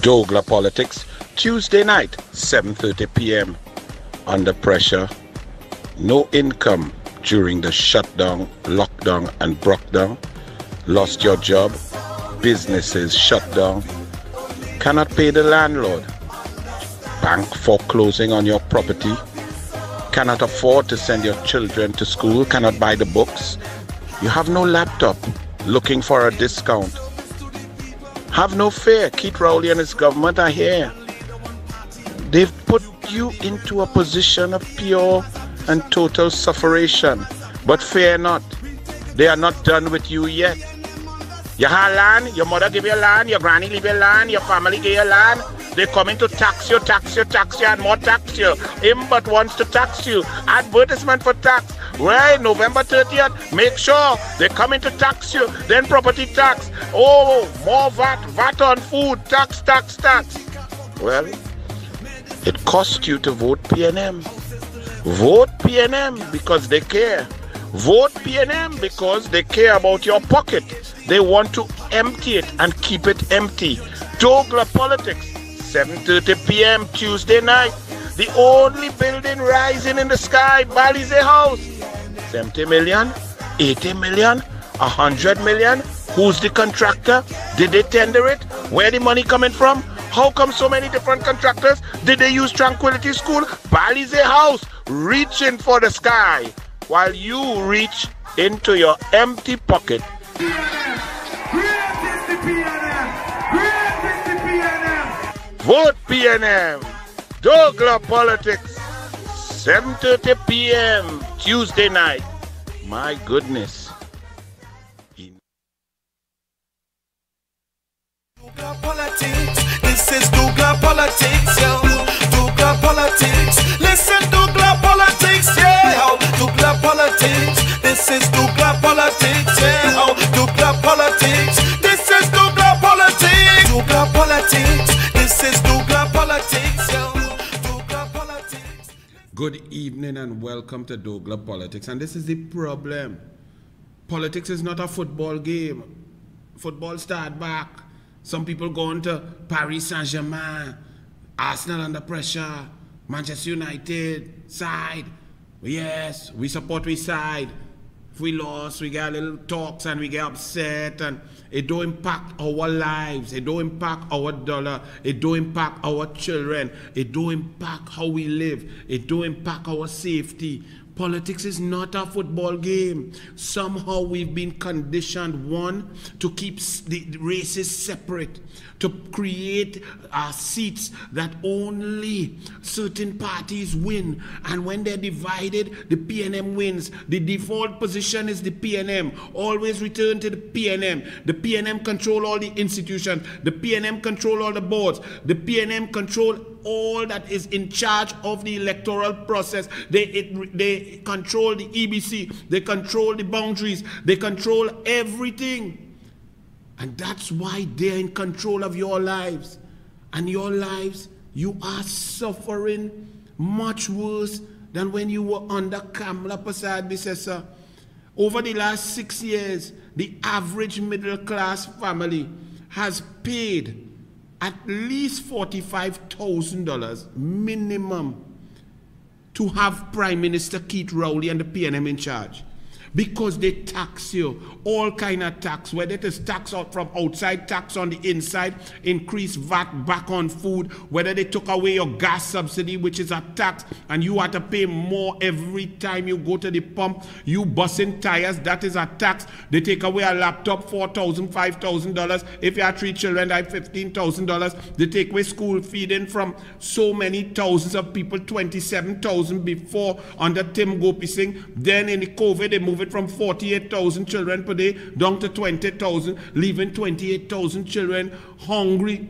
Douglas Politics, Tuesday night, 7:30 p.m. Under pressure, no income during the shutdown, lockdown and brockdown, lost your job, businesses shut down, cannot pay the landlord, bank foreclosing on your property, cannot afford to send your children to school, cannot buy the books, you have no laptop, looking for a discount. Have no fear, Keith Rowley and his government are here. They've put you into a position of pure and total sufferation. But fear not, they are not done with you yet. You have land, your mother give you land, your granny leave you land, your family give you land. They're coming to tax you, and more tax you. Him but wants to tax you. Advertisement for tax. Right, November 30th, make sure they're coming to tax you. Then property tax. Oh, more VAT on food, tax. Well, it cost you to vote PNM. Vote PNM because they care. Vote PNM because they care about your pocket. They want to empty it and keep it empty. Douglas Politics, 7:30 p.m. Tuesday night. The only building rising in the sky, Balize House. 70 million, 80 million, 100 million. Who's the contractor? Did they tender it? Where the money coming from? How come so many different contractors? Did they use Tranquility School? Balize House, reaching for the sky while you reach into your empty pocket. Vote PNM. Douglas Politics, 7:30 p.m. Tuesday night. My goodness. Douglas Politics. This is Douglas Politics, yo. Douglas Politics. Listen, Douglas Politics, yeah. Douglas Politics. This is Douglas Politics, yeah. Douglas Politics. This is Douglas Politics. Douglas Politics. This is Douglas Politics, yo. Good evening and welcome to Douglas Politics. And this is the problem. Politics is not a football game. Football start back. Some people going to Paris Saint-Germain, Arsenal under pressure, Manchester United side. Yes, we support we side. If we lost, we get a little talks and we get upset, and it don't impact our lives. It don't impact our dollar. It don't impact our children. It don't impact how we live. It don't impact our safety. Politics is not a football game. Somehow we've been conditioned, one, to keep the races separate, to create seats that only certain parties win. And when they're divided, the PNM wins. The default position is the PNM. Always return to the PNM. The PNM control all the institutions. The PNM control all the boards. The PNM control all that is in charge of the electoral process. They control the EBC. They control the boundaries. They control everything. And that's why they're in control of your lives. And your lives, you are suffering much worse than when you were under Kamla Persad-Bissessar. Over the last 6 years, the average middle-class family has paid at least $45,000 minimum to have Prime Minister Keith Rowley and the PNM in charge. Because they tax you, all kind of tax, whether it is tax out from outside, tax on the inside, increase VAT back on food, whether they took away your gas subsidy, which is a tax, and you have to pay more every time you go to the pump, you busting tires, that is a tax. They take away a laptop, $4,000, $5,000. If you have 3 children, that's $15,000. They take away school feeding from so many thousands of people, 27,000 before under Tim Gopi Singh. Then in the COVID, they moved it from 48,000 children per day down to 20,000, leaving 28,000 children hungry.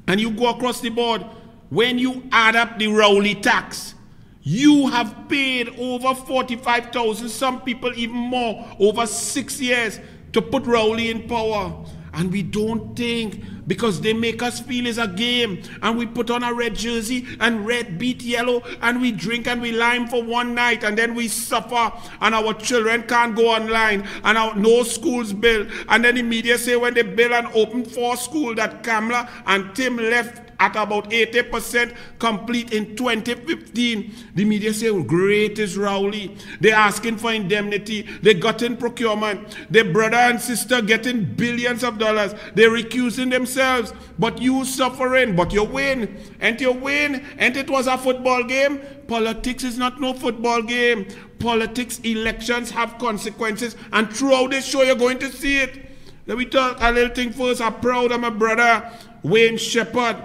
And you go across the board, when you add up the Rowley tax, you have paid over 45,000, some people even more, over 6 years to put Rowley in power. And we don't think, because they make us feel it's a game, and we put on a red jersey and red beat yellow, and we drink and we lime for one night, and then we suffer, and our children can't go online, and no schools built. And then the media say when they build and open 4 schools that Kamla and Tim left at about 80% complete in 2015. The media say, oh, great is Rowley. They're asking for indemnity. They got in procurement. Their brother and sister getting billions of dollars. They're recusing themselves. But you suffering. But you win. And you win. And it was a football game. Politics is not no football game. Politics, elections have consequences. And throughout this show, you're going to see it. Let me talk a little thing first. I'm proud of my brother, Wayne Shepherd.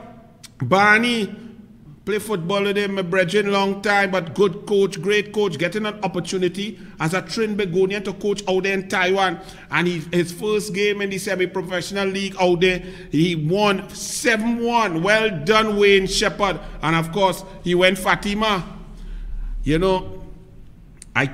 Barney, play football with him, my brethren, long time, but good coach, great coach, getting an opportunity as a trained Begonian to coach out there in Taiwan. And his first game in the semi-professional league out there, he won 7-1. Well done, Wayne Shepherd. And of course, he went Fatima. You know, I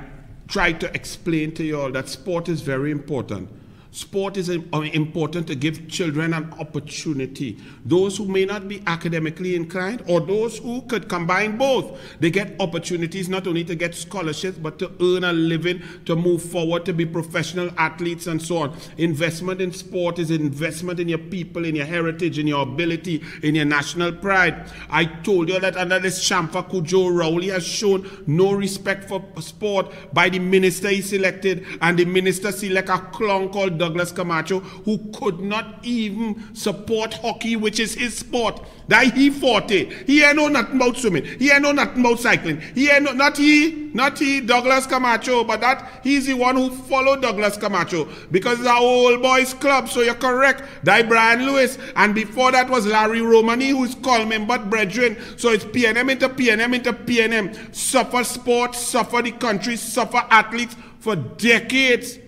tried to explain to you all that sport is very important. Sport is important to give children an opportunity. Those who may not be academically inclined, or those who could combine both, they get opportunities not only to get scholarships, but to earn a living, to move forward, to be professional athletes and so on. Investment in sport is investment in your people, in your heritage, in your ability, in your national pride. I told you that under this Shamfa Cudjoe, Rowley has shown no respect for sport by the minister he selected, and the minister selected a clown called Douglas Camacho, who could not even support hockey, which is his sport. That he fought it. He ain't know nothing about swimming. He ain't know nothing about cycling. He ain't know, not he, Douglas Camacho, but that he's the one who followed Douglas Camacho, because it's our old boys club, so you're correct. That Brian Lewis, and before that was Larry Romani, who's Coleman, but brethren. So it's PNM into PNM into PNM. Suffer sports, suffer the country, suffer athletes for decades.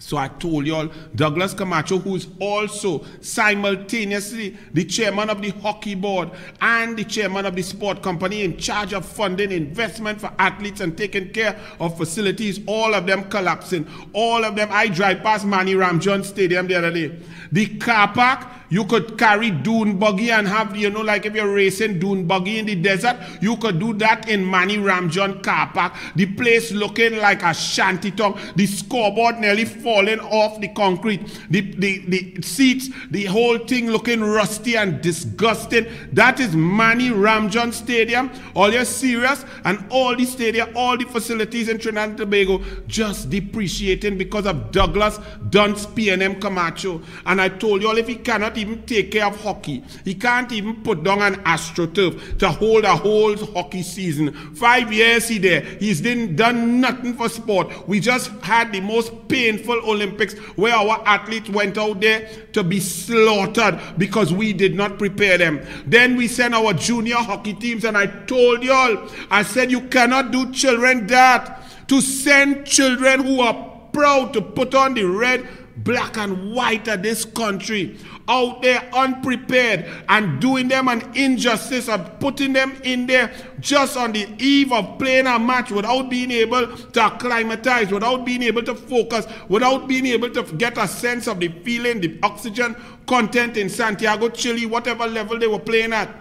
So I told you all, Douglas Camacho, who is also simultaneously the chairman of the hockey board and the chairman of the sport company in charge of funding investment for athletes and taking care of facilities, all of them collapsing. All of them. I drive past Manny Ramjohn Stadium the other day. The car park You could carry dune buggy and have, you know, like if you're racing dune buggy in the desert, you could do that in Manny Ramjohn car park. The place looking like a shantytown. The scoreboard nearly falling off the concrete. The seats, the whole thing looking rusty and disgusting. That is Manny Ramjohn Stadium. All you're serious? And all the stadium, all the facilities in Trinidad and Tobago just depreciating because of Douglas Dunce P&M Camacho. And I told you all, if he cannot even take care of hockey, he can't even put down an AstroTurf to hold a whole hockey season. 5 years he there, he's done nothing for sport. We just had the most painful Olympics where our athletes went out there to be slaughtered because we did not prepare them. Then we sent our junior hockey teams, and I told you all, I said you cannot do children that, to send children who are proud to put on the red, black and white of this country out there unprepared and doing them an injustice of putting them in there just on the eve of playing a match without being able to acclimatize, without being able to focus, without being able to get a sense of the feeling, the oxygen content in Santiago, Chile, whatever level they were playing at.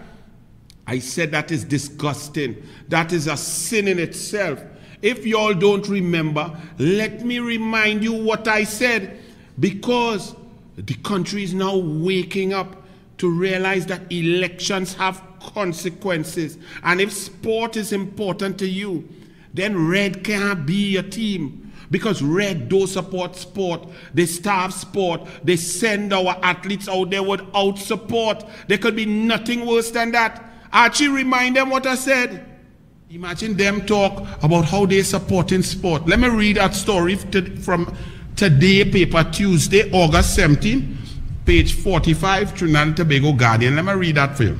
I said that is disgusting. That is a sin in itself. If you all don't remember, let me remind you what I said, because the country is now waking up to realize that elections have consequences. And if sport is important to you, then Red can't be your team. Because Red don't support sport. They starve sport. They send our athletes out there without support. There could be nothing worse than that. Archie, remind them what I said. Imagine them talk about how they're supporting sport. Let me read that story from Today paper, Tuesday, August 17, page 45, Trinidad and Tobago Guardian. Let me read that for you.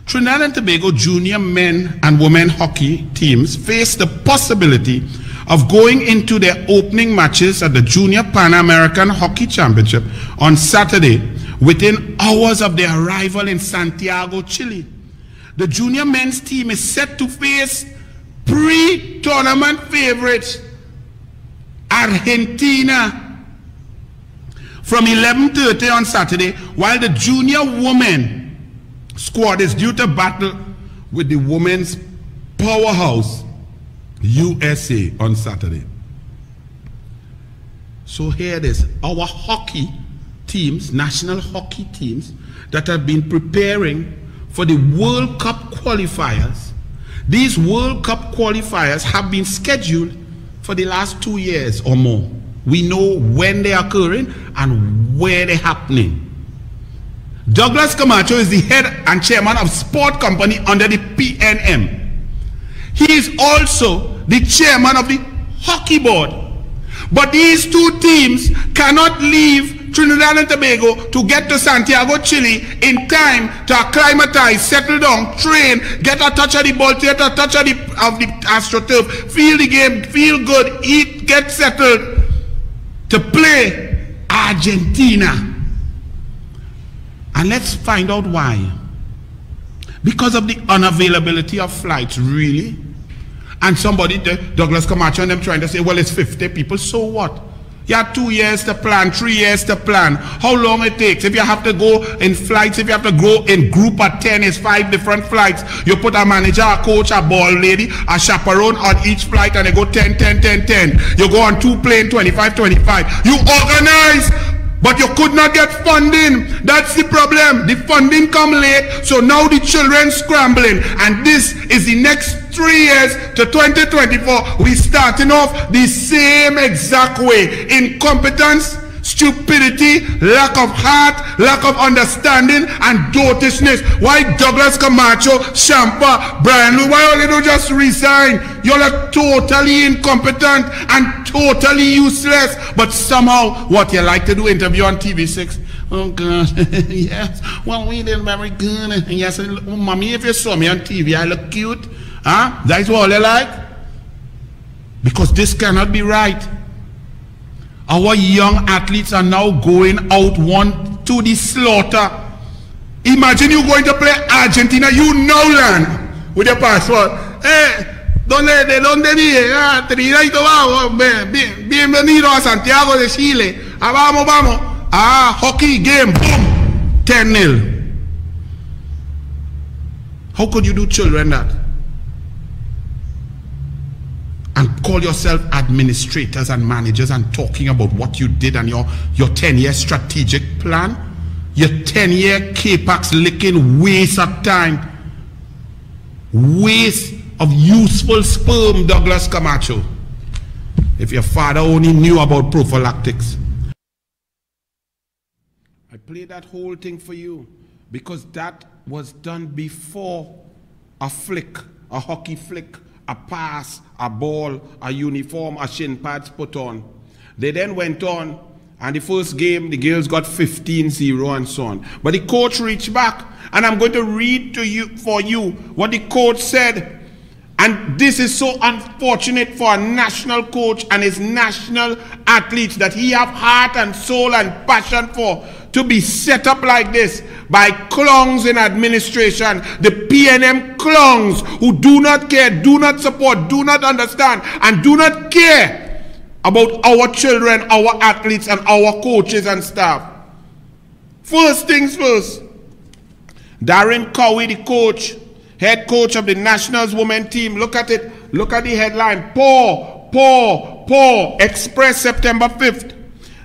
Trinidad and Tobago junior men and women hockey teams face the possibility of going into their opening matches at the Junior Pan American Hockey Championship on Saturday within hours of their arrival in Santiago, Chile. The junior men's team is set to face pre-tournament favorites Argentina from 11:30 on Saturday, while the junior women squad is due to battle with the women's powerhouse USA on Saturday. So here it is, our hockey teams, national hockey teams that have been preparing for the World Cup qualifiers. These World Cup qualifiers have been scheduled for the last 2 years or more. We know when they are occurring and where they're happening. Douglas Camacho is the head and chairman of sport company under the PNM. He is also the chairman of the hockey board. But these two teams cannot leave Trinidad and Tobago to get to Santiago, Chile in time to acclimatize, settle down, train, get a touch of the ball, get a touch of the AstroTurf, feel the game, feel good, eat, get settled to play Argentina. And let's find out why. Because of the unavailability of flights, really. And somebody, Douglas Camacho and them trying to say, well, it's 50 people, so what? You have 2 years to plan, 3 years to plan. How long it takes? If you have to go in flights, if you have to go in group of 10, it's 5 different flights. You put a manager, a coach, a ball lady, a chaperone on each flight, and they go 10, 10, 10, 10. You go on 2 planes, 25, 25. You organize, but you could not get funding. That's the problem. The funding come late, so now the children scrambling. And this is the next 3 years to 2024. We starting off the same exact way. Incompetence, stupidity, lack of heart, lack of understanding, and dotishness. Why Douglas Camacho, Champa, Brian Lou, why all they don't just resign? You're like totally incompetent and totally useless. But somehow, what you like to do, interview on TV6. Oh God, yes. Well, we did very good. And yes, oh, mommy, if you saw me on TV, I look cute. Huh? That's what you like? Because this cannot be right. Our young athletes are now going out one to the slaughter. Imagine you going to play Argentina, you know land with your passport. Hey, ¿dónde vive? Ah, Trinidad y Tobago. Bienvenido a Santiago de Chile. Ah, vamos. Ah, hockey game. Boom. 10-0. How could you do children that? And call yourself administrators and managers and talking about what you did and your 10-year strategic plan? Your 10-year K-Pax licking waste of time. Waste of useful sperm, Douglas Camacho. If your father only knew about prophylactics. I played that whole thing for you because that was done before a flick, a hockey flick, a pass, a ball, a uniform, a shin pads put on. They then went on, and the first game, the girls got 15-0 and so on. But the coach reached back, and I'm going to read to you for you what the coach said. And this is so unfortunate for a national coach and his national athletes that he have heart and soul and passion for to be set up like this by clowns in administration, the PNM clowns who do not care, do not support, do not understand, and do not care about our children, our athletes, and our coaches and staff. First things first, Darren Cowie, the coach, head coach of the Nationals women team. Look at it. Look at the headline. Poor. Express September 5th.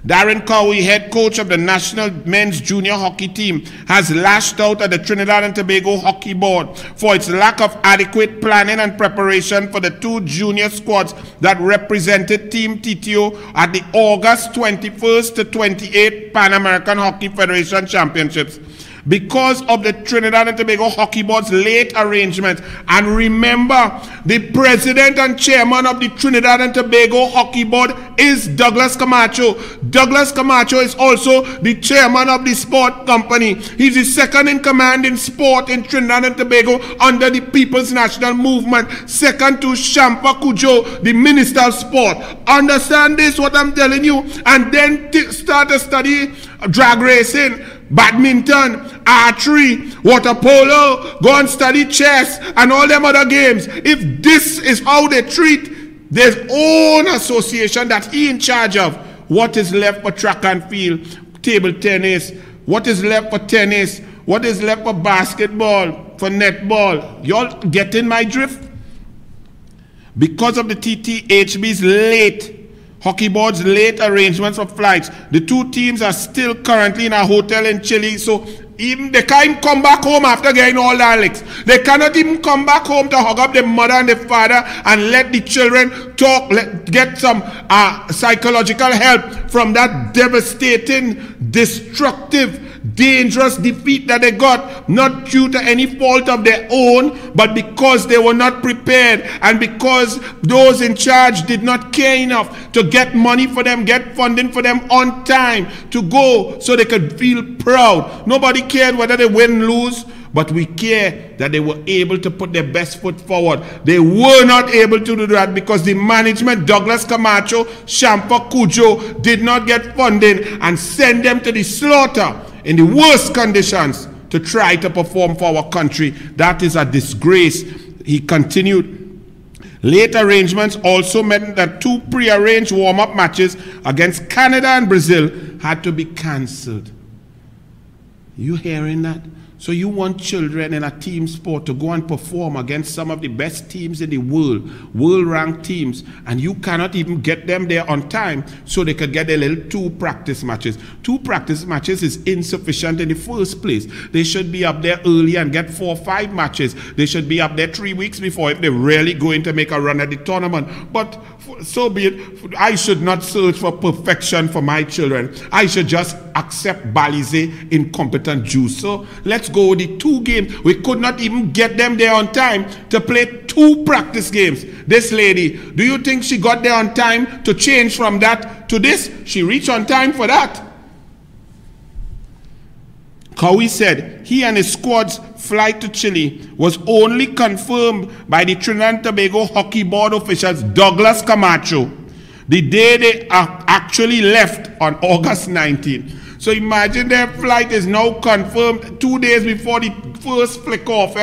Darren Cowie, head coach of the National Men's Junior Hockey Team, has lashed out at the Trinidad and Tobago Hockey Board for its lack of adequate planning and preparation for the 2 junior squads that represented Team TTO at the August 21st to 28th Pan American Hockey Federation Championships. Because of the Trinidad and Tobago Hockey Board's late arrangement. And remember, the president and chairman of the Trinidad and Tobago Hockey Board is Douglas Camacho. Douglas Camacho is also the chairman of the sport company. He's the second in command in sport in Trinidad and Tobago under the People's National Movement. Second to Shampa Cudjoe, the minister of sport. Understand this, what I'm telling you, and then start to study drag racing, badminton, archery, water polo, go and study chess and all them other games. If this is how they treat their own association that he in charge of, what is left for track and field, table tennis, what is left for tennis, what is left for basketball, for netball? Y'all getting my drift? Because of the TTHB's late Hockey Board's late arrangements for flights, the 2 teams are still currently in a hotel in Chile, so even they can't come back home after getting all that licks. They cannot even come back home to hug up the mother and the father and let the children talk, get some psychological help from that devastating, destructive, dangerous defeat that they got, not due to any fault of their own, but because they were not prepared and because those in charge did not care enough to get money for them, get funding for them on time to go so they could feel proud. Nobody cared whether they win, lose, but we care that they were able to put their best foot forward. They were not able to do that because the management, Douglas Camacho, Shampa Cudjoe, did not get funding and send them to the slaughter in the worst conditions to try to perform for our country. That is a disgrace. He continued. Late arrangements also meant that 2 pre-arranged warm-up matches against Canada and Brazil had to be cancelled. You hearing that? So you want children in a team sport to go and perform against some of the best teams in the world, world-ranked teams, and you cannot even get them there on time so they could get their little 2 practice matches. 2 practice matches is insufficient in the first place. They should be up there early and get 4 or 5 matches. They should be up there 3 weeks before if they're really going to make a run at the tournament. But so be it. I should not search for perfection for my children. I should just accept Balize incompetent Jews. So let's go with the 2 games. We could not even get them there on time to play 2 practice games. This lady, do you think she got there on time to change from that to this? She reached on time for that. Cowie said he and his squad's flight to Chile was only confirmed by the Trinidad and Tobago Hockey Board officials Douglas Camacho the day they actually left on August 19th. So imagine their flight is now confirmed 2 days before the first flick off.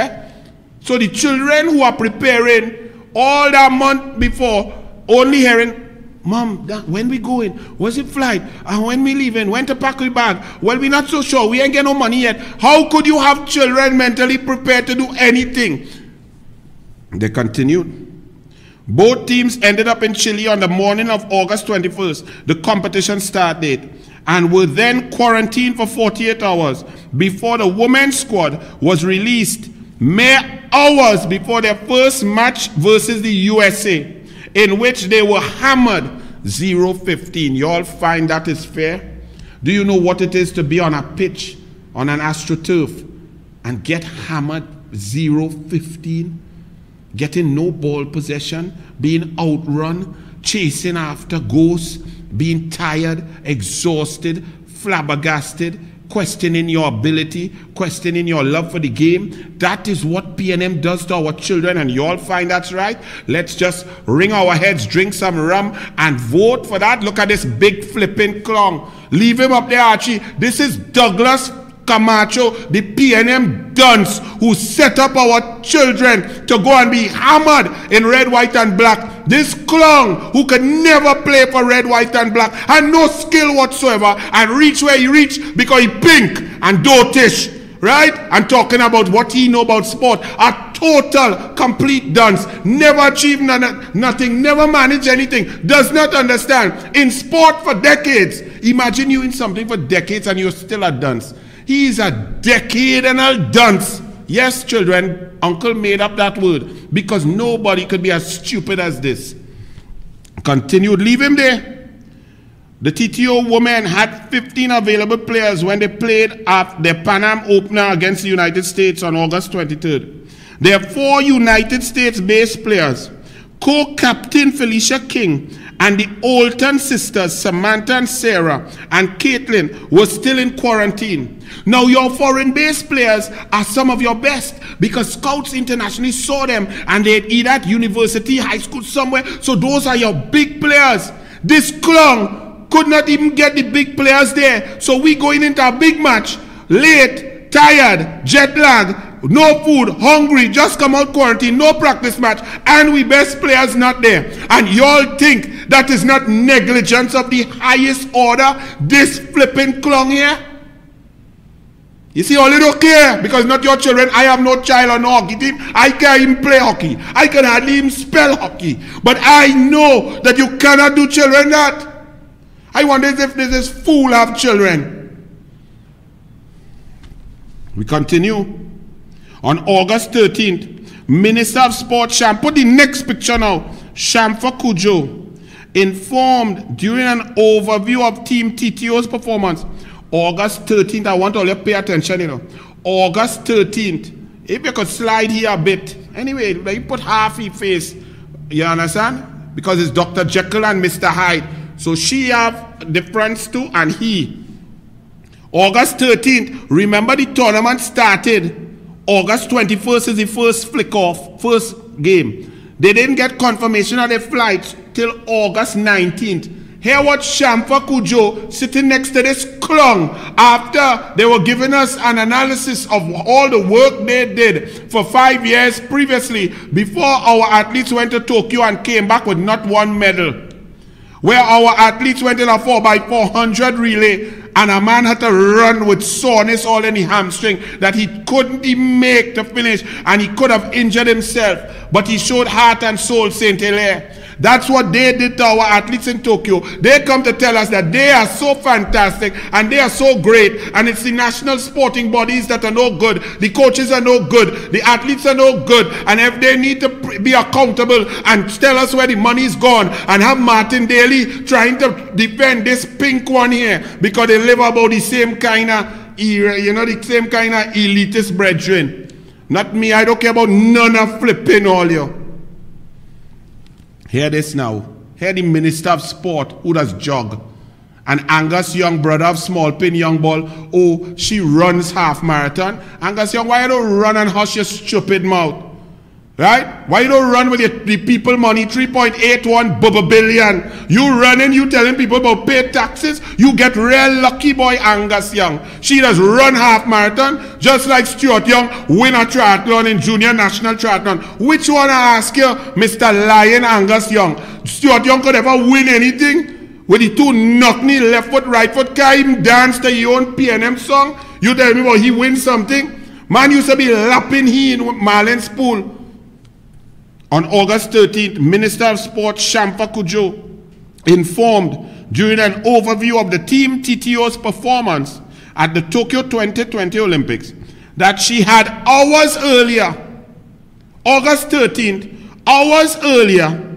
So the children who are preparing all that month before, only hearing, Mom, when we going? What's the flight? And when we leaving? When to pack we bag? Well, we not so sure. We ain't get no money yet. How could you have children mentally prepared to do anything? They continued. Both teams ended up in Chile on the morning of August 21st, the competition start date, and were then quarantined for 48 hours before the women's squad was released mere hours before their first match versus the USA, in which they were hammered 0-15. You all find that is fair? Do you know what it is to be on a pitch, on an AstroTurf, and get hammered 0-15? Getting no ball possession, being outrun, chasing after ghosts, being tired, exhausted, flabbergasted, questioning your ability, questioning your love for the game. That is what PNM does to our children, and you all find that's right. Let's just wring our heads, drink some rum, and vote for that. Look at this big flipping clown. Leave him up there, Archie. This is Douglas Camacho, the PNM dunce who set up our children to go and be hammered in red, white, and black. This clown who could never play for red, white, and black, and no skill whatsoever, and reach where he reached because he pink and dotish, right? And talking about what he know about sport. A total, complete dunce. Never achieved nothing, never managed anything, does not understand. In sport for decades. Imagine you in something for decades and you're still a dunce. He's a decadal dunce. Yes, children, Uncle made up that word because nobody could be as stupid as this. Continued, leave him there. The TTO women had 15 available players when they played at the Pan Am opener against the United States on August 23rd. There are 4 United States-based players. Co-captain Felicia King and the Olton sisters, Samantha and Sarah, and Caitlin, were still in quarantine. Now, your foreign-based players are some of your best because scouts internationally saw them and they're either at university, high school, somewhere. So those are your big players. This clown could not even get the big players there. So we going into a big match, late, tired, jet lag, no food, hungry, just come out quarantine, no practice match, and we best players not there. And y'all think that is not negligence of the highest order, this flipping clown here? You see, all you don't care because not your children. I have no child on no hockey team. I can't even play hockey. I can hardly even spell hockey. But I know that you cannot do children that. I wonder if this fool have children. We continue. On August 13th, Minister of Sport Sham, put the next picture now, Shamfa Cudjoe, informed during an overview of Team TTO's performance. August 13th, I want all you to pay attention, you know. August 13th, if you could slide here a bit. Anyway, you put half your face, you understand? Because it's Dr. Jekyll and Mr. Hyde. So she have difference too, and he. August 13th, remember the tournament started. August 21st is the first flick-off, first game. They didn't get confirmation of their flights till August 19th. Here what Shamfa Cudjoe sitting next to this clown after they were giving us an analysis of all the work they did for 5 years previously before our athletes went to Tokyo and came back with not one medal. Where our athletes went in a 4x400 relay and a man had to run with soreness all in the hamstring that he couldn't even make to finish, and he could have injured himself, but he showed heart and soul, St. Hilaire. That's what they did to our athletes in Tokyo. They come to tell us that they are so fantastic and they are so great, and it's the national sporting bodies that are no good. The coaches are no good. The athletes are no good. And if they need to be accountable and tell us where the money is gone, and have Martin Daly trying to defend this pink one here because they live about the same kind of era, you know, the same kind of elitist brethren. Not me. I don't care about none of flipping all you. Hear this now. Hear the Minister of Sport who does jog. And Angus Young, brother of Small Pin Young Ball, oh, she runs half marathon. Angus Young, why you don't run and hush your stupid mouth? Right? Why you don't run with the people money, 3.81 billion? You running, you telling people about pay taxes, you get real lucky boy Angus Young. She does run half marathon, just like Stuart Young, win a triathlon in junior national triathlon. Which one I ask you, Mr. Lion Angus Young? Stuart Young could ever win anything? With the two knock-knee left foot, right foot, can't even dance to your own PNM song? You tell me about he wins something? Man used to be lapping he in Marlin's pool. On August 13th, Minister of Sport Shampa Cudjoe informed during an overview of the Team TTO's performance at the Tokyo 2020 Olympics that she had hours earlier, August 13th, hours earlier,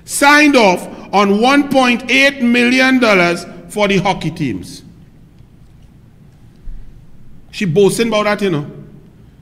signed off on $1.8 million for the hockey teams. She boasting about that, you know.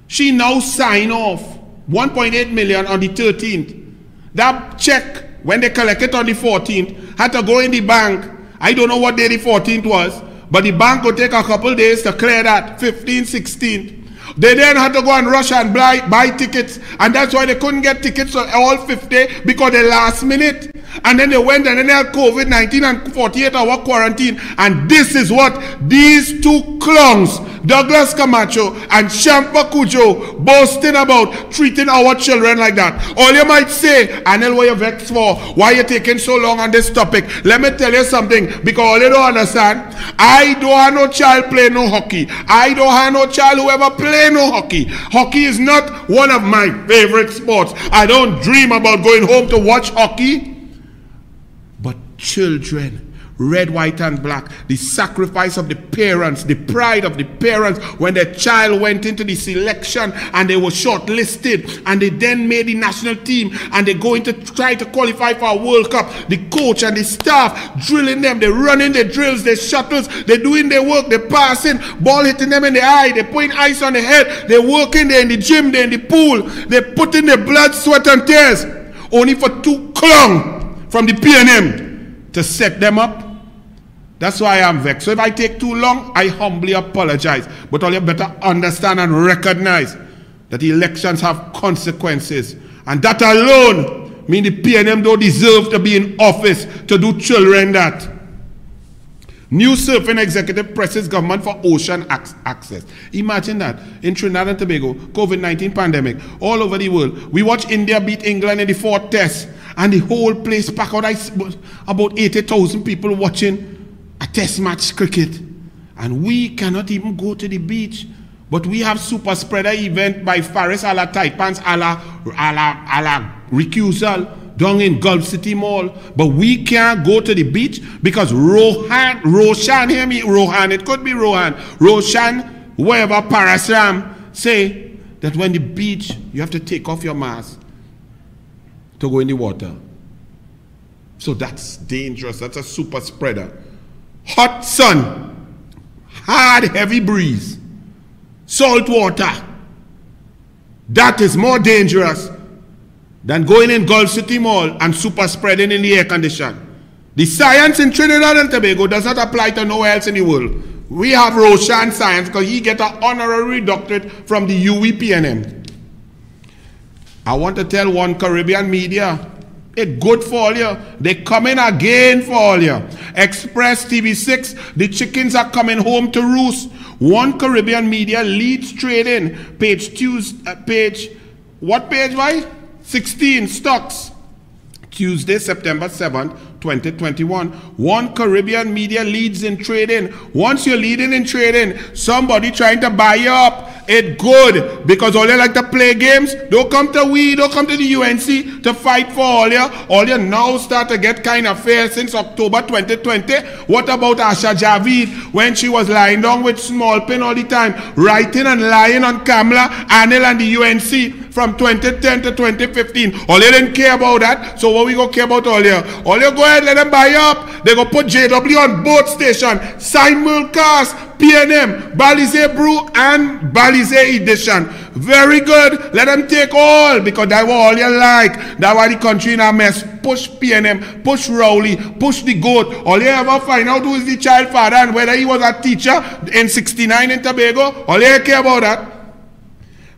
She now signed off $1.8 million on the 13th. That check, when they collect it on the 14th, had to go in the bank. I don't know what day the 14th was, but the bank would take a couple days to clear that, 15th, 16th. They then had to go and rush and buy tickets, and that's why they couldn't get tickets for all 50 because they last minute. And then they went and then they had COVID-19 and 48-hour quarantine. And this is what these two clowns, Douglas Camacho and Shampa Cudjoe, boasting about treating our children like that. All you might say, Anel, what you vexed for? Why you taking so long on this topic? Let me tell you something, because all you don't understand, I don't have no child play no hockey. I don't have no child who ever play no hockey. Hockey is not one of my favorite sports. I don't dream about going home to watch hockey. But children, red, white, and black, the sacrifice of the parents, the pride of the parents when their child went into the selection and they were shortlisted and they then made the national team and they go into try to qualify for a World Cup. The coach and the staff drilling them, they're running the drills, the shuttles, they're doing their work, they're passing, ball hitting them in the eye, they're putting ice on the head, they're working, they're in the gym, they're in the pool, they're putting their blood, sweat, and tears, only for two clowns from the PNM to set them up. That's why I'm vexed. So if I take too long, I humbly apologize. But all you better understand and recognize that elections have consequences. And that alone means the PNM don't deserve to be in office to do children that. New surfing executive presses government for ocean access. Imagine that. In Trinidad and Tobago, COVID-19 pandemic, all over the world. We watch India beat England in the 4th test. And the whole place packed out, about 80,000 people watching a test match cricket. And we cannot even go to the beach. But we have super spreader event by Faris a la Taipans a la recusal down in Gulf City Mall. But we can't go to the beach because Roshan, hear me, Rohan, it could be Rohan, Roshan, wherever Parasram, say that when the beach, you have to take off your mask to go in the water. So that's dangerous. That's a super spreader. Hot sun, hard heavy breeze, salt water. That is more dangerous than going in Gulf City Mall and super spreading in the air condition. The science in Trinidad and Tobago does not apply to nowhere else in the world. We have Roshan science because he get an honorary doctorate from the UEPNM. I want to tell One Caribbean Media, it's good for all you. They're coming again for all you. Express TV6, the chickens are coming home to roost. One Caribbean Media leads trading. What page, why? 16, stocks. Tuesday, September 7th, 2021. One Caribbean Media leads in trading. Once you're leading in trading, somebody trying to buy you up, it's good, because all you like to play games, don't come to we, don't come to the UNC to fight for all you. All you now start to get kind of fair since October 2020. What about Asha Javid when she was lying down with small pen all the time, writing and lying on Kamala, Anil and the UNC from 2010 to 2015? All you didn't care about that, so what we go care about all you? All you go ahead, let them buy you up. They go put JW on both stations, Sign Mulcast, PNM, Balize Brew and Balize Edition. Very good. Let them take all, because that's what all you like. That's why the country in a mess. Push PNM, push Rowley, push the goat. All you ever find out who is the child father and whether he was a teacher in 69 in Tobago. All you care about that.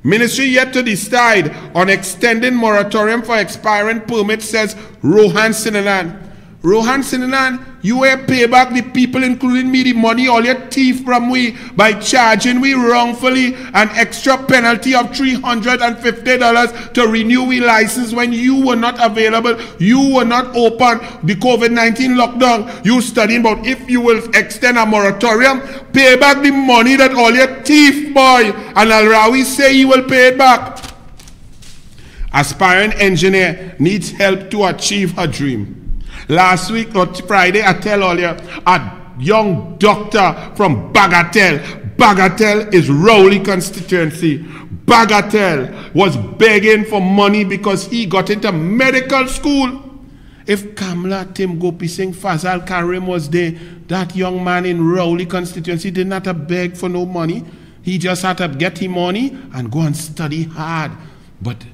Ministry yet to decide on extending moratorium for expiring permits, says Rohan Sinanan. Rohan Sinanan, you will pay back the people, including me, the money all your thief from we by charging we wrongfully an extra penalty of $350 to renew we license when you were not available, you were not open, the COVID-19 lockdown. You studying about if you will extend a moratorium, pay back the money that all your thief boy, and Al-Rawi say he will pay it back. Aspiring engineer needs help to achieve her dream. Last week or Friday, I tell all you, a young doctor from Bagatelle. Bagatelle is Rowley constituency. Bagatelle was begging for money because he got into medical school. If Kamla, Tim Gopi Singh, Fazal Karim was there, that young man in Rowley constituency did not have to beg for no money. He just had to get him money and go and study hard. But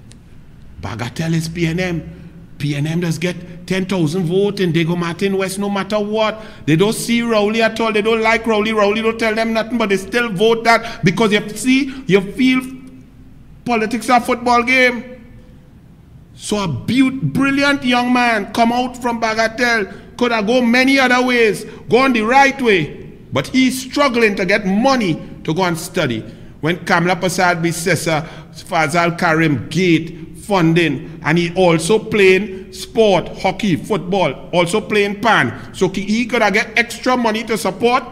Bagatelle is PNM. PNM does get 10,000 votes in Diego Martin West no matter what. They don't see Rowley at all. They don't like Rowley. Rowley don't tell them nothing, but they still vote that because you feel politics are a football game. So a brilliant young man come out from Bagatelle, could have gone many other ways, gone the right way, but he's struggling to get money to go and study. When Kamla Prasad Bissessa, Fazal Karim Gate, funding, and he also playing sport, hockey, football, also playing pan. So he could get extra money to support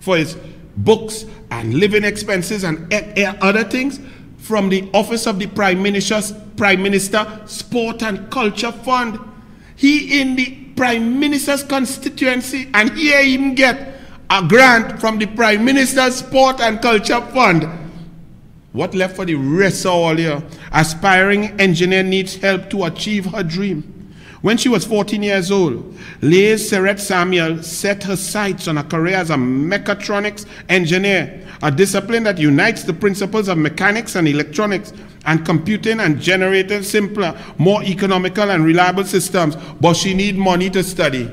for his books and living expenses and other things from the Office of the Prime Minister Sport and Culture Fund. He in the Prime Minister's constituency, and here he even get a grant from the Prime Minister's Sport and Culture Fund. What left for the rest of all here? Aspiring engineer needs help to achieve her dream. When she was 14 years old, Liz Seret Samuel set her sights on a career as a mechatronics engineer, a discipline that unites the principles of mechanics and electronics and computing and generating simpler, more economical and reliable systems, but she needs money to study.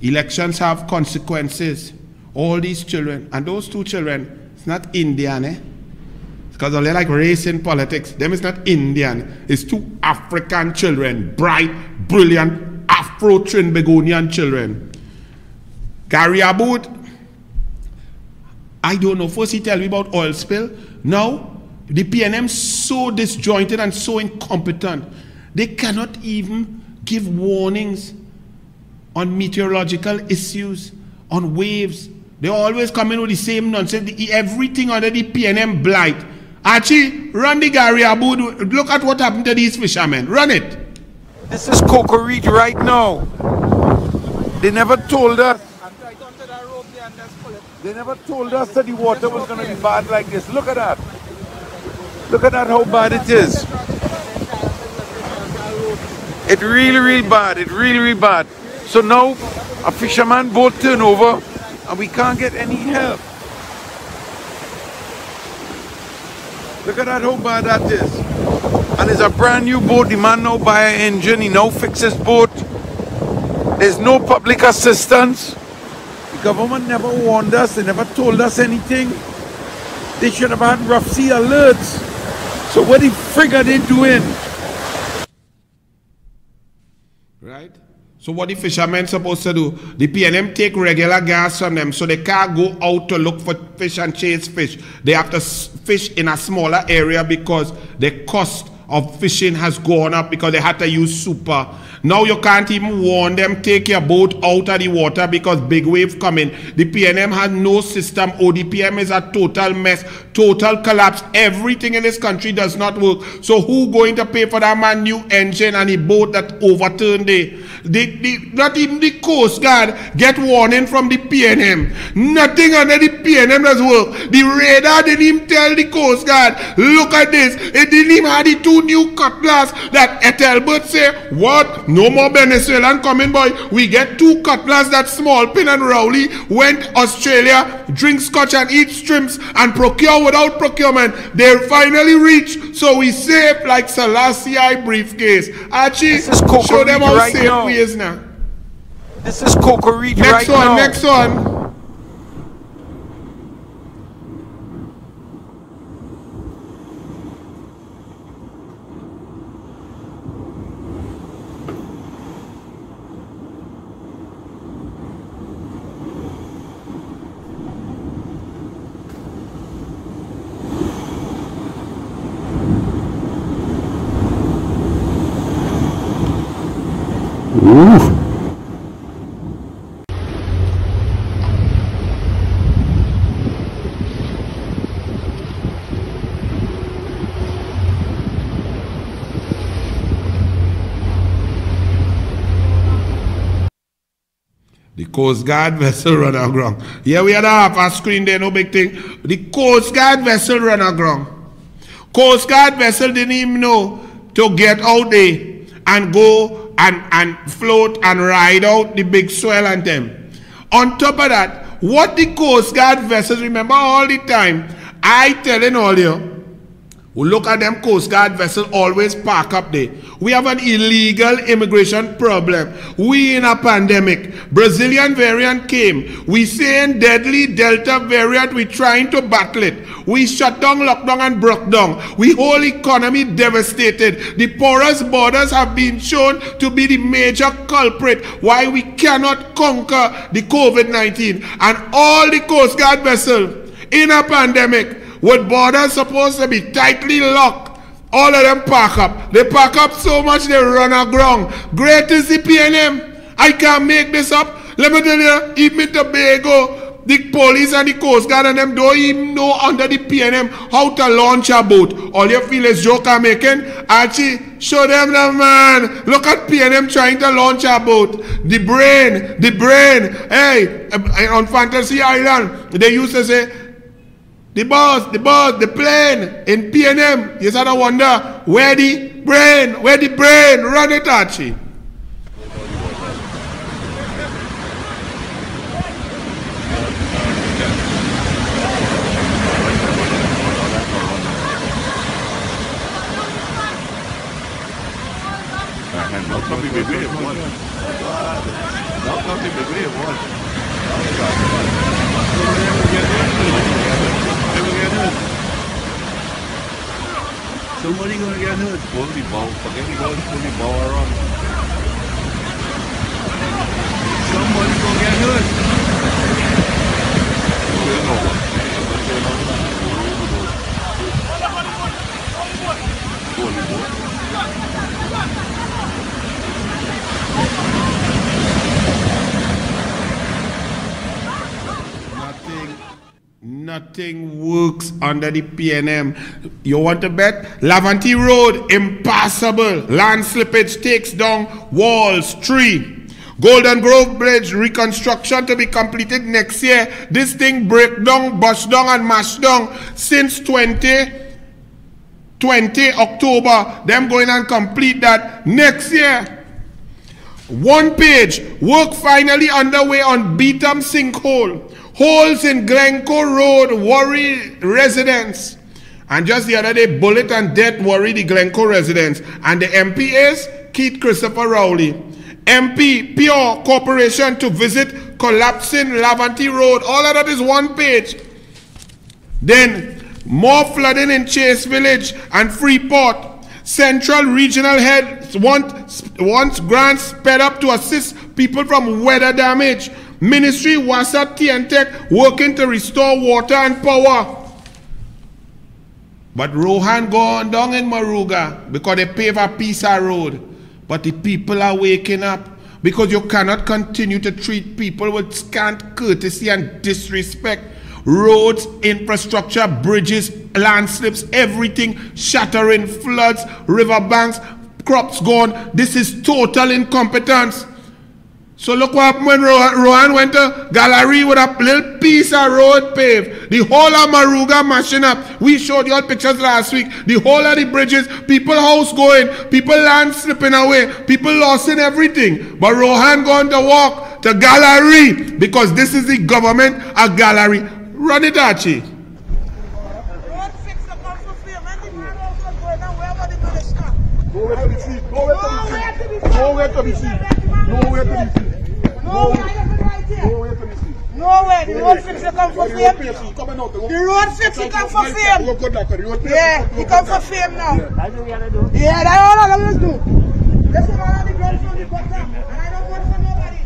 Elections have consequences. All these children, and those two children, it's not Indian, eh? Because they like race in politics. Them is not Indian. It's two African children. Bright, brilliant, Afro-Trinbagonian children. Gary Aboud, I don't know. First he tell me about oil spill. Now, the PNM so disjointed and so incompetent. They cannot even give warnings on meteorological issues, on waves. They always come in with the same nonsense. Everything under the PNM blight. Archie, run the Gary Aboud. Look at what happened to these fishermen. Run it. This is Cocoa Reach right now. They never told us. They never told us that the water was going to be bad like this. Look at that. Look at that, how bad it is. It's really, really bad. It's really, really bad. So now a fisherman boat turn over and we can't get any help. Look at that, how bad that is. And it's a brand new boat. The man now buy an engine. He now fixes boat. There's no public assistance. The government never warned us. They never told us anything. They should have had rough sea alerts. So what the frig are they doing? Right? So what the fishermen supposed to do? The PNM take regular gas from them so they can't go out to look for fish and chase fish. They have to fish in a smaller area because the cost of fishing has gone up because they had to use super. Now you can't even warn them, take your boat out of the water because big wave coming. The PNM has no system. ODPM is a total mess, total collapse. Everything in this country does not work. So who going to pay for that man new engine and the boat that overturned it? Not even the Coast Guard get warning from the PNM. Nothing under the PNM does work. The radar didn't even tell the Coast Guard, look at this. It didn't even have the two new cutlass that Ethelbert say, what? No more Venezuelan coming, boy. We get two cutlass that small pin and Rowley went Australia, drink scotch and eat shrimps and procure without procurement. They finally reach, so we safe like Selassie briefcase. Archie, show them how right safe now. we is now. This is Cocoa Reach right now. Next one. The Coast Guard vessel run aground. Yeah, we had a screen there, no big thing. The Coast Guard vessel run aground. Coast Guard vessel didn't even know to get out there and go and float and ride out the big swell and them. On top of that, what the Coast Guard vessels, remember all the time, I telling all you, we look at them Coast Guard vessels always park up there. We have an illegal immigration problem. We in a pandemic. Brazilian variant came. We saying deadly Delta variant, we trying to battle it. We shut down, locked down and broke down. We whole economy devastated. The porous borders have been shown to be the major culprit why we cannot conquer the COVID-19. And all the Coast Guard vessels in a pandemic with borders supposed to be tightly locked, all of them park up. They park up so much they run aground. Great is the PNM. I can't make this up. Let me tell you, even in Tobago, the police and the Coast Guard and them don't even know under the PNM how to launch a boat. All you feel is joke I'm making. Archie, show them the man. Look at PNM trying to launch a boat. The brain. Hey, on Fantasy Island, they used to say, the boss, the plane in PNM. You start to wonder, where the brain? Run it, Archie. Somebody gonna get hurt. Pull the ball. Forget the ball. Pull the ball around. Somebody gonna get hurt. Nothing works under the PNM. You want to bet? Laventille Road, impassable. Land slippage takes down walls, tree. Golden Grove Bridge, reconstruction to be completed next year. This thing break down, bust down and mash down since 2020 October. Them going and complete that next year. One page, work finally underway on Beetham sinkhole. Holes in Glencoe Road worry residents. And just the other day, bullet and death worry the Glencoe residents. And the MP is Keith Christopher Rowley. MP, Pure Corporation to visit collapsing Laventille Road. All of that is one page. Then, more flooding in Chase Village and Freeport. Central Regional Head wants grants sped up to assist people from weather damage. Ministry, Wassa, TNTech working to restore water and power. But Rohan gone down in Maruga because they pave a piece of road. But the people are waking up because you cannot continue to treat people with scant courtesy and disrespect. Roads, infrastructure, bridges, landslips, everything shattering, floods, riverbanks, crops gone. This is total incompetence. So look what happened when Rohan went to Gallery with a little piece of road paved. The whole of Maruga mashing up. We showed you all pictures last week. The whole of the bridges, people house going, people land slipping away, people losing everything. But Rohan going to walk to Gallery because this is the government of Gallery. Run it, Archie. Nowhere to be seen. Nowhere to be seen. Nowhere to be seen. Nowhere to be seen. Nowhere. The road fix come for fame. The road fix come for fame. Yeah, he come for fame now. Yeah, that's all I always do. This is all the girls from the bottom. And I don't vote for nobody.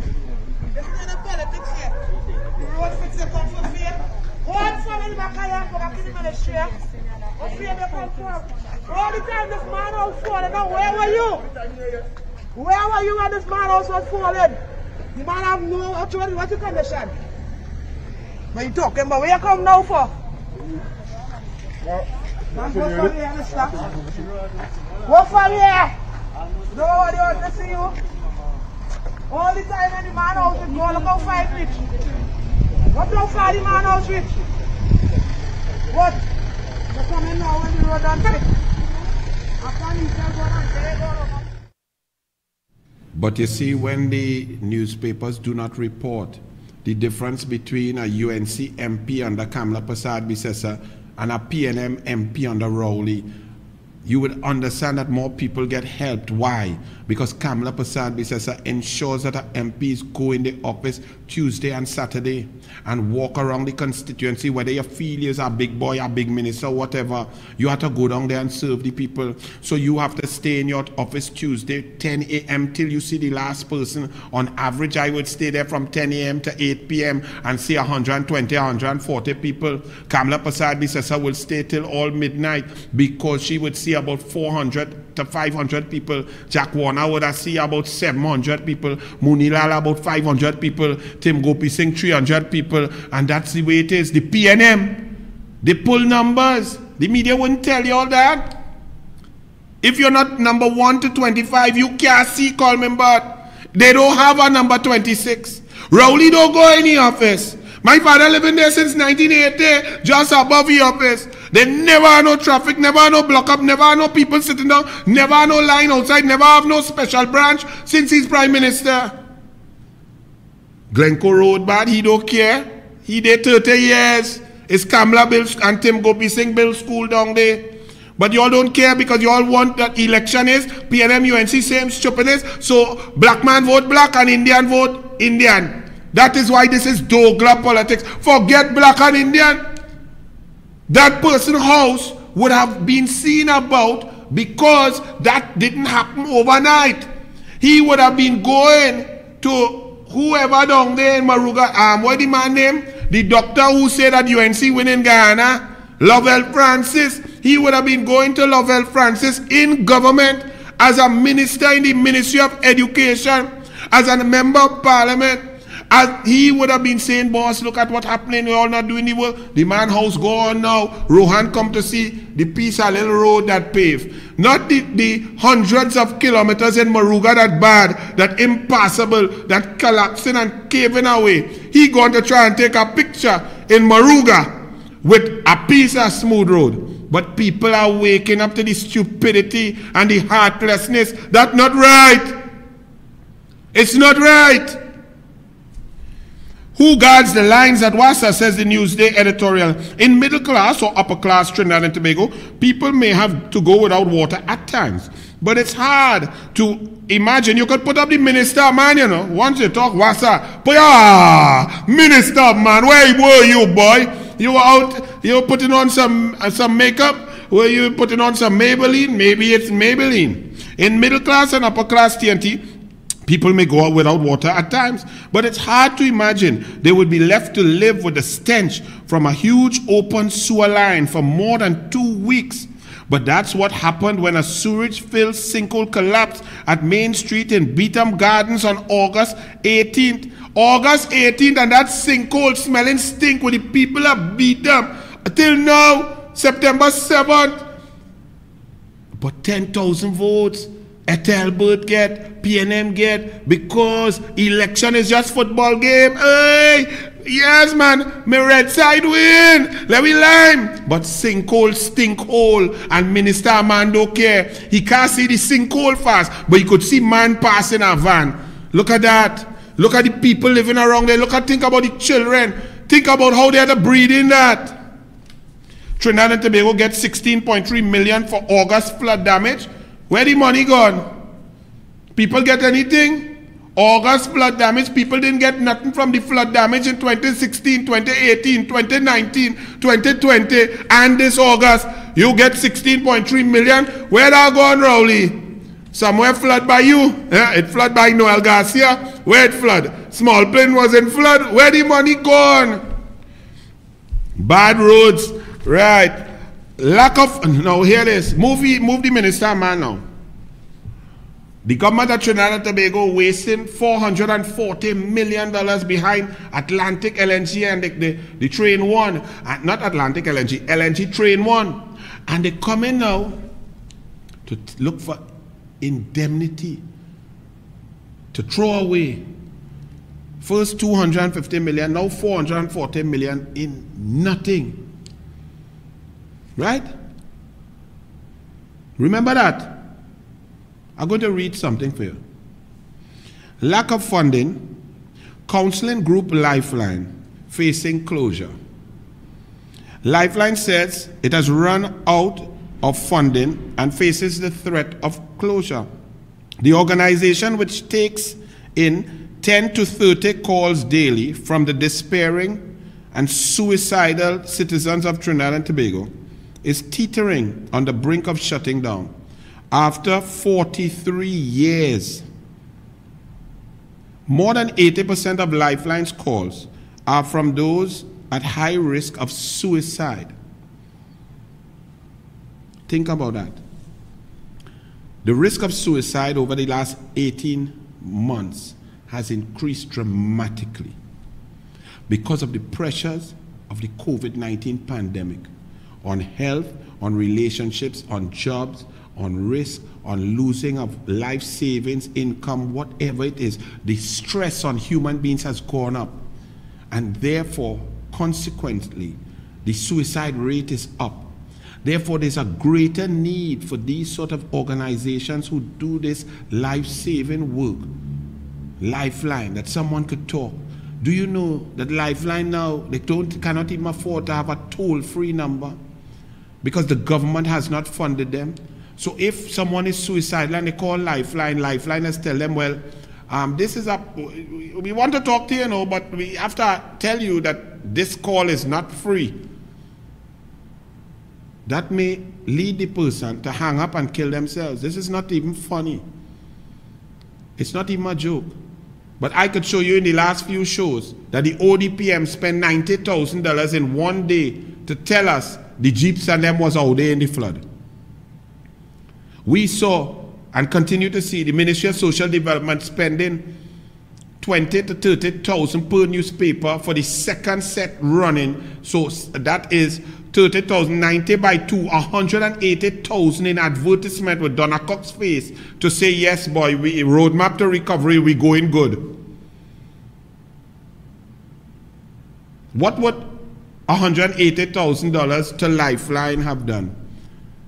This is not a politics here. The road fix come for fame. One family back here, go back in the ministry. What fame they come from? All the time this man out for, where were you? Where were you when this man house was falling? The man have no authority. What's the condition? What you talking about? Where you come now for? Man, go from here, mister. Go from here. Nobody wants to see you. All the time when the man house is going, look how far it reach. Look how far the man house reach. What? You're coming now when the road done fit. After you tell go and say go. But you see, when the newspapers do not report the difference between a UNC MP under Kamla Persad-Bissessar and a PNM MP under Rowley, you would understand that more people get helped. Why? Because Kamla Persad-Bissessar ensures that her MPs go in the office Tuesday and Saturday and walk around the constituency, whether you feel you're a big boy, a big minister, whatever. You have to go down there and serve the people. So you have to stay in your office Tuesday, 10 a.m. till you see the last person. On average, I would stay there from 10 a.m. to 8 p.m. and see 120, 140 people. Kamla Persad-Bissessar will stay till all midnight because she would see about 400 to 500 people. Jack Warner would have see about 700 people. Munilal about 500 people. Tim Gopi Singh 300 people. And that's the way it is. The PNM, they pull numbers. The media wouldn't tell you all that. If you're not number 1 to 25, you can't see Coleman, but they don't have a number 26. Rowley don't go in the office. My father living there since 1980, just above the office. They never have no traffic, never have no block up, never have no people sitting down, never have no line outside, never have no special branch since he's Prime Minister. Glencoe Road bad, he don't care. He did 30 years. It's Kamla built and Tim Gopi Singh built school down there. But you all don't care because you all want that election is PNM, UNC, same stupidness. So black man vote black and Indian vote Indian. That is why this is Douglas politics. Forget black and Indian. That person's house would have been seen about because that didn't happen overnight. He would have been going to whoever down there in Maruga, what the man name? The doctor who said that UNC win in Guyana, Lovell Francis. He would have been going to Lovell Francis in government as a minister in the Ministry of Education, as a member of Parliament. As he would have been saying, boss, look at what's happening, we're all not doing the work. The man house gone now. Rohan come to see the piece of little road that paved. Not the hundreds of kilometers in Maruga that bad, that impassable, that collapsing and caving away. He going to try and take a picture in Maruga with a piece of smooth road. But people are waking up to the stupidity and the heartlessness. That's not right. It's not right. Who guards the lines at Wassa, says the Newsday editorial. In middle class or upper class Trinidad and Tobago, people may have to go without water at times. But it's hard to imagine. You could put up the minister, man, you know. Once you talk Wassa, but minister, man, where were you, boy? You were out, you were putting on some makeup? Were you putting on some Maybelline? Maybe it's Maybelline. In middle class and upper class TNT, people may go out without water at times, but it's hard to imagine they would be left to live with the stench from a huge open sewer line for more than 2 weeks. But that's what happened when a sewage-filled sinkhole collapsed at Main Street in Beetham Gardens on August 18th. August 18th, and that sinkhole smelling stink with the people of Beetham. Until now, September 7th. But 10,000 votes. Ethelbert get, PNM get, because election is just football game. Hey, yes, man, my red side win. Let me lime. But sinkhole, stinkhole, and Minister man don't care. He can't see the sinkhole fast, but he could see man passing a van. Look at that. Look at the people living around there. Think about the children. Think about how they had to breathe in that. Trinidad and Tobago gets 16.3 million for August flood damage. Where the money gone? People get anything? August flood damage, people didn't get nothing from the flood damage in 2016, 2018, 2019, 2020, and this August. You get 16.3 million. Where that gone, Rowley? Somewhere flood by you. It flood by Noel Garcia. Where it flood? Small Plain was in flood. Where the money gone? Bad roads. Right. Lack of, now hear this, move the minister man now. The government of Trinidad and Tobago wasting $440 million behind Atlantic LNG and the Train 1. Not Atlantic LNG, LNG Train 1. And they come in now to look for indemnity, to throw away. First 250 million, now 440 million in nothing. Right? Remember that. I'm going to read something for you. Lack of funding, counseling group Lifeline facing closure. Lifeline says it has run out of funding and faces the threat of closure. The organization, which takes in 10 to 30 calls daily from the despairing and suicidal citizens of Trinidad and Tobago, is teetering on the brink of shutting down. After 43 years, more than 80% of Lifeline's calls are from those at high risk of suicide. Think about that. The risk of suicide over the last 18 months has increased dramatically because of the pressures of the COVID-19 pandemic on health, on relationships, on jobs, on risk, on losing of life savings, income, whatever it is. The stress on human beings has gone up. And therefore, consequently, the suicide rate is up. Therefore, there's a greater need for these sort of organizations who do this life-saving work. Lifeline, that someone could talk. Do you know that Lifeline now, they cannot even afford to have a toll-free number because the government has not funded them? So if someone is suicidal and they call Lifeline, Lifeline has tell them, well, this is we want to talk to you, but we have to tell you that this call is not free. That may lead the person to hang up and kill themselves. This is not even funny. It's not even a joke. But I could show you in the last few shows that the ODPM spent $90,000 in one day to tell us the jeeps and them was out there in the flood. We saw and continue to see the Ministry of Social Development spending 20 to 30,000 per newspaper for the second set running. So that is 30,000, 90 by 2, 180,000 in advertisement with Donna Cox's face to say, yes, boy, we roadmap to recovery, we going good. What would $180,000 to Lifeline have done?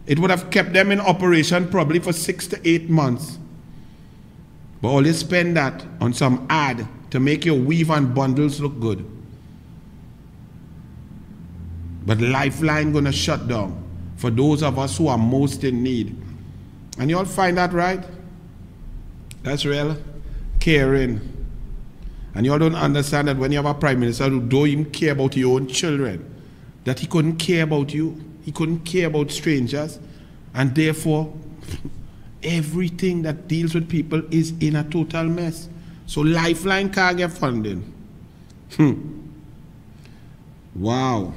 It would have kept them in operation probably for 6 to 8 months. But all you spend that on some ad to make your weave and bundles look good. But Lifeline gonna shut down for those of us who are most in need. And you all find that right? That's real caring. And you all don't understand that when you have a prime minister who don't even care about your own children, that he couldn't care about you. He couldn't care about strangers, and therefore everything that deals with people is in a total mess. So Lifeline can't get funding. Wow.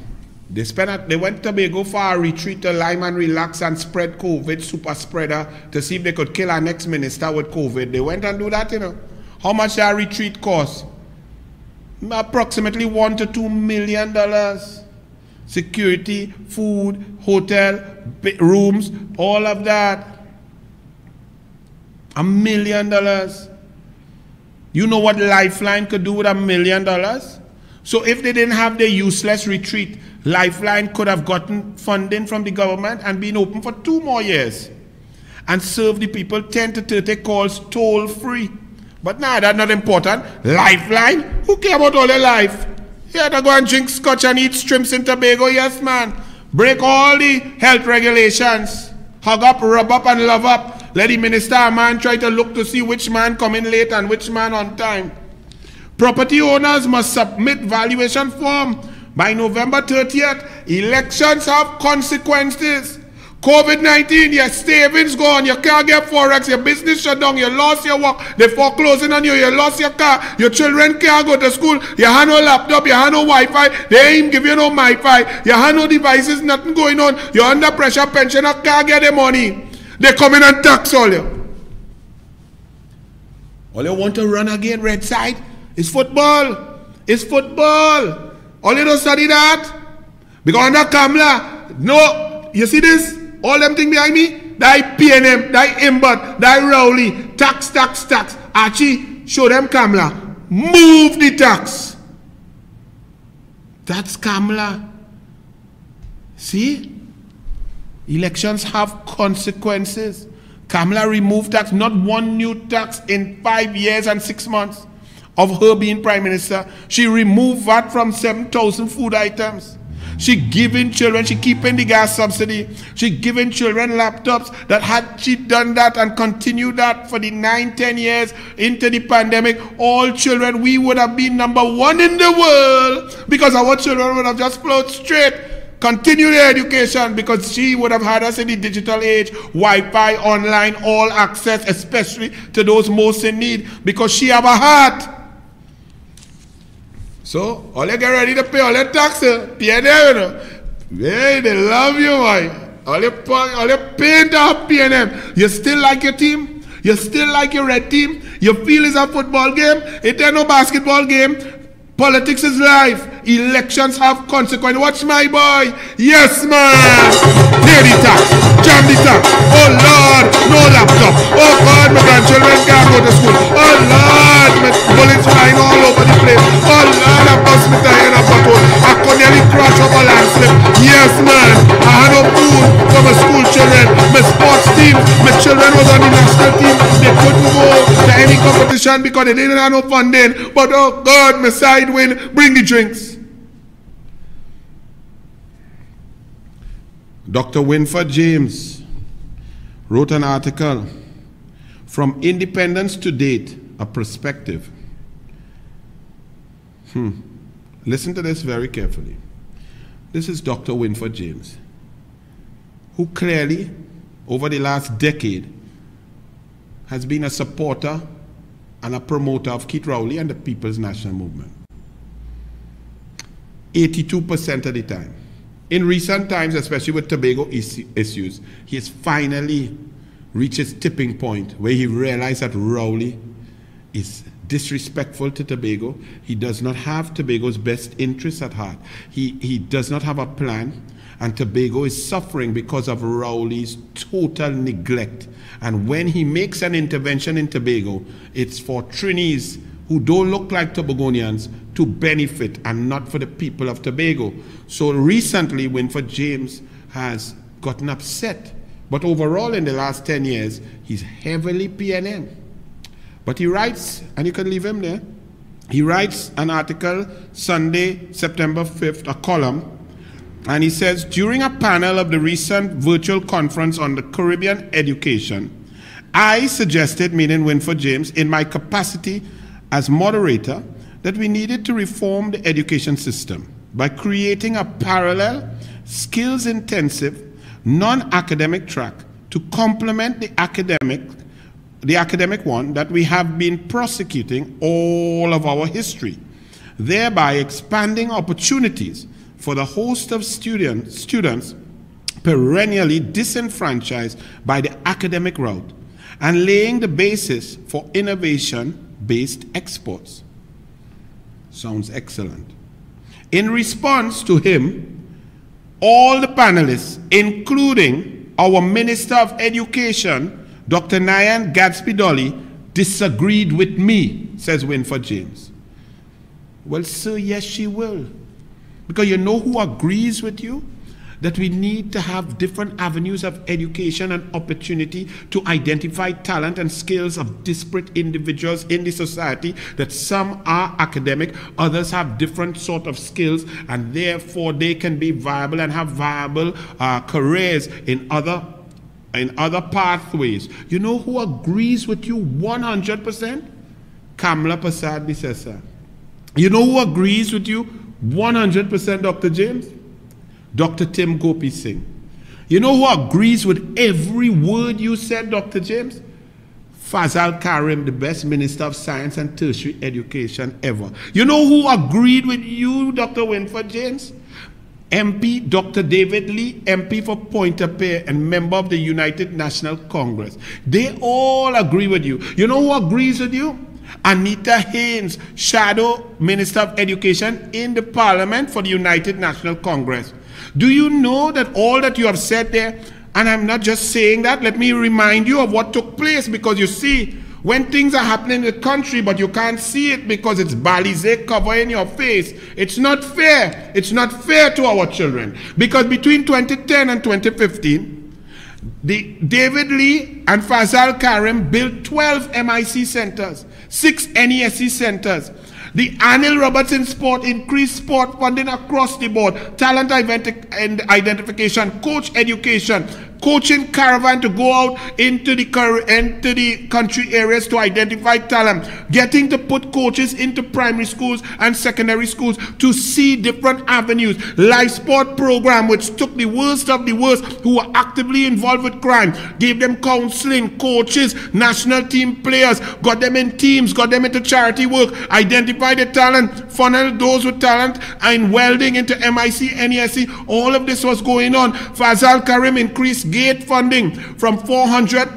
They went to Tobago for a retreat to Lime and relax and spread COVID, super spreader, to see if they could kill our next minister with COVID. They went and do that, you know. How much that retreat cost? Approximately $1 to $2 million. Security, food, hotel, rooms, all of that. $1 million. You know what Lifeline could do with $1 million? So if they didn't have the useless retreat, Lifeline could have gotten funding from the government and been open for 2 more years and serve the people 10 to 30 calls toll free. But now that's not important. Lifeline? Who care about all their life? Yeah, to go and drink scotch and eat shrimps in Tobago, yes, man. Break all the health regulations. Hug up, rub up, and love up. Let the minister and man try to look to see which man coming late and which man on time. Property owners must submit valuation form by November 30th. Elections have consequences. COVID-19, your savings gone, you can't get forex, your business shut down, you lost your work, they foreclosing on you, you lost your car, your children can't go to school, you have no laptop, you have no Wi-Fi, they ain't give you no MiFi, you have no devices, nothing going on, you're under pressure, pensioner can't get the money, they come in and tax all you. All you want to run again, red side? It's football. It's football. All you don't study that. Because under Kamla, no, you see this? All them things behind me? That PNM, that Imbot, that Rowley, tax. Archie, show them Kamla. Move the tax. That's Kamla. See? Elections have consequences. Kamla removed tax, not one new tax in 5 years and 6 months of her being Prime Minister. She removed VAT from 7,000 food items. She giving children, she keeping the gas subsidy. She giving children laptops. That had she done that and continued that for the 9-10 years into the pandemic, all children, we would have been #1 in the world because our children would have just flowed straight. Continue their education because she would have had us in the digital age, Wi-Fi, online, all access, especially to those most in need because she have a heart. So, all you get ready to pay all your taxes, pay them, you know. Hey, they love you, boy. All you pay to pay them. You still like your team? You still like your red team? You feel it's a football game? It ain't no basketball game. Politics is life. Elections have consequences. Watch my boy. Yes, man. Pay the tax. Jam the tax. Oh, Lord. No laptop. Oh, God, my grandchildren can't go to school. Oh, Lord. My bullets flying all over the place. Oh, Lord, I bust me tire in a bottle. I could nearly crash up a landslip. Yes, man. I had no food for my school children. My sports team. My children was on the national team. They couldn't go to any competition because they didn't have no funding. But, oh, God, my side win. Bring the drinks. Dr. Winford James wrote an article, From Independence to Date, a Perspective. Listen to this very carefully. This is Dr. Winford James, who clearly, over the last decade, has been a supporter and a promoter of Keith Rowley and the People's National Movement. 82% of the time. In recent times, especially with Tobago issues, he has finally reached his tipping point where he realized that Rowley is disrespectful to Tobago. He does not have Tobago's best interests at heart. He does not have a plan, and Tobago is suffering because of Rowley's total neglect. And when he makes an intervention in Tobago, it's for Trinis who don't look like Tobagonians to benefit and not for the people of Tobago. So recently, Winford James has gotten upset. But overall, in the last 10 years, he's heavily PNM. But he writes, and you can leave him there, he writes an article Sunday, September 5th, a column, and he says, during a panel of the recent virtual conference on the Caribbean education, I suggested, meaning Winford James, in my capacity as moderator, that we needed to reform the education system by creating a parallel, skills-intensive, non-academic track to complement the academic one that we have been prosecuting all of our history, thereby expanding opportunities for the host of students perennially disenfranchised by the academic route and laying the basis for innovation-based exports. Sounds excellent. In response to him, all the panelists, including our Minister of Education, Dr. Nyan Gadsby-Dolly, disagreed with me, says Winford James. Well, sir, yes, she will. Because you know who agrees with you? That we need to have different avenues of education and opportunity to identify talent and skills of disparate individuals in the society, that some are academic, others have different sort of skills, and therefore they can be viable and have viable careers in other pathways. You know who agrees with you 100%? Kamla Persad Bissessa. You know who agrees with you 100%, Dr. James? Dr. Tim Gopi Singh. You know who agrees with every word you said, Dr. James? Fazal Karim, the best Minister of Science and Tertiary Education ever. You know who agreed with you, Dr. Winford James? MP Dr. David Lee, MP for Pointe-a-Pierre and member of the United National Congress. They all agree with you. You know who agrees with you? Anita Haynes, Shadow Minister of Education in the Parliament for the United National Congress. Do you know that all that you have said there, and I'm not just saying that, let me remind you of what took place, because you see, when things are happening in the country, but you can't see it because it's balisé covering your face, it's not fair. It's not fair to our children. Because between 2010 and 2015, David Lee and Fazal Karim built 12 MIC centers, 6 NESC centers. The Anil Robertson Sport increased sport funding across the board, talent identification, coach education, coaching caravan to go out into the country areas to identify talent, getting to put coaches into primary schools and secondary schools to see different avenues, live sport program which took the worst of the worst who were actively involved with crime, gave them counseling, coaches, national team players, got them in teams, got them into charity work, identified the talent, funneled those with talent and welding into MIC, NESC. All of this was going on. Fazal Karim increased gate funding from 400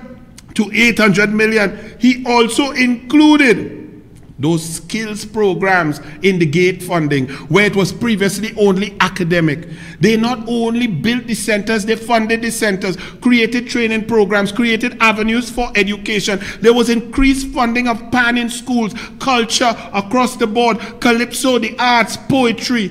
to 800 million. He also included those skills programs in the gate funding where it was previously only academic. They not only built the centers, they funded the centers, created training programs, created avenues for education. There was increased funding of PAN in schools, culture across the board, calypso, the arts, poetry,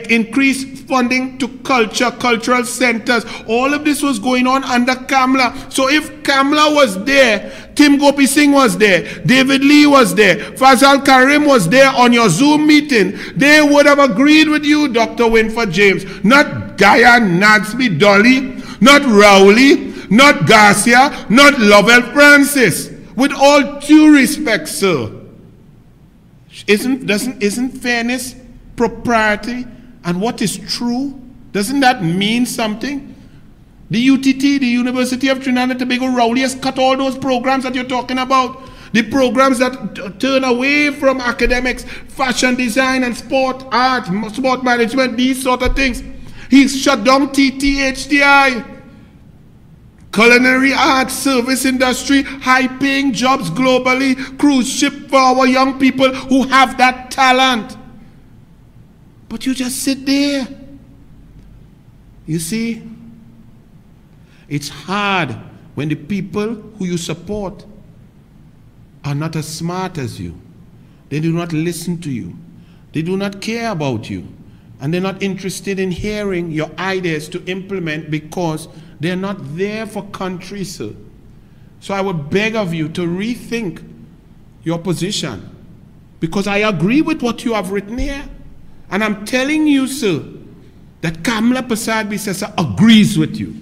increased funding to culture, cultural centers. All of this was going on under Kamla. So if Kamla was there, Tim Gopi Singh was there, David Lee was there, Fazal Karim was there on your Zoom meeting, they would have agreed with you, Dr. Winford James. Not Gaya Nadsby Dolly, not Rowley, not Garcia, not Lovell Francis. With all due respect, sir, isn't fairness, propriety, and what is true, doesn't that mean something? The UTT, the University of Trinidad and Tobago, Rowley has cut all those programs that you're talking about. The programs that turn away from academics, fashion design and sport, art, sport management, these sort of things. He's shut down TTHDI. Culinary arts, service industry, high-paying jobs globally, cruise ship for our young people who have that talent. But you just sit there. You see, it's hard when the people who you support are not as smart as you. They do not listen to you. They do not care about you. And they're not interested in hearing your ideas to implement because they're not there for country, sir. So I would beg of you to rethink your position, because I agree with what you have written here. And I'm telling you, sir, that Kamla Persad-Bissessar agrees with you.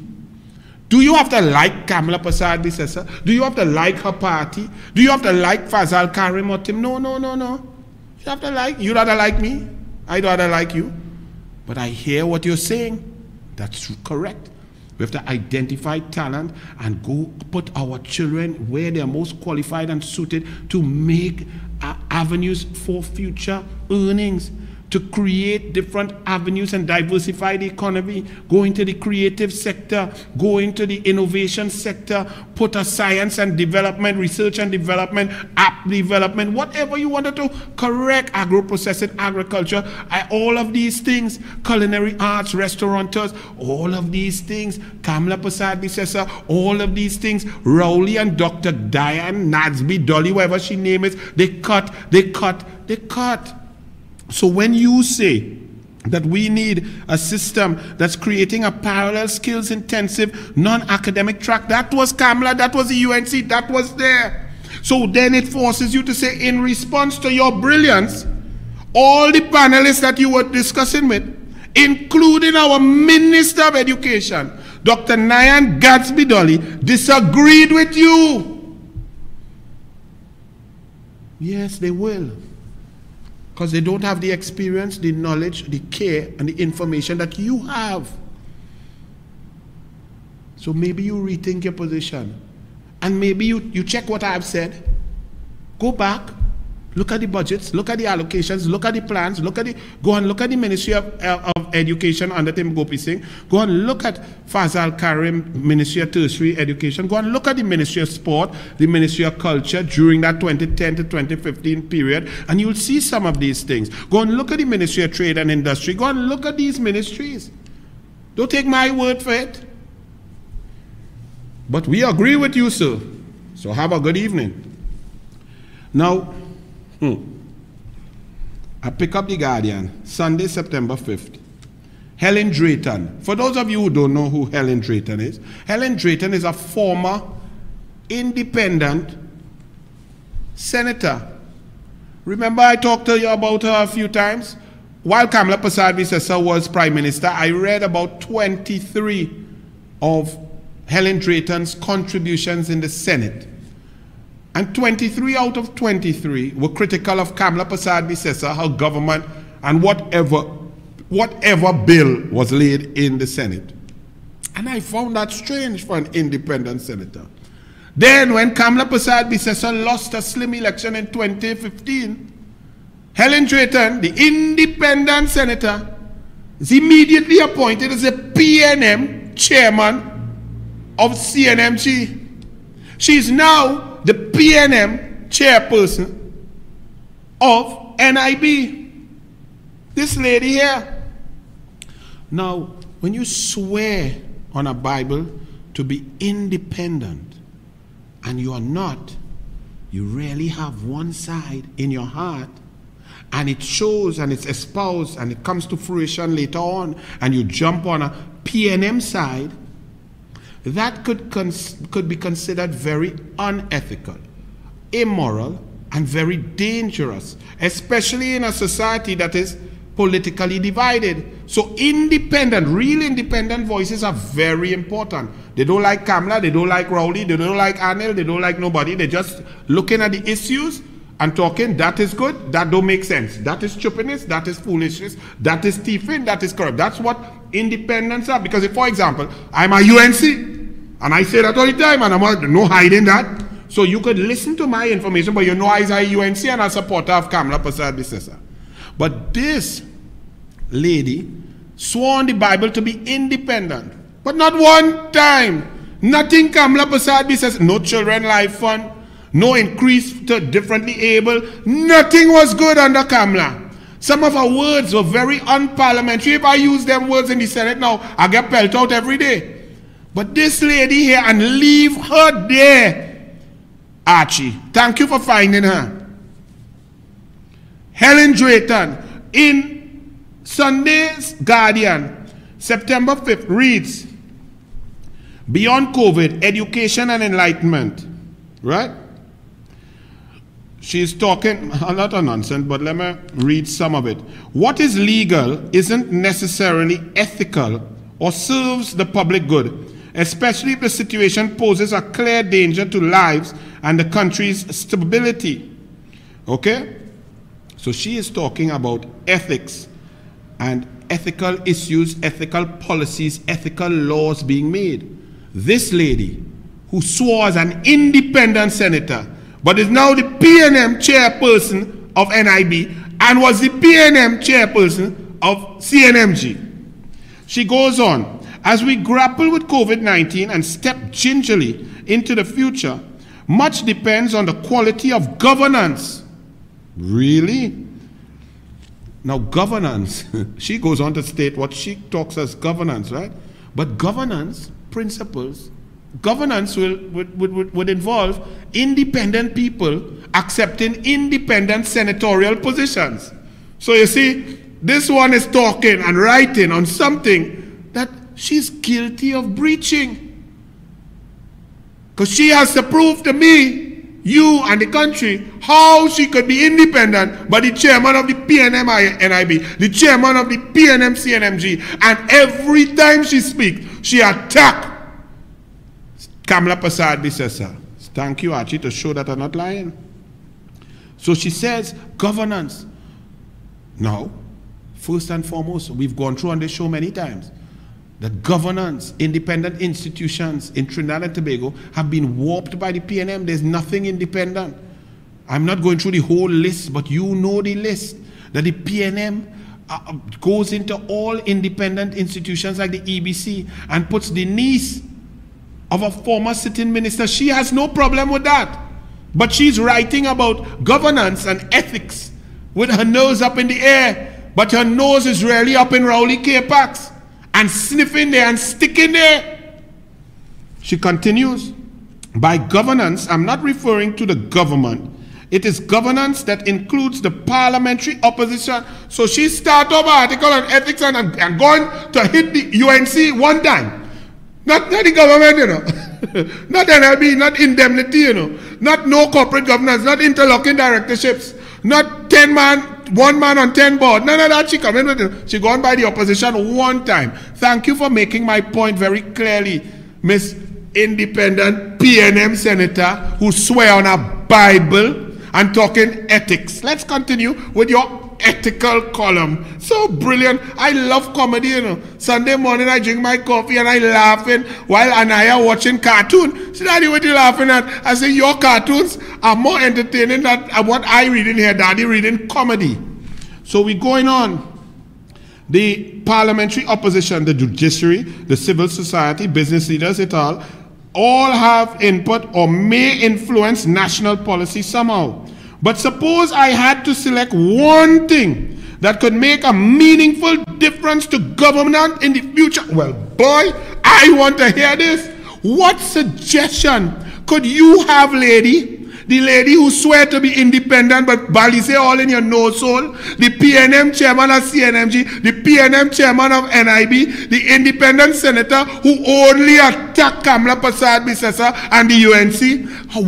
Do you have to like Kamla Persad-Bissessar? Do you have to like her party? Do you have to like Fazal Karim or Tim? No, no, no, no. You have to like, you'd rather like me. I'd rather like you. But I hear what you're saying. That's correct. We have to identify talent and go put our children where they're most qualified and suited to make avenues for future earnings, to create different avenues and diversify the economy, go into the creative sector, go into the innovation sector, put a science and development, research and development, app development, whatever you wanted to, correct agro-processing, agriculture, all of these things, culinary arts, restaurateurs, all of these things, Kamla Persad-Bissessar, all of these things, Rowley and Dr. Diane Nadsby Dolly, whatever she name is, they cut. So when you say that we need a system that's creating a parallel skills intensive non-academic track, that was Kamla, that was the UNC, that was there. So then it forces you to say, in response to your brilliance, all the panelists that you were discussing with, including our Minister of Education, Dr. Nyan Gadsby Dolly, disagreed with you. Yes, they will. Because they don't have the experience, the knowledge, the care, and the information that you have. So maybe you rethink your position. And maybe you check what I've said. Go back, Look at the budgets, look at the allocations, look at the plans, go and look at the Ministry of Education under Tim Gopi Singh. Go and look at Fazal Karim, Ministry of Tertiary Education. Go and look at the Ministry of Sport, the Ministry of Culture during that 2010 to 2015 period, and you'll see some of these things. Go and look at the Ministry of Trade and Industry. Go and look at these ministries. Don't take my word for it. But we agree with you, sir. So have a good evening. Now, I pick up the Guardian, Sunday, September 5th. Helen Drayton. For those of you who don't know who Helen Drayton is a former independent senator. Remember I talked to you about her a few times? While Kamla Persad-Bissessar was Prime Minister, I read about 23 of Helen Drayton's contributions in the Senate. And 23 out of 23 were critical of Kamla Persad-Bissessar, her government, and whatever bill was laid in the Senate. And I found that strange for an independent senator. Then when Kamla Persad-Bissessar lost a slim election in 2015, Helen Drayton, the independent senator, is immediately appointed as a PNM chairman of CNMG. She is now the PNM chairperson of NIB. This lady here. Now, when you swear on a Bible to be independent and you are not, you really have one side in your heart, and it shows and it's espoused and it comes to fruition later on, and you jump on a PNM side, that could be considered very unethical, immoral, and very dangerous, especially in a society that is politically divided. So independent, real independent voices are very important. They don't like Kamla, they don't like Rowley, they don't like Anil, they don't like nobody. They're just looking at the issues and talking, that is good, that don't make sense. That is stupidness, that is foolishness, that is thieving, that is corrupt. That's what independents are. Because if, for example, I'm a UNC, and I say that all the time, and I'm no hiding that. So you could listen to my information, but you know I'm a UNC and a supporter of Kamla Persad-Bissessar. But this lady swore on the Bible to be independent. But not one time. Nothing Kamla Persad-Bissessar, no children life fund, no increase to differently able. Nothing was good under Kamla. Some of her words were very unparliamentary. If I use them words in the Senate now, I get pelt out every day. But this lady here, and leave her there, Archie. Thank you for finding her. Helen Drayton, in Sunday's Guardian, September 5th, reads, Beyond COVID, Education and Enlightenment. Right? She's talking a lot of nonsense, but let me read some of it. What is legal isn't necessarily ethical or serves the public good, especially if the situation poses a clear danger to lives and the country's stability. Okay? So she is talking about ethics and ethical issues, ethical policies, ethical laws being made. This lady, who swore as an independent senator, but is now the PNM chairperson of NIB and was the PNM chairperson of CNMG. She goes on, as we grapple with COVID-19 and step gingerly into the future, much depends on the quality of governance. Really? Now governance, she goes on to state what she talks as governance, right? But governance principles, governance would involve independent people accepting independent senatorial positions. So you see, this one is talking and writing on something that she's guilty of breaching. Because she has to prove to me, you and the country, how she could be independent, but the chairman of the PNM NIB, the chairman of the PNM CNMG, and every time she speaks, she attacks Kamla Persad-Bissessar. Thank you, Archie, to show that I'm not lying. So she says, governance. Now, first and foremost, we've gone through on this show many times, that governance, independent institutions in Trinidad and Tobago have been warped by the PNM. There's nothing independent. I'm not going through the whole list, but you know the list, that the PNM goes into all independent institutions like the EBC and puts the niece of a former sitting minister. She has no problem with that. But she's writing about governance and ethics with her nose up in the air, but her nose is really up in Rowley K-Pax and sniffing there and sticking there. She continues, by governance, I'm not referring to the government. It is governance that includes the parliamentary opposition. So she started off an article on ethics and going to hit the UNC one time. Not the government, you know. Not NLB, not indemnity, you know. Not no corporate governance, not interlocking directorships. Not 10 man, 1 man on 10 board. None of that she come in with it. She gone by the opposition one time. Thank you for making my point very clearly, Miss Independent PNM Senator who swear on a Bible and talking ethics. Let's continue with your ethical column. So brilliant. I love comedy, you know. Sunday morning I drink my coffee and I laughing while Anaya watching cartoon. See, Daddy, what you laughing at? I say, your cartoons are more entertaining than what I reading here. Daddy reading comedy. So we're going on. The parliamentary opposition, the judiciary, the civil society, business leaders, et al., all have input or may influence national policy somehow. But suppose I had to select one thing that could make a meaningful difference to government in the future. Well, boy, I want to hear this. What suggestion could you have, lady? The lady who swear to be independent but balise all in your nose hole, the PNM chairman of CNMG, the PNM chairman of NIB, the independent senator who only attacked Kamla Persad-Bissessar and the UNC.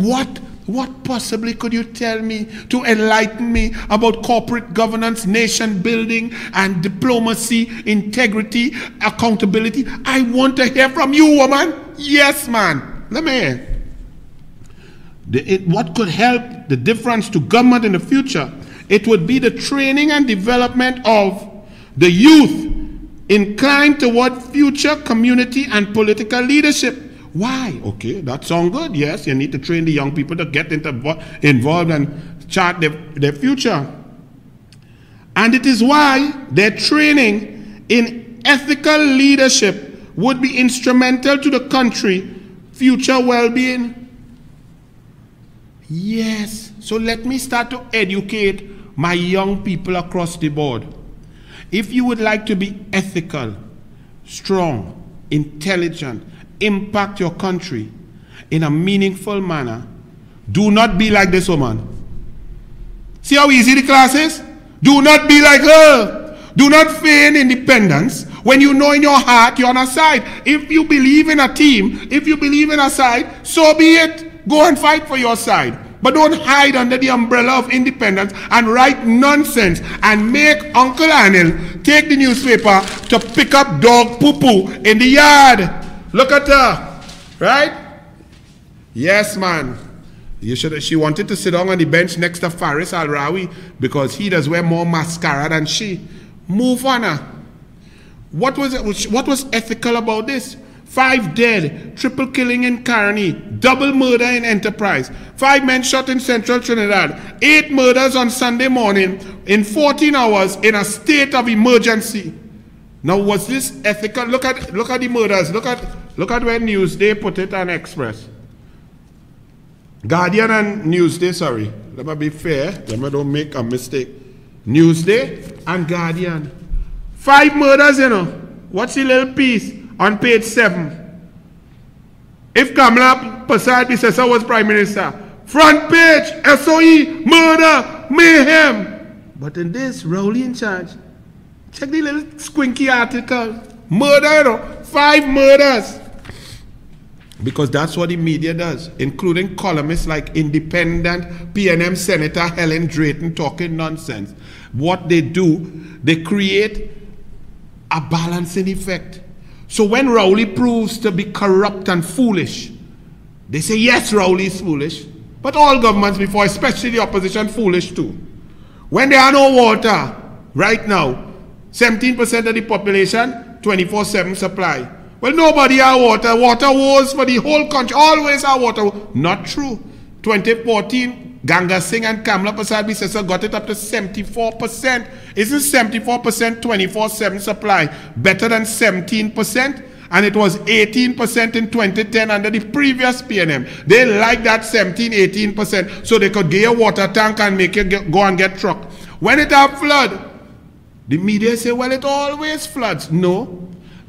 What possibly could you tell me to enlighten me about corporate governance, nation building, and diplomacy, integrity, accountability? I want to hear from you, woman. Yes, man. Let me hear. What could help the difference to government in the future? It would be the training and development of the youth inclined toward future community and political leadership. Why? Okay, that sounds good. Yes, you need to train the young people to get involved and chart their future. And it is why their training in ethical leadership would be instrumental to the country's future well-being. Yes, so let me start to educate my young people across the board. If you would like to be ethical, strong, intelligent, impact your country in a meaningful manner, do not be like this woman. See how easy the class is? Do not be like her. Do not feign independence when you know in your heart you're on a side. If you believe in a team, if you believe in a side, so be it. Go and fight for your side. But don't hide under the umbrella of independence and write nonsense and make Uncle Anil take the newspaper to pick up dog poo-poo in the yard. Look at her, right? Yes, man. She wanted to sit down on the bench next to Faris Al-Rawi because he does wear more mascara than she. Move on her. What was ethical about this? 5 dead, triple killing in Caroni, double murder in Enterprise, 5 men shot in Central Trinidad, 8 murders on Sunday morning in 14 hours in a state of emergency. Now, was this ethical? Look at the murders. Look at where Newsday put it on Express. Guardian and Newsday, sorry. Let me be fair. Let me don't make a mistake. Newsday and Guardian. 5 murders, you know. What's the little piece on page 7? If Kamla Persad-Bissessar was Prime Minister. Front page, SOE, murder, mayhem. But in this, Rowley in charge. Check the little squinky article. Murder, you know, 5 murders. Because that's what the media does, including columnists like independent PNM Senator Helen Drayton talking nonsense. What they do, they create a balancing effect. So when Rowley proves to be corrupt and foolish, they say, yes, Rowley is foolish, but all governments before, especially the opposition, foolish too. When there are no water, right now, 17% of the population, 24/7 supply. Well, nobody has water. Water wars for the whole country. Always have water. Not true. 2014, Ganga Singh and Kamla Prasad Bisesa got it up to 74%. Isn't 74% 24/7 supply better than 17%? And it was 18% in 2010 under the previous PNM. They like that 17-18% so they could get a water tank and make you go and get truck. When it have flood, the media say, well, it always floods. No.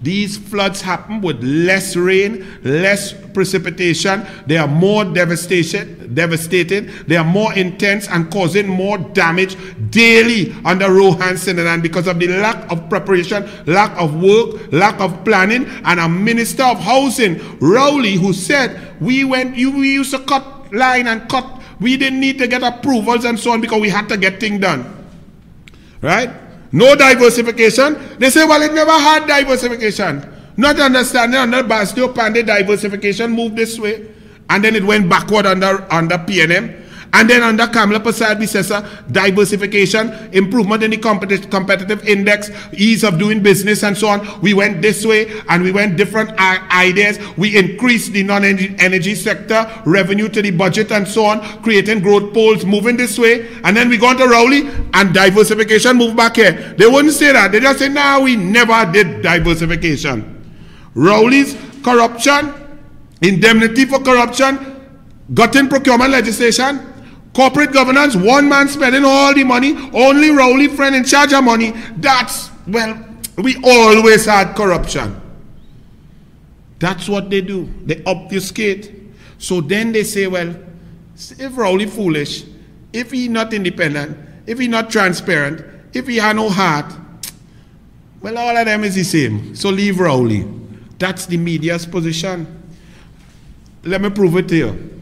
These floods happen with less rain, less precipitation. They are more devastating. They are more intense and causing more damage daily under Rohan Sinanan because of the lack of preparation, lack of work, lack of planning, and a minister of housing, Rowley, who said, we used to cut line and cut. We didn't need to get approvals and so on because we had to get things done. Right? No diversification. They say, well, it never had diversification. Not understanding under Bastio Pandey, diversification moved this way. And then it went backward under PNM. And then under Kamla Prasad Bisesa, diversification, improvement in the competitive index, ease of doing business and so on. We went this way and we went different ideas. We increased the non-energy sector, revenue to the budget and so on, creating growth poles, moving this way. And then we go to Rowley and diversification moved back here. They wouldn't say that. They just say, no, we never did diversification. Rowley's corruption, indemnity for corruption, got in procurement legislation, corporate governance, one man spending all the money, only Rowley friend in charge of money. That's, well, we always had corruption. That's what they do. They obfuscate. So then they say, well, if Rowley foolish, if he not independent, if he not transparent, if he had no heart, well, all of them is the same. So leave Rowley. That's the media's position. Let me prove it to you.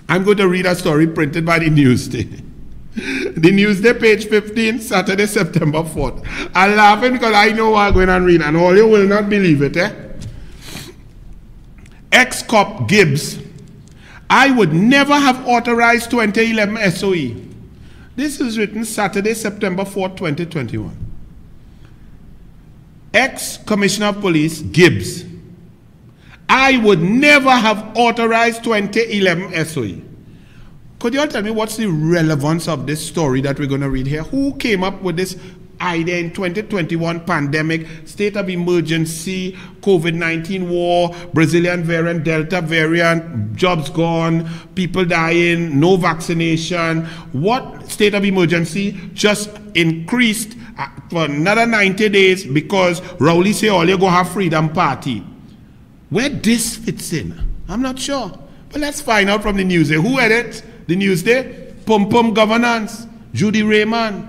I'm going to read a story printed by the Newsday. The Newsday, page 15, Saturday, September 4th. I'm laughing because I know what I'm going to read, and all you will not believe it, eh? Ex-cop Gibbs, I would never have authorized 2011 SOE. This is written Saturday, September 4th, 2021. Ex-Commissioner of Police Gibbs, I would never have authorized 2011 SOE. Could you all tell me what's the relevance of this story that we're going to read here? Who came up with this idea in 2021 pandemic, state of emergency, COVID-19 war, Brazilian variant, Delta variant, jobs gone, people dying, no vaccination? What state of emergency just increased for another 90 days because Rowley say all you go have freedom party? Where this fits in, I'm not sure. But let's find out from the Newsday. Who edits the Newsday? Pum Pum Governance, Judy Raymond.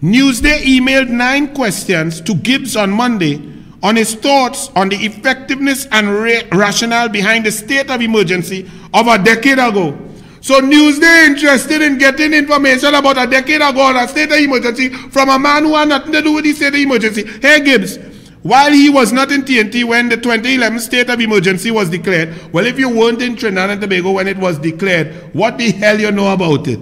Newsday emailed 9 questions to Gibbs on Monday on his thoughts on the effectiveness and rationale behind the state of emergency of a decade ago. So Newsday interested in getting information about a decade ago on a state of emergency from a man who had nothing to do with the state of emergency. Hey Gibbs, while he was not in TNT when the 2011 state of emergency was declared, well, if you weren't in Trinidad and Tobago when it was declared, what the hell you know about it?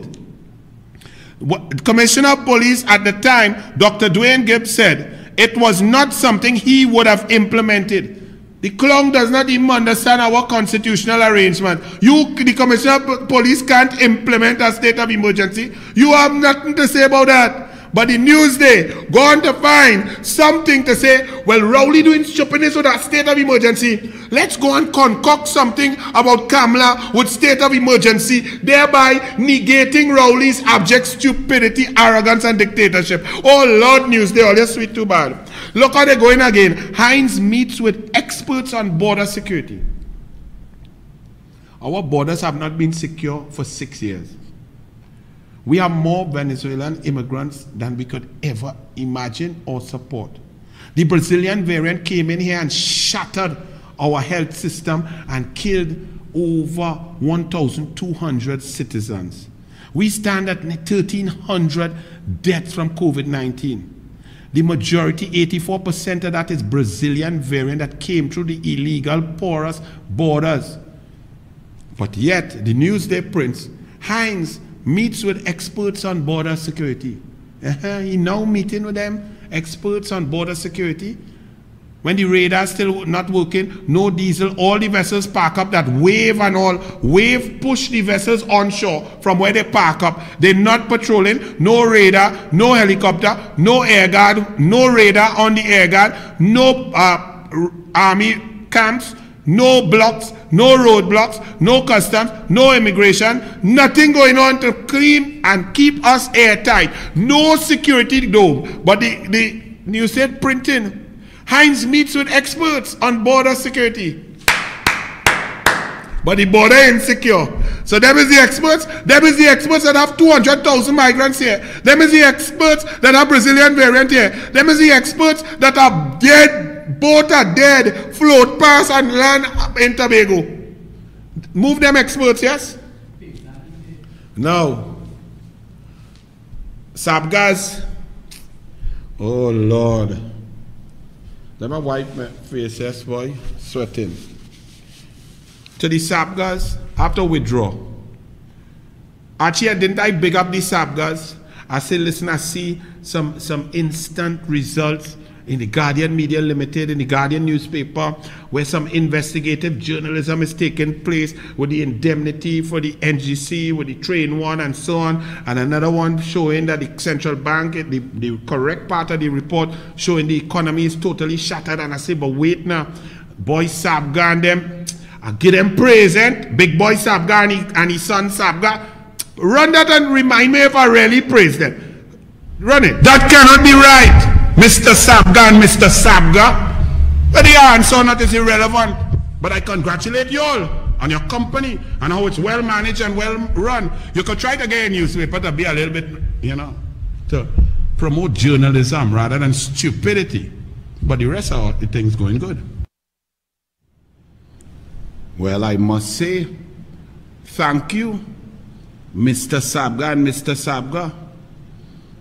Commissioner of Police at the time, Dr. Dwayne Gibbs, said it was not something he would have implemented. The clown does not even understand our constitutional arrangement. You, the Commissioner of Police, can't implement a state of emergency. You have nothing to say about that. But the Newsday going to find something to say, well, Rowley doing stupidness with a state of emergency. Let's go and concoct something about Kamla with state of emergency, thereby negating Rowley's abject stupidity, arrogance, and dictatorship. Oh, Lord, Newsday, all your sweet too bad. Look how they're going again. Hines meets with experts on border security. Our borders have not been secure for 6 years. We have more Venezuelan immigrants than we could ever imagine or support. The Brazilian variant came in here and shattered our health system and killed over 1,200 citizens. We stand at 1,300 deaths from COVID-19. The majority, 84% of that is Brazilian variant that came through the illegal porous borders. But yet, the Newsday prints, Hines meets with experts on border security. He now meeting with them, experts on border security. when the radar still not working, no diesel, all the vessels park up, that wave and all, wave push the vessels onshore from where they park up. They're not patrolling, no radar, no helicopter, no air guard, no radar on the air guard, no army camps, no blocks, no roadblocks, no customs, no immigration, nothing going on to clean and keep us airtight. No security dome. But the news said printing, Heinz meets with experts on border security. But the border insecure. So them is the experts. Them is the experts that have 200,000 migrants here. Them is the experts that have Brazilian variant here. Them is the experts that are dead, both are dead, float past and land in Tobago. Move them experts, yes? Now, Sabgas. Oh Lord. Let me wipe my face, yes, boy. Sweating. To the Sabgas, I have to withdraw. Actually, didn't I big up the Sabgas? I said, listen, I see some instant results in the Guardian Media Limited, in the Guardian newspaper, where some investigative journalism is taking place with the indemnity for the NGC, with the train one and so on, and another one showing that the central bank, the correct part of the report, showing the economy is totally shattered. And I say, but wait now, boy Sabga and them, I give them praise, big boy Sabga and his son Sabga. Run that and remind me if I really praise them. Run it. That cannot be right. Mr. Sabga and Mr. Sabga. But the answer not is irrelevant. But I congratulate you all on your company and how it's well managed and well run. You could try to get a newspaper to be a little bit, to promote journalism rather than stupidity. But the rest of all, the things going good. Well, I must say, thank you, Mr. Sabga and Mr. Sabga,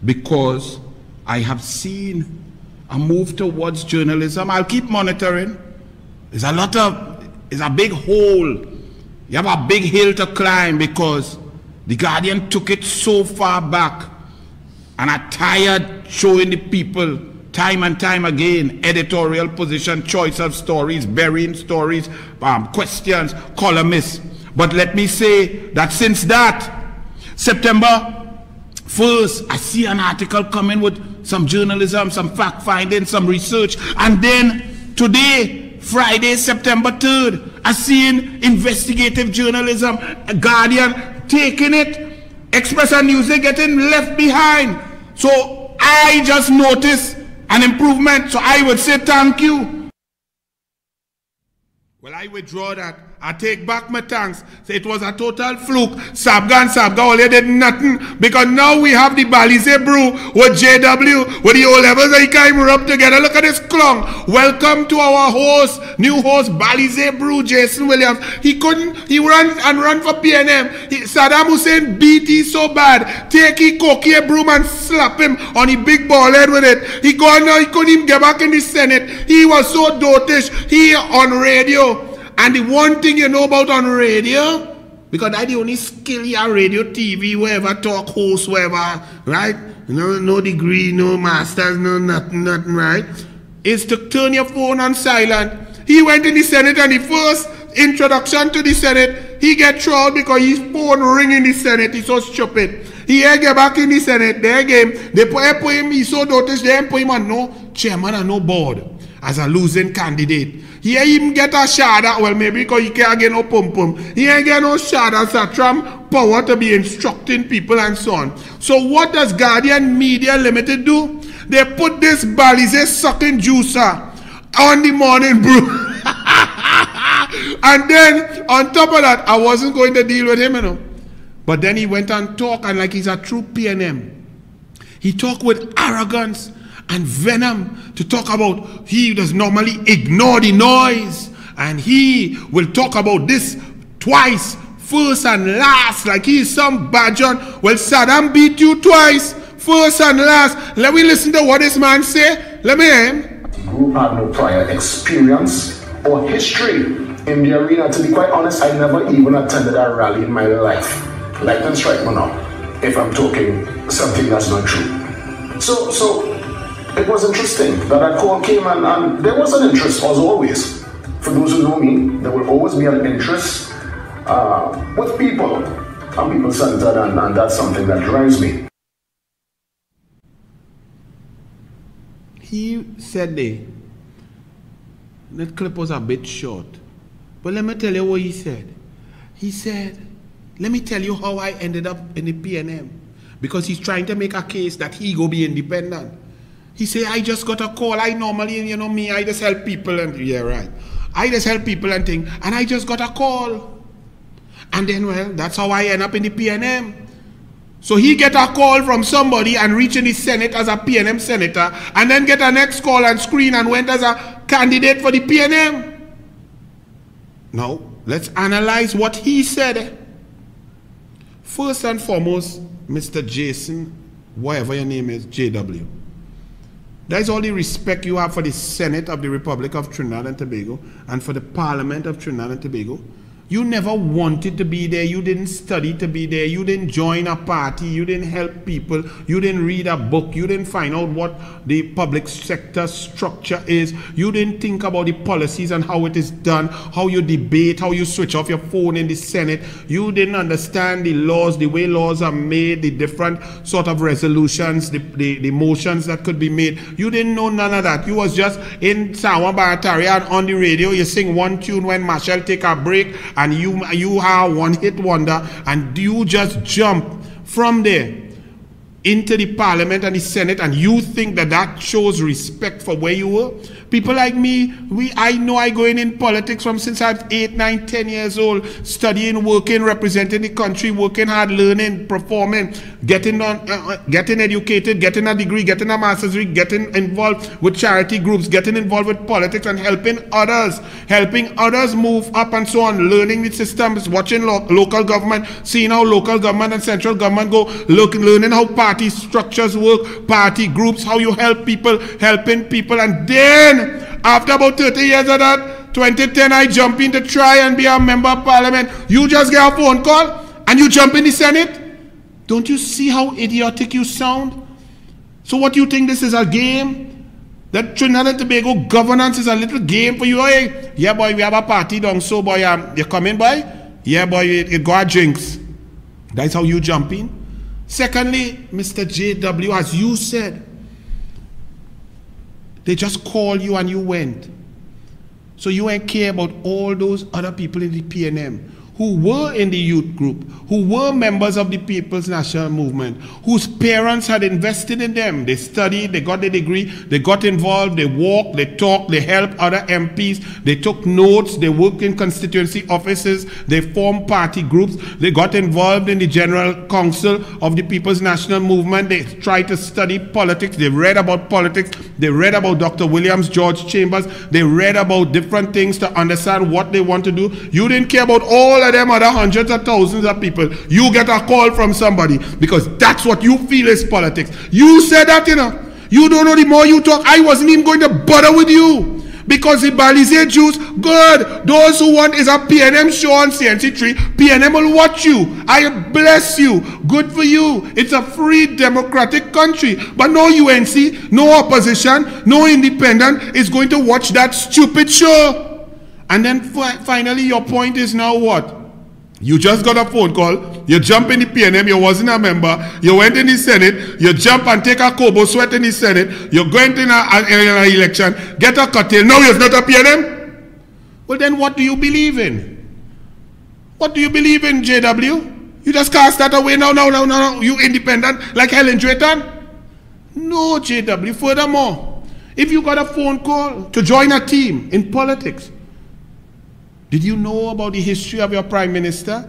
because I have seen a move towards journalism. I'll keep monitoring. It's a big hole. You have a big hill to climb because the Guardian took it so far back and are tired showing the people time and time again editorial position, choice of stories, burying stories, questions, columnists. But let me say that since that, September 1st, I see an article coming with some journalism, some fact-finding, some research. And then today, Friday, September 3rd, I see investigative journalism, Guardian taking it, Express and News getting left behind. So I just noticed an improvement. So I would say thank you. Well, I withdraw that. I take back my thanks. So it was a total fluke. Sabga and Sabga only did nothing. Because now we have the Balize Brew with JW, with the O-levels that he came rub together. Look at this clown. Welcome to our host, new host, Balize Brew, Jason Williams. He ran for PNM. Saddam Hussein beat him so bad. Take his cocky broom and slap him on the big ball head with it. He gone now, he couldn't even get back in the Senate. He was so dotish. He on radio. And the one thing you know about on radio, because that's the only skill here, radio, TV, wherever, talk, host, wherever, right? No degree, no masters, no nothing, right? Is to turn your phone on silent. He went in the Senate and the first introduction to the Senate, he get trolled because his phone ring in the Senate. He's so stupid. He get back in the Senate, they put him, he's so dotish, they put him on no chairman and no board as a losing candidate. He ain't even get a shada, well maybe because he can't get no pum-pum. He ain't get no shada, Satram power to be instructing people and so on. So what does Guardian Media Limited do? They put this Balize sucking juicer on the morning brew. And then on top of that, I wasn't going to deal with him, But then he went and talked, and like he's a true PNM. He talked with arrogance and venom to talk about he does normally ignore the noise, and he will talk about this twice, first and last, like he is some bad John. Well, Saddam beat you twice, first and last. Let me listen to what this man say. Let me hear him. Group had no prior experience or history in the arena. To be quite honest, I never even attended a rally in my life. Like this right now, if I'm talking something that's not true. So it was interesting that call came and there was an interest as always. For those who know me, there will always be an interest with people. I'm people-centered and that's something that drives me. He said that clip was a bit short. But let me tell you what he said. He said, let me tell you how I ended up in the PNM. Because he's trying to make a case that he go be independent. He said, I just got a call. I normally, you know me, I just help people and, yeah, right. I just help people and things. And I just got a call. And then, well, that's how I end up in the PNM. So he get a call from somebody and reach in the Senate as a PNM senator. And then get a next call and screen and went as a candidate for the PNM. Now, let's analyze what he said. First and foremost, Mr. Jason, whatever your name is, JW. That is all the respect you have for the Senate of the Republic of Trinidad and Tobago and for the Parliament of Trinidad and Tobago. You never wanted to be there. You didn't study to be there. You didn't join a party. You didn't help people. You didn't read a book. You didn't find out what the public sector structure is. You didn't think about the policies and how it is done, how you debate, how you switch off your phone in the Senate. You didn't understand the laws, the way laws are made, the different sort of resolutions, the motions that could be made. You didn't know none of that. You was just in Sawan Barataria and on the radio. You sing one tune when Marshall take a break. And you are one hit wonder, and you just jump from there into the Parliament and the Senate, and you think that that shows respect for where you were? People like me, I know I going in politics from since I was 8, 9, 10 years old, studying, working, representing the country, working hard, learning, performing, getting educated, getting a degree, getting a master's degree, getting involved with charity groups, getting involved with politics and helping others move up and so on, learning the systems, watching local government, seeing how local government and central government go, learning how party structures work, party groups, how you help people, helping people, and then after about 30 years of that, 2010, I jump in to try and be a member of parliament. You just get a phone call and you jump in the Senate? Don't you see how idiotic you sound? So what, you think this is a game? That Trinidad and Tobago governance is a little game for you? Hey, yeah, boy, we have a party down, so boy, you coming, boy? Yeah, boy, it got drinks. That's how you jump in. Secondly, Mr. JW, as you said, they just called you and you went. So you ain't care about all those other people in the PNM who were in the youth group, who were members of the People's National Movement, whose parents had invested in them. They studied, they got their degree, they got involved, they walked, they talked, they helped other MPs, they took notes, they worked in constituency offices, they formed party groups, they got involved in the General Council of the People's National Movement, they tried to study politics, they read about politics, they read about Dr. Williams, George Chambers, they read about different things to understand what they want to do. You didn't care about all of them other hundreds of thousands of people. You get a call from somebody because that's what you feel is politics. You said that, you know. You don't know, the more you talk, I wasn't even going to bother with you. Because the Belize Jews, good. Those who want is a PNM show on CNC3. PNM will watch you. I bless you. Good for you. It's a free democratic country. But no UNC, no opposition, no independent is going to watch that stupid show. And then finally your point is now what? You just got a phone call, you jump in the PNM, you wasn't a member, you went in the Senate, you jump and take a Kobo sweat in the Senate, you're going to an election, get a curtail, now you're not a PNM? Well then what do you believe in? What do you believe in, JW? You just cast that away now, you independent like Helen Drayton? No, JW, furthermore, if you got a phone call to join a team in politics, did you know about the history of your Prime Minister?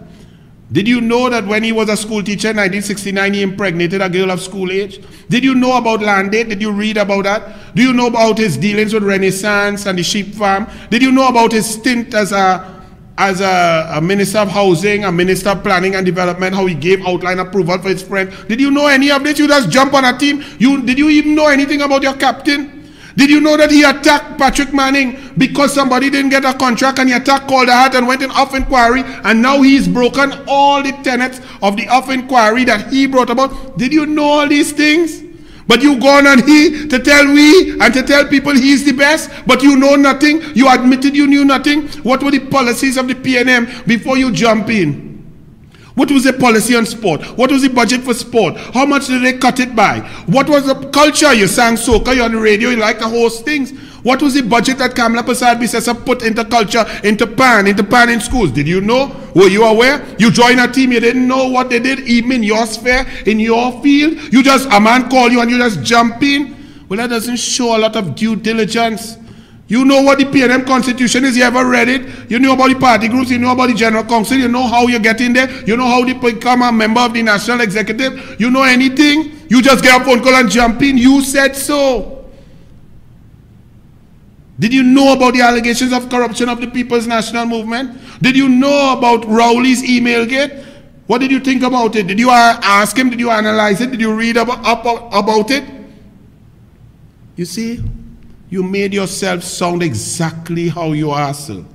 Did you know that when he was a school teacher in 1969, he impregnated a girl of school age? Did you know about Land Aid? Did you read about that? Do you know about his dealings with Renaissance and the sheep farm? Did you know about his stint as a Minister of Housing, a Minister of Planning and Development, how he gave outline approval for his friend? Did you know any of this? You just jump on a team. Did you even know anything about your captain? Did you know that he attacked Patrick Manning because somebody didn't get a contract, and he attacked Calder Hart and went in off inquiry, and now he's broken all the tenets of the off inquiry that he brought about? Did you know all these things? But you go on and he to tell we and to tell people he's the best, but you know nothing. You admitted you knew nothing. What were the policies of the PNM before you jump in? What was the policy on sport? What was the budget for sport? How much did they cut it by? What was the culture? You sang soca, you're on the radio, you like to host things. What was the budget that Kamla Prasad Bisesa put into culture, into PAN in schools? Did you know? Were you aware? You joined a team, you didn't know what they did, even in your sphere, in your field. You just, a man call you and you just jump in. Well, that doesn't show a lot of due diligence. You know what the PNM Constitution is, you ever read it? You know about the party groups, you know about the General Council, you know how you get in there, you know how you become a member of the National Executive, you know anything? You just get a phone call and jump in, you said so. Did you know about the allegations of corruption of the People's National Movement? Did you know about Rowley's email gate? What did you think about it? Did you ask him? Did you analyze it? Did you read about it? You see? You made yourself sound exactly how you are, sir.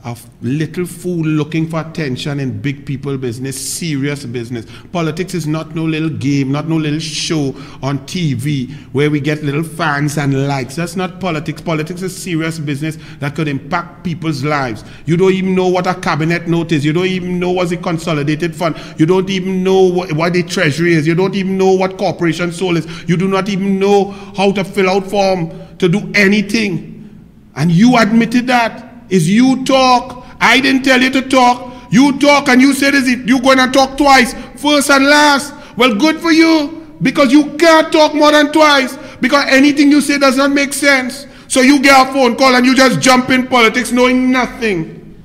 A little fool looking for attention in big people business, serious business. Politics is not no little game, not no little show on TV where we get little fans and likes. That's not politics. Politics is serious business that could impact people's lives. You don't even know what a cabinet note is. You don't even know what's a consolidated fund. You don't even know what the treasury is. You don't even know what corporation soul is. You do not even know how to fill out form to do anything. And you admitted that. Is you talk. I didn't tell you to talk. You talk and you said, is it you going to talk twice, first and last? Well, good for you, because you can't talk more than twice, because anything you say does not make sense. So you get a phone call and you just jump in politics knowing nothing.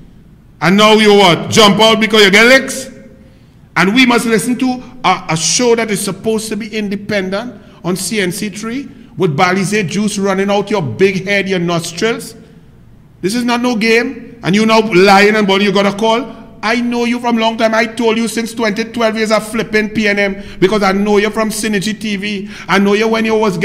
And now you what? Jump out because you get licks? And we must listen to a show that is supposed to be independent on CNC3 with Balizé juice running out your big head, your nostrils. This is not no game, and you now lying and body you got a call. I know you from long time. I told you since 2012 years of flipping PNM, because I know you from Synergy TV. I know you when you was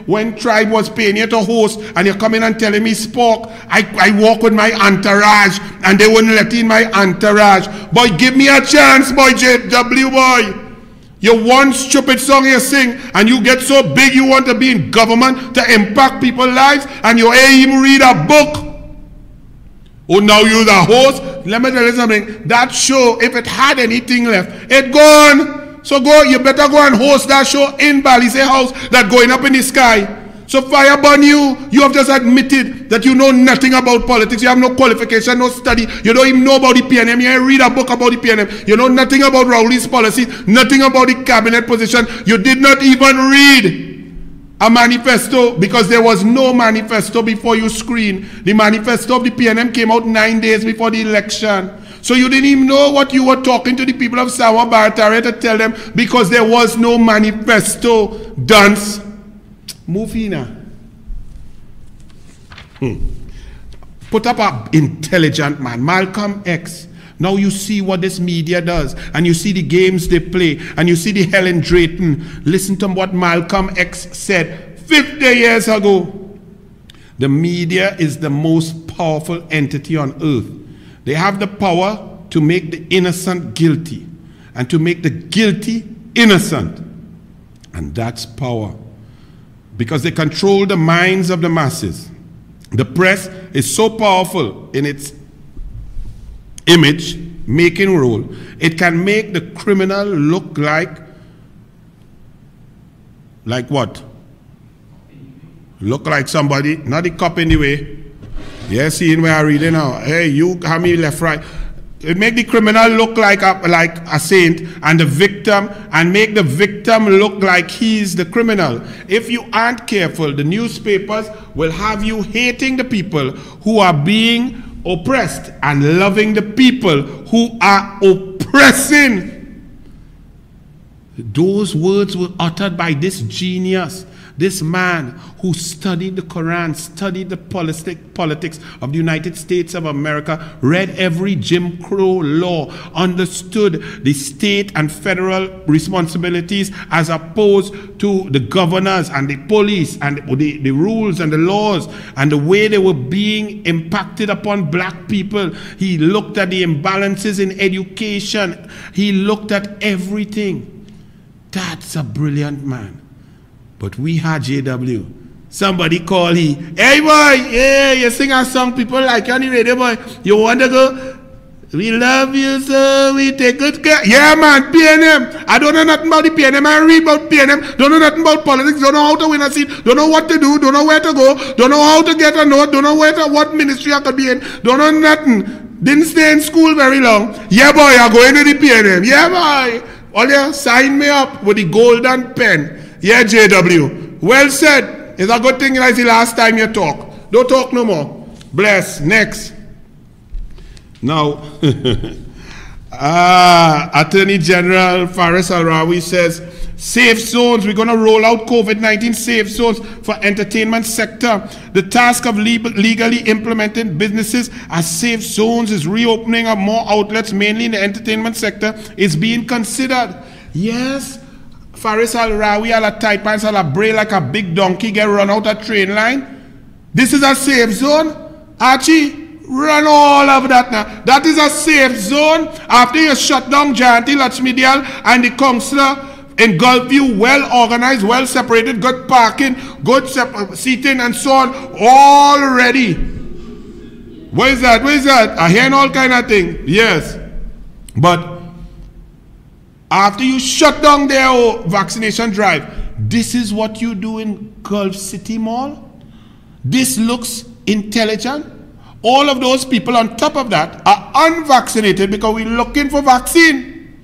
when Tribe was paying you to host, and you're coming and telling me spoke. I walk with my entourage, and they wouldn't let in my entourage. Boy, give me a chance, boy, JW boy. You one stupid song you sing, and you get so big you want to be in government to impact people's lives, and you ain't even read a book. Oh, now you're the host? Let me tell you something. That show, if it had anything left, it gone. So go, you better go and host that show in Balizé House that going up in the sky. So fire burn you. You have just admitted that you know nothing about politics. You have no qualification, no study. You don't even know about the PNM. You ain't read a book about the PNM. You know nothing about Rowley's policies, nothing about the cabinet position. You did not even read a manifesto, because there was no manifesto before you screen. The manifesto of the PNM came out 9 days before the election. So you didn't even know what you were talking to the people of Sawa Barataria to tell them, because there was no manifesto. Dance. Move in. Put up an intelligent man, Malcolm X. Now you see what this media does, and you see the games they play, and you see the Helen Drayton. Listen to what Malcolm X said 50 years ago. The media is the most powerful entity on earth. They have the power to make the innocent guilty, and to make the guilty innocent. And that's power. Because they control the minds of the masses. The press is so powerful in its image making role, it can make the criminal look like what? Look like somebody, not the cop anyway. Yeah, seeing where I read it now. Hey, you have me left, right. It make the criminal look like a saint, and the victim, and make the victim look like he's the criminal. If you aren't careful, the newspapers will have you hating the people who are being oppressed and loving the people who are oppressing. Those words were uttered by this genius, this man who studied the Quran, studied the politics of the United States of America, read every Jim Crow law, understood the state and federal responsibilities as opposed to the governors and the police and the rules and the laws and the way they were being impacted upon black people. He looked at the imbalances in education. He looked at everything. That's a brilliant man. But we had JW. Somebody call he, hey boy, yeah, you sing a song, people like you on the radio, boy. You want to go? We love you, so we take good care. Yeah, man, PNM. I don't know nothing about the PNM. I read about PNM. Don't know nothing about politics. Don't know how to win a seat. Don't know what to do. Don't know where to go. Don't know how to get a note. Don't know what ministry I could be in. Don't know nothing. Didn't stay in school very long. Yeah, boy, I'm going to the PNM. Yeah, boy. All you sign me up with the golden pen. Yeah, JW. Well said. It's a good thing it's the last time you talk. Don't talk no more. Bless. Next. Now, Attorney General Faris Al-Rawi says, safe zones, we're going to roll out COVID-19 safe zones for entertainment sector. The task of legally implementing businesses as safe zones is reopening of more outlets, mainly in the entertainment sector, is being considered. Yes, Faris Al-Rawi, a tight pants, a bray like a big donkey, get run out a train line. This is a safe zone. Archie, run all of that now. That is a safe zone. After you shut down Jayanti Lakshmidiyal and the councillor in Gulfview, well organized, well separated, good parking, good seating and so on, all ready. Where is that? Where is that? I hear all kind of thing. Yes. But after you shut down their vaccination drive, this is what you do in Gulf City Mall. This looks intelligent. All of those people on top of that are unvaccinated because we're looking for vaccine.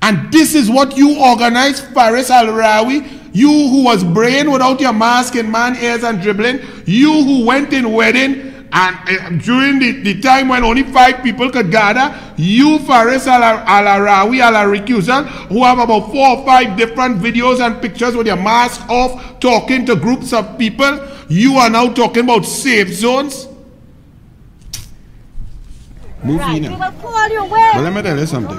And this is what you organize, Faris Al-Rawi, you who was braying without your mask and man ears and dribbling, you who went in wedding and during the time when only 5 people could gather, you Faris Al-Rawi, al-recusal, who have about 4 or 5 different videos and pictures with your mask off, talking to groups of people, you are now talking about safe zones. Move in now. But let me tell you something.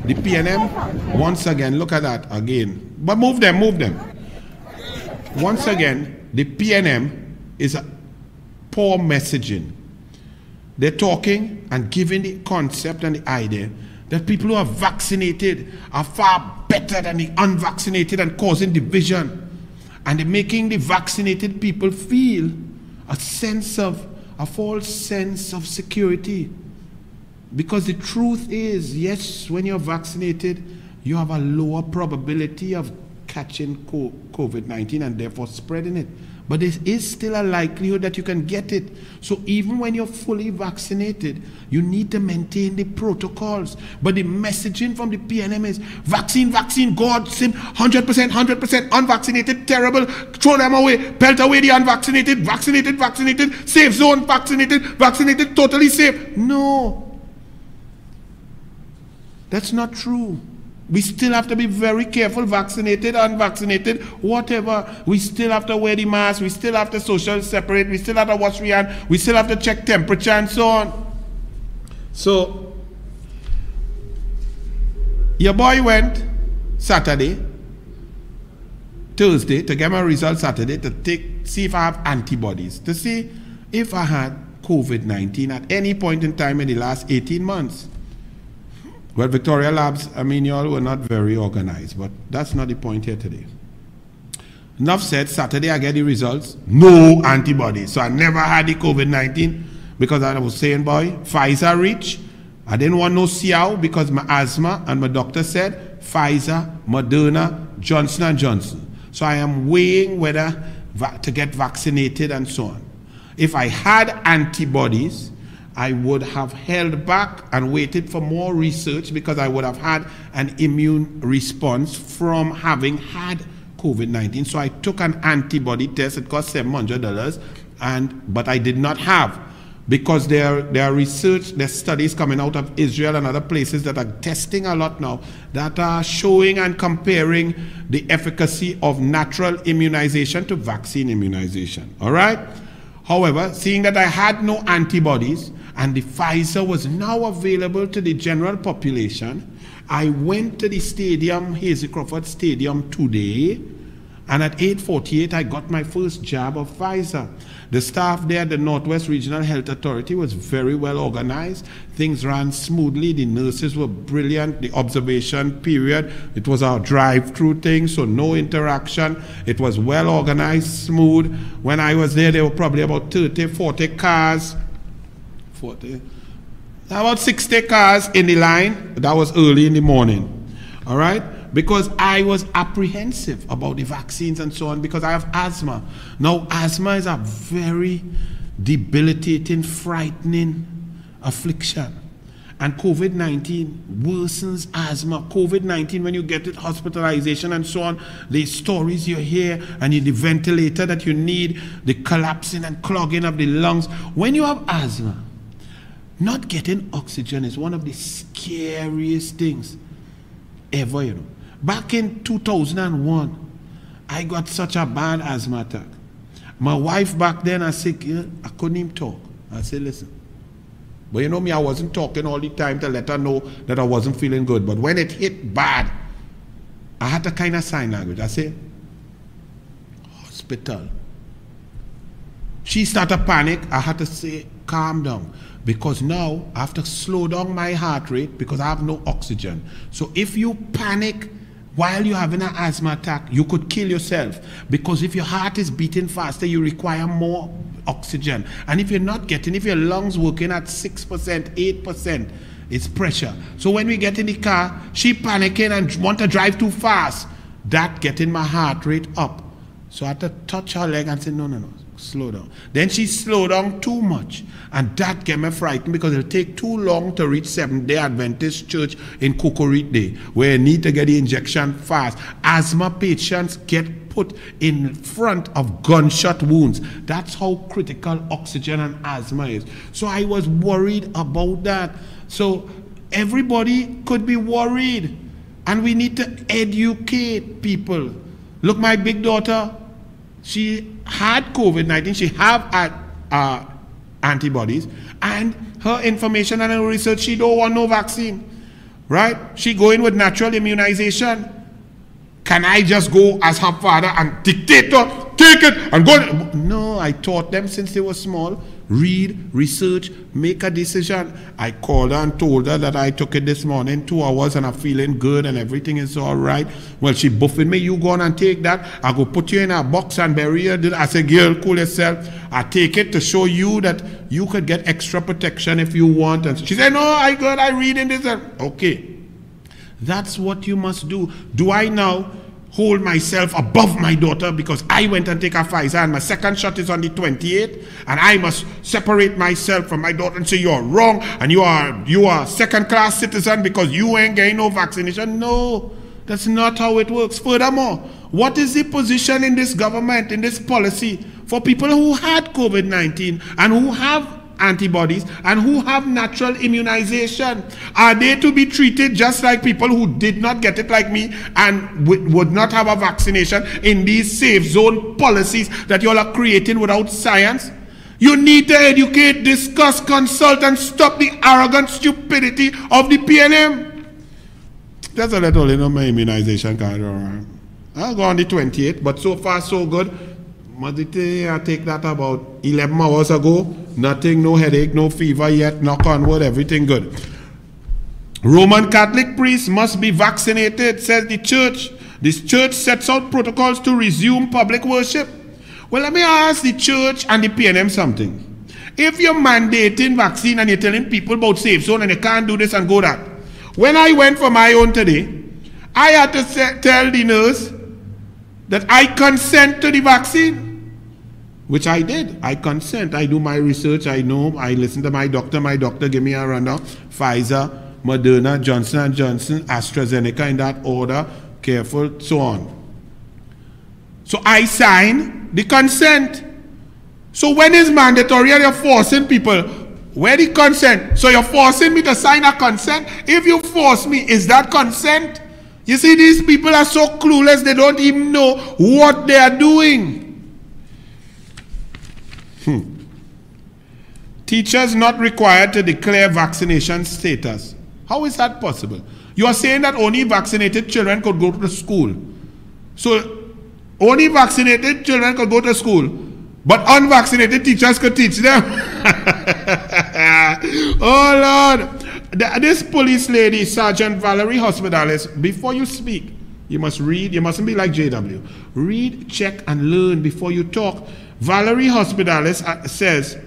The PNM, once again, look at that again. But move them, move them. Once again, the PNM is a poor messaging. They're talking and giving the concept and the idea that people who are vaccinated are far better than the unvaccinated and causing division. And they're making the vaccinated people feel a false sense of security. Because the truth is, yes, when you're vaccinated, you have a lower probability of catching COVID-19 and therefore spreading it. But there is still a likelihood that you can get it. So even when you're fully vaccinated, you need to maintain the protocols. But the messaging from the PNM is vaccine, vaccine, God, 100%, unvaccinated, terrible, throw them away, pelt away the unvaccinated, vaccinated, vaccinated, safe zone, vaccinated, vaccinated, totally safe. No. That's not true. We still have to be very careful, vaccinated, unvaccinated, whatever. We still have to wear the mask, we still have to social separate, we still have to wash your hand, we still have to check temperature and so on. So, your boy went Saturday, Thursday, to get my results Saturday, to see if I have antibodies, to see if I had COVID-19 at any point in time in the last 18 months. Well, Victoria Labs, I mean, you all were not very organized, but that's not the point here today. Enough said, Saturday I get the results, no antibodies. So I never had the COVID-19 because I was saying, boy, Pfizer reach. I didn't want no Xiao because my asthma and my doctor said Pfizer, Moderna, Johnson & Johnson. So I am weighing whether to get vaccinated and so on. If I had antibodies, I would have held back and waited for more research because I would have had an immune response from having had COVID-19. So I took an antibody test. It cost $700, but I did not have, because there are research, there's studies coming out of Israel and other places that are testing a lot now that are showing and comparing the efficacy of natural immunization to vaccine immunization. All right? However, seeing that I had no antibodies and the Pfizer was now available to the general population, I went to the stadium, Hazy Crawford Stadium today, And at 8:48, I got my first jab of Pfizer. The staff there at the Northwest Regional Health Authority was very well organized. Things ran smoothly. The nurses were brilliant. The observation period, it was our drive-through thing, so no interaction. It was well organized, smooth. When I was there were probably about 30, 40 cars. About 60 cars in the line. That was early in the morning. All right? Because I was apprehensive about the vaccines and so on, because I have asthma. Now, asthma is a very debilitating, frightening affliction. And COVID-19 worsens asthma. COVID-19, when you get it, hospitalization and so on, the stories you hear, and the ventilator that you need, the collapsing and clogging of the lungs. When you have asthma, not getting oxygen is one of the scariest things ever, you know. Back in 2001, I got such a bad asthma attack. My wife back then, I said, I couldn't even talk. I said, listen. But you know me, I wasn't talking all the time to let her know that I wasn't feeling good. But when it hit bad, I had to kind of sign language. I said, hospital. She started panic. I had to say, calm down. Because now I have to slow down my heart rate because I have no oxygen. So if you panic while you're having an asthma attack, you could kill yourself. Because if your heart is beating faster, you require more oxygen. And if you're not getting, if your lungs working at 6%, 8%, it's pressure. So when we get in the car, she panicking and want to drive too fast. That getting my heart rate up. So I had to touch her leg and say, no, no, no. Slow down. Then she slowed down too much, and that get me frightened because it'll take too long to reach Seventh-day Adventist Church in Cocorite Day, where you need to get the injection fast. Asthma patients get put in front of gunshot wounds. That's how critical oxygen and asthma is. So I was worried about that. So everybody could be worried, and we need to educate people. Look, my big daughter, she had COVID-19, she have antibodies, and her information and her research, she don't want no vaccine, right? She going with natural immunization. Can I just go as her father and dictate to take it and go? No, I taught them since they were small. Read, research, make a decision. I called her and told her that I took it this morning, 2 hours, and I'm feeling good and everything is all right. Well, she buffing me. You go on and take that. I go put you in a box and bury you. I said, girl, cool yourself. I take it to show you that you could get extra protection if you want. And she said, no, I good. I read in this. Okay. That's what you must do. Do I now hold myself above my daughter because I went and take a Pfizer and my second shot is on the 28th, and I must separate myself from my daughter and say you're wrong and you are second-class citizen because you ain't getting no vaccination? No, that's not how it works. Furthermore, what is the position in this government, in this policy, for people who had COVID-19 and who have antibodies and who have natural immunization? Are they to be treated just like people who did not get it like me and would not have a vaccination in these safe zone policies that you all are creating without science? You need to educate, discuss, consult, and stop the arrogant stupidity of the PNM. That's a little, you know, my immunization card. I'll go on the 28th, but so far so good. I take that about 11 hours ago. Nothing, no headache, no fever yet. Knock on wood, everything good. Roman Catholic priests must be vaccinated, says the church. This church sets out protocols to resume public worship. Well, let me ask the church and the PNM something. If you're mandating vaccine and you're telling people about safe zone and you can't do this and go that. When I went for my own today, I had to tell the nurse that I consent to the vaccine. Which I did. I consent. I do my research. I know. I listen to my doctor. My doctor give me a rundown. Pfizer, Moderna, Johnson & Johnson, AstraZeneca in that order. Careful, so on. So I sign the consent. So when it's mandatory and you're forcing people, where the consent? So you're forcing me to sign a consent? If you force me, is that consent? You see, these people are so clueless, they don't even know what they are doing. Teachers not required to declare vaccination status. How is that possible? You are saying that only vaccinated children could go to the school. So Only vaccinated children could go to school, but unvaccinated teachers could teach them. Oh Lord. This police lady, Sergeant Valerie Hospitalis, before you speak, you must read. You mustn't be like JW. Read, check, and learn before you talk. Valerie Hospitalis says,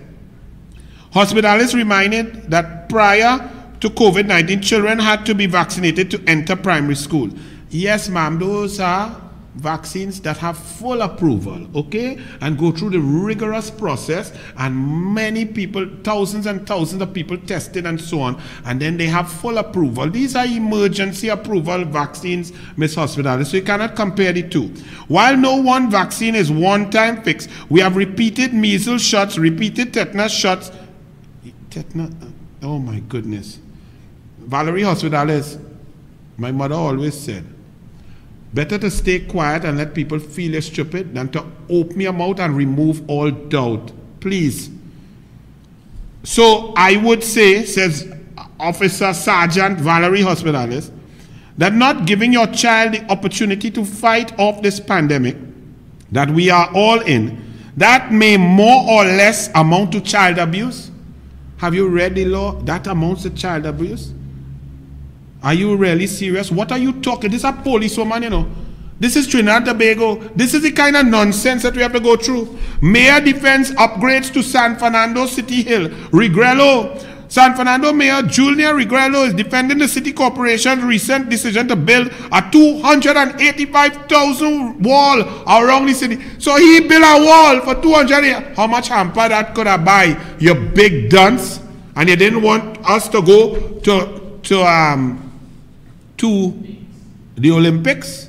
Hospitalis reminded that prior to COVID-19, children had to be vaccinated to enter primary school. Yes, ma'am, those are vaccines that have full approval, okay, and go through the rigorous process, and many people, thousands and thousands of people tested and so on, and then they have full approval. These are emergency approval vaccines, Miss Hospitalis, so you cannot compare the two. While no one vaccine is one-time fix, we have repeated measles shots, repeated tetanus shots. Oh my goodness. Valerie Hospitalis, my mother always said, better to stay quiet and let people feel you're stupid than to open your mouth and remove all doubt. Please. So I would say, says Officer Sergeant Valerie Hospitalis, that not giving your child the opportunity to fight off this pandemic that we are all in, that may more or less amount to child abuse. Have you read the law? That amounts to child abuse? Are you really serious? What are you talking? This is a policewoman, you know. This is Trinidad and Tobago. This is the kind of nonsense that we have to go through. Mayor defends upgrades to San Fernando City Hill. Regrello. San Fernando Mayor Julian Regrello is defending the city corporation's recent decision to build a 285,000 wall around the city. So he built a wall for 200. How much hamper that could I buy? You big dunce. And you didn't want us to go to the Olympics?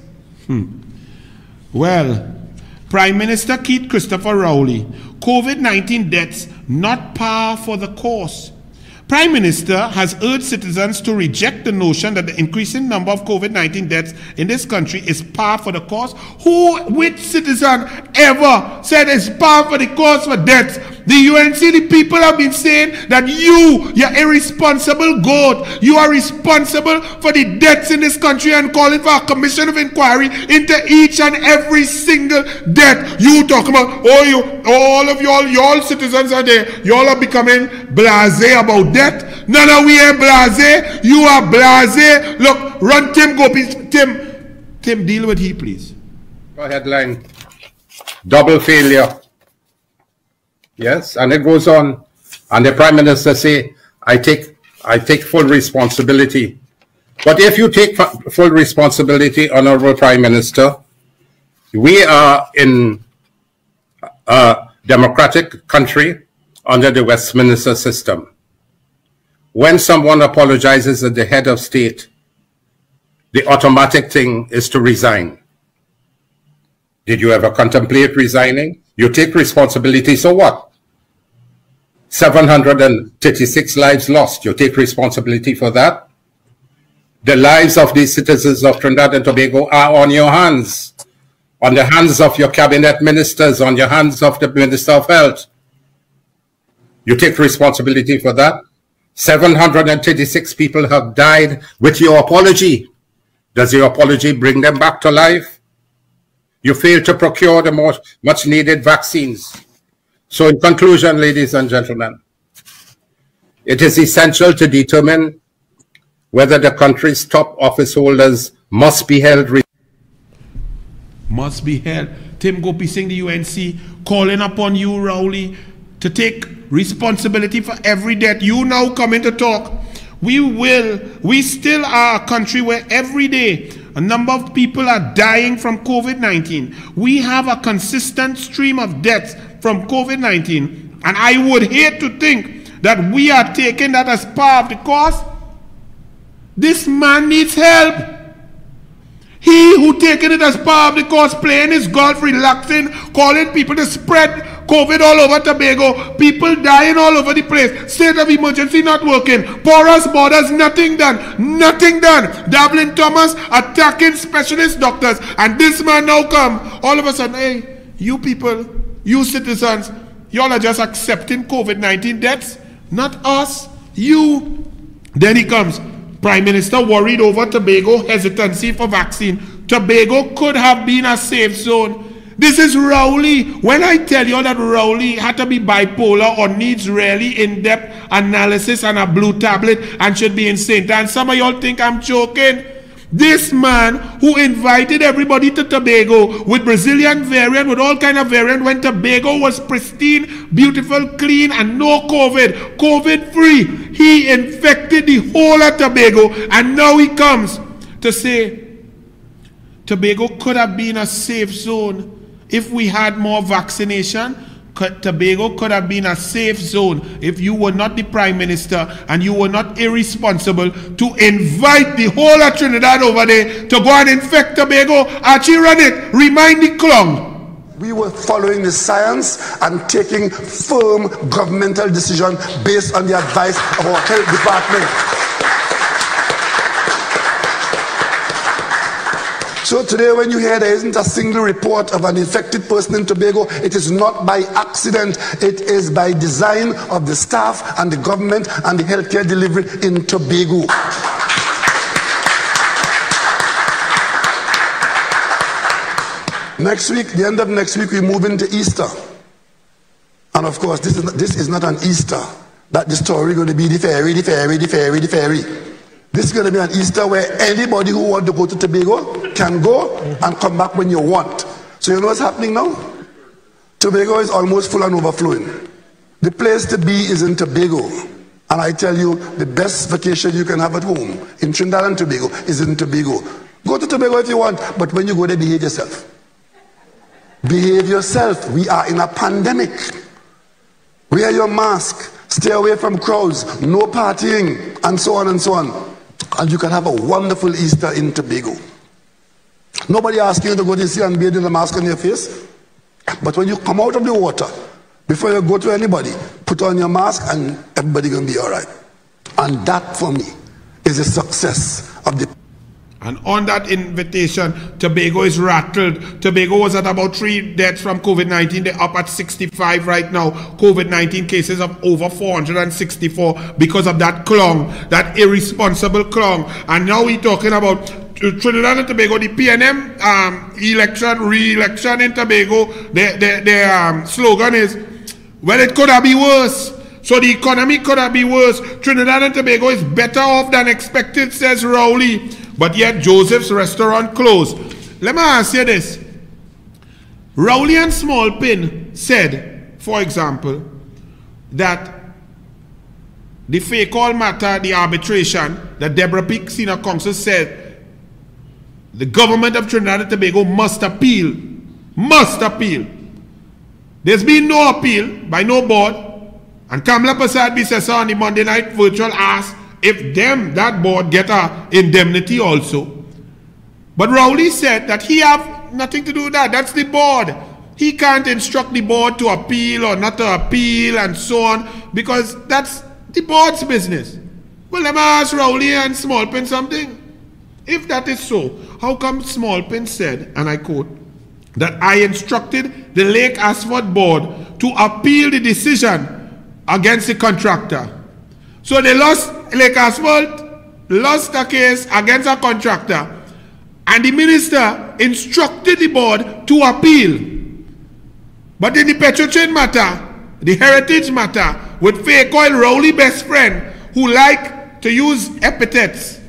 Well, Prime Minister Keith Christopher Rowley, COVID-19 deaths not par for the course. Prime Minister has urged citizens to reject the notion that the increasing number of COVID-19 deaths in this country is par for the course. Which citizen ever said it's par for the course for deaths? The UNC, the people have been saying that you're irresponsible goat. You are responsible for the deaths in this country and calling for a commission of inquiry into each and every single death. You talk about, all of y'all citizens are there. Y'all are becoming blasé about death. None of we are blasé. You are blasé. Look, run Tim Gopi. Tim, deal with he, please. Go headline. Double failure. Yes, and it goes on, and the Prime Minister say, I take full responsibility. But if you take full responsibility, Honorable Prime Minister, we are in a democratic country under the Westminster system. When someone apologizes at the head of state, the automatic thing is to resign. Did you ever contemplate resigning? You take responsibility, so what? 736 lives lost. You take responsibility for that? The lives of these citizens of Trinidad and Tobago are on your hands, on the hands of your cabinet ministers, on your hands of the Minister of Health. You take responsibility for that? 736 people have died with your apology. Does your apology bring them back to life? You failed to procure the much needed vaccines. So in conclusion, ladies and gentlemen, it is essential to determine whether the country's top office holders must be held. Tim Gopi Singh, the UNC, calling upon you, Rowley, to take responsibility for every death. You now come in to talk. We still are a country where every day a number of people are dying from COVID-19. We have a consistent stream of deaths from COVID-19. And I would hate to think that we are taking that as part of the cause. This man needs help. He who taking it as part of the cause, playing his golf, relaxing, calling people to spread COVID all over Tobago, people dying all over the place, state of emergency not working, porous borders, nothing done, nothing done. Davlin Thomas attacking specialist doctors, and this man now come, all of a sudden, hey, you people, you citizens, y'all are just accepting COVID-19 deaths, not us, you. Then he comes, Prime Minister worried over Tobago hesitancy for vaccine. Tobago could have been a safe zone. This is Rowley. When I tell you that Rowley had to be bipolar or needs really in-depth analysis and a blue tablet and should be insane, and some of y'all think I'm joking. This man who invited everybody to Tobago with Brazilian variant, with all kind of variant, when Tobago was pristine, beautiful, clean, and no COVID, COVID-free, he infected the whole of Tobago, and now he comes to say Tobago could have been a safe zone if we had more vaccination. Tobago could have been a safe zone if you were not the Prime Minister and you were not irresponsible to invite the whole of Trinidad over there to go and infect Tobago. Archie, run it. Remind the clown. We were following the science and taking firm governmental decision based on the advice of our health department. So today when you hear there isn't a single report of an infected person in Tobago, it is not by accident, it is by design of the staff and the government and the healthcare delivery in Tobago. Next week, the end of next week, we move into Easter. And of course, this is not an Easter. That the story is going to be the ferry, the ferry, the ferry, the ferry. This is going to be an Easter where anybody who wants to go to Tobago can go and come back when you want. So you know what's happening now? Tobago is almost full and overflowing. The place to be is in Tobago. And I tell you, the best vacation you can have at home in Trinidad and Tobago is in Tobago. Go to Tobago if you want, but when you go there, behave yourself. Behave yourself. We are in a pandemic. Wear your mask. Stay away from crowds. No partying. And so on and so on. And you can have a wonderful Easter in Tobago. Nobody asking you to go to the sea and bathe in a mask on your face. But when you come out of the water, before you go to anybody, put on your mask and everybody going to be all right. And that for me is a success of the... And on that invitation, Tobago is rattled. Tobago was at about 3 deaths from COVID-19. They're up at 65 right now. COVID-19 cases of over 464 because of that clown, that irresponsible clown. And now we're talking about Trinidad and Tobago, the PNM re-election in Tobago. Their slogan is, well, it could have been worse. So the economy could have been worse. Trinidad and Tobago is better off than expected, says Rowley. But yet Joseph's restaurant closed. Let me ask you this. Rowley and Smallpin said, for example, that the fake all matter, the arbitration, that Deborah Peake Senior Counsel said the government of Trinidad and Tobago must appeal. Must appeal. There's been no appeal by no board. And Kamala Persad-Bissessar on the Monday night virtual asked if that board get a indemnity also. But Rowley said that he have nothing to do with that. That's the board. He can't instruct the board to appeal or not to appeal and so on, because that's the board's business. Well, let me ask Rowley and Smallpin something. If that is so, how come Smallpin said, and I quote, that I instructed the Lake Asphalt board to appeal the decision against the contractor? So they lost, Lake Asphalt lost a case against a contractor, and the minister instructed the board to appeal. But in the Petrochain matter, the heritage matter, with fake oil Rowley best friend, who like to use epithets,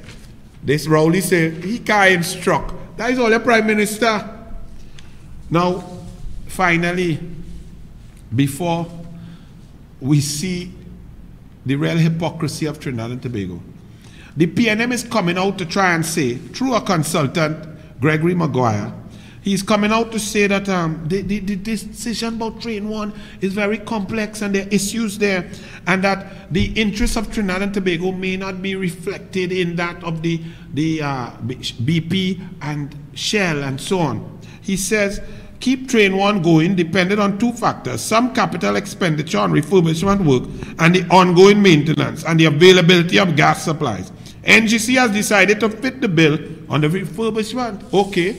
this Rowley said he can't instruct. That is all the Prime Minister. Now, finally, before we see the real hypocrisy of Trinidad and Tobago, the PNM is coming out to try and say, through a consultant, Gregory Maguire, he's coming out to say that the decision about Train 1 is very complex and there are issues there, and that the interests of Trinidad and Tobago may not be reflected in that of the BP and Shell and so on. He says, keep Train 1 going dependent on two factors: some capital expenditure on refurbishment work and the ongoing maintenance and the availability of gas supplies. NGC has decided to fit the bill on the refurbishment. Okay.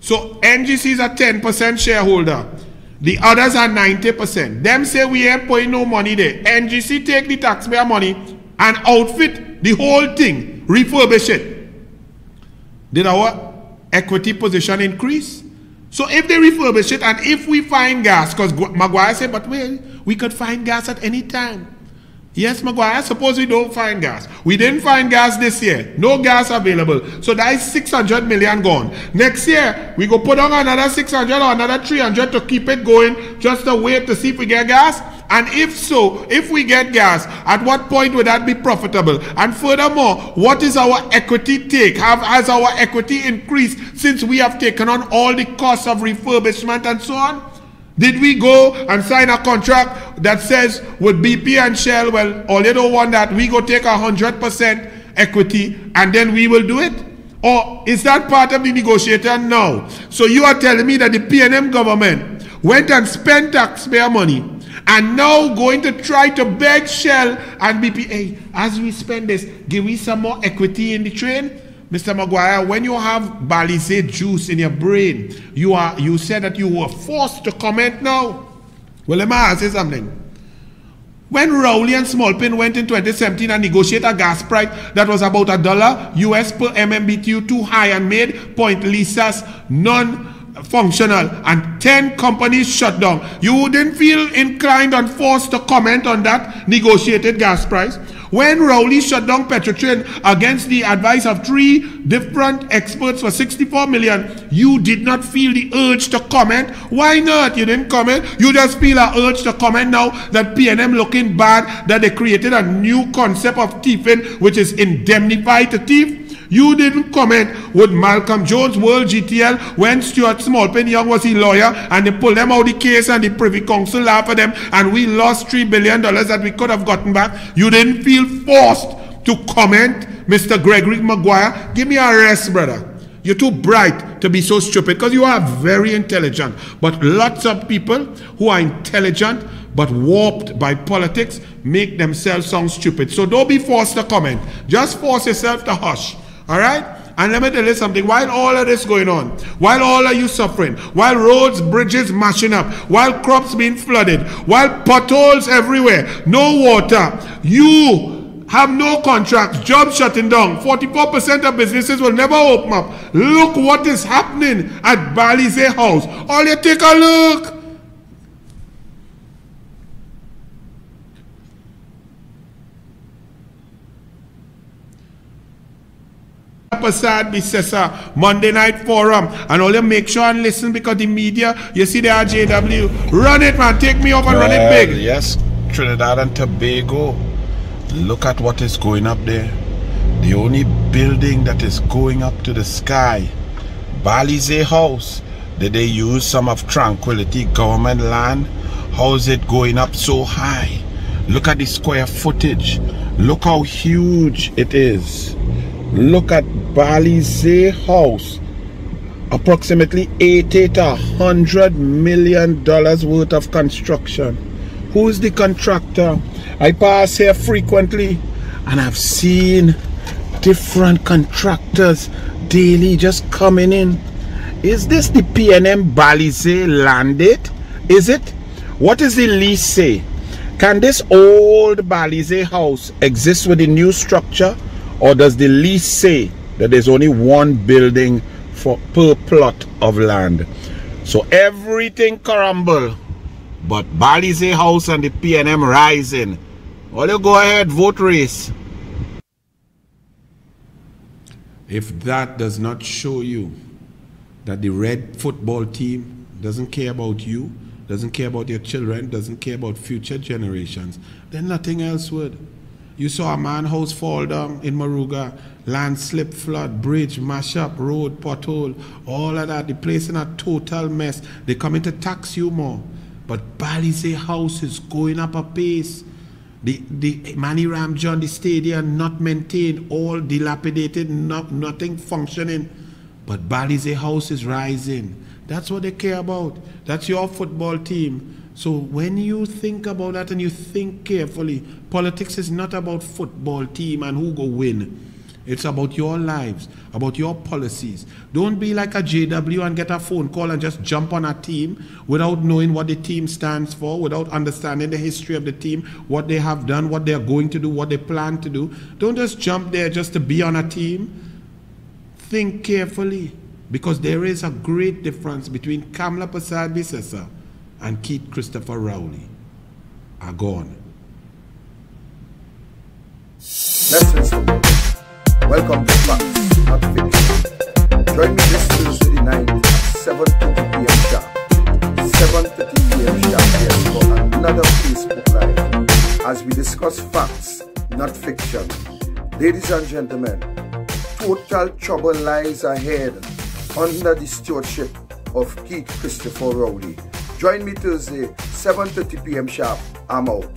So NGC is a 10% shareholder. The others are 90%. Them say we ain't putting no money there. NGC take the taxpayer money and outfit the whole thing, refurbish it. Did our equity position increase? So if they refurbish it and if we find gas, because Maguire said, but wait, we could find gas at any time. Yes, Maguire, suppose we don't find gas. We didn't find gas this year. No gas available. So that is 600 million gone. Next year, we go put on another 600 or another 300 to keep it going, just to wait to see if we get gas. And if so, if we get gas, at what point would that be profitable? And furthermore, what is our equity take? Has our equity increased since we have taken on all the costs of refurbishment and so on? Did we go and sign a contract that says with BP and Shell, well, all you don't want that, we go take 100% equity and then we will do it? Or is that part of the negotiator now? So you are telling me that the PNM government went and spent taxpayer money and now going to try to beg Shell and BP, hey, as we spend this, give me some more equity in the train? Mr. Maguire, when you have Balizé juice in your brain, you said that you were forced to comment now. Well, let me ask you something. When Rowley and Smallpin went in 2017 and negotiated a gas price that was about $1 US per MMBTU too high and made Point Lisa's non-functional and 10 companies shut down, you didn't feel inclined and forced to comment on that negotiated gas price? When Rowley shut down Petrotrin against the advice of 3 different experts for 64 million, you did not feel the urge to comment. Why not? You didn't comment. You just feel an urge to comment now that PNM looking bad, that they created a new concept of thieving, which is indemnify to thief. You didn't comment with Malcolm Jones, World GTL, when Stuart Smallpin Young was a lawyer and they pulled them out of the case and the Privy Council laughed at them and we lost $3 billion that we could have gotten back. You didn't feel forced to comment, Mr. Gregory Maguire. Give me a rest, brother. You're too bright to be so stupid because you are very intelligent. But lots of people who are intelligent but warped by politics make themselves sound stupid. So don't be forced to comment. Just force yourself to hush. All right? And let me tell you something. While all of this going on, while all of you suffering, while roads, bridges mashing up, while crops being flooded, while potholes everywhere, no water, you have no contracts, jobs shutting down, 44% of businesses will never open up. Look what is happening at Balizé House. All you take a look. Passad Bissessa Monday Night Forum, and all you make sure and listen because the media, you see the RJW, run it, man, take me up and run it big. Yes, Trinidad and Tobago, look at what is going up there. The only building that is going up to the sky, Balizé House. Did they use some of Tranquility government land? How is it going up so high? Look at the square footage. Look how huge it is. Look at Balizé House, approximately $80 to $100 million worth of construction. Who is the contractor? I pass here frequently and I've seen different contractors daily just coming in. Is this the PNM Balizé landed? Is it? What is the lease say? Can this old Balizé house exist with the new structure? Or does the lease say that there's only one building per plot of land? So everything crumble, but Balizé House and the PNM rising. Well, you go ahead, vote race. If that does not show you that the red football team doesn't care about you, doesn't care about your children, doesn't care about future generations, then nothing else would. You saw a man house fall down in Moruga, landslip, flood, bridge, mash up, road, pothole, all of that. The place in a total mess. They come in to tax you more. But Balizé House is going up a pace. The Manny Ramjohn, the stadium, not maintained, all dilapidated, nothing functioning. But Balizé House is rising. That's what they care about. That's your football team. So when you think about that and you think carefully, politics is not about football team and who go win. It's about your lives, about your policies. Don't be like a JW and get a phone call and just jump on a team without knowing what the team stands for, without understanding the history of the team, what they have done, what they are going to do, what they plan to do. Don't just jump there just to be on a team. Think carefully. Because there is a great difference between Kamla Prasad Bissessa and Keith Christopher Rowley are gone. Blessings to you. Welcome to Facts, Not Fiction. Join me this Tuesday night at 7:30 p.m. sharp. 7:30 p.m. sharp, yes, for another Facebook Live as we discuss facts, not fiction. Ladies and gentlemen, total trouble lies ahead under the stewardship of Keith Christopher Rowley. Join me Thursday, 7:30 p.m. sharp. I'm out.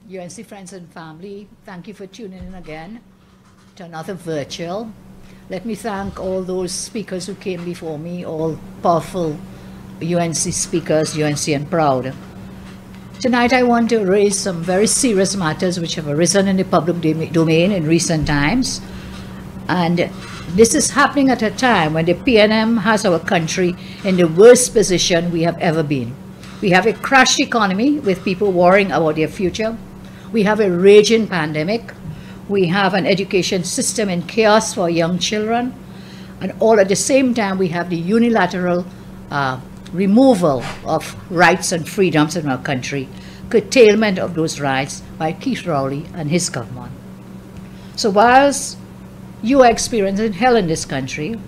UNC friends and family, thank you for tuning in again to another virtual. Let me thank all those speakers who came before me, all powerful UNC speakers, UNC and proud. Tonight I want to raise some very serious matters which have arisen in the public domain in recent times. And this is happening at a time when the PNM has our country in the worst position we have ever been. We have a crashed economy with people worrying about their future. We have a raging pandemic. We have an education system in chaos for young children. And all at the same time, we have the unilateral removal of rights and freedoms in our country, curtailment of those rights by Keith Rowley and his government. So whilst you are experiencing hell in this country,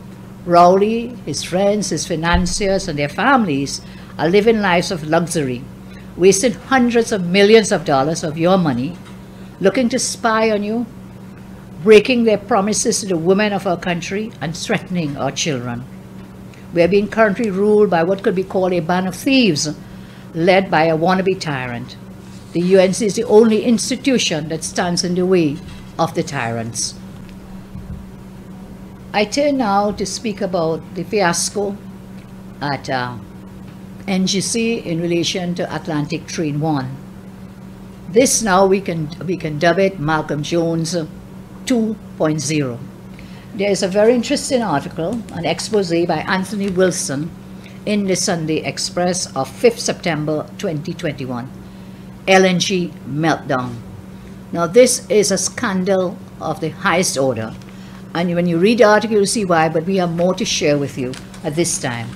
Rowley, his friends, his financiers, and their families are living lives of luxury, wasting hundreds of millions of dollars of your money, looking to spy on you, breaking their promises to the women of our country, and threatening our children. We are being currently ruled by what could be called a band of thieves, led by a wannabe tyrant. The UNC is the only institution that stands in the way of the tyrants. I turn now to speak about the fiasco at NGC in relation to Atlantic Train 1. This now we can dub it Malcolm Jones 2.0. There is a very interesting article, an expose by Anthony Wilson in the Sunday Express of 5th September 2021, LNG meltdown. Now this is a scandal of the highest order, and when you read the article you'll see why, but we have more to share with you at this time.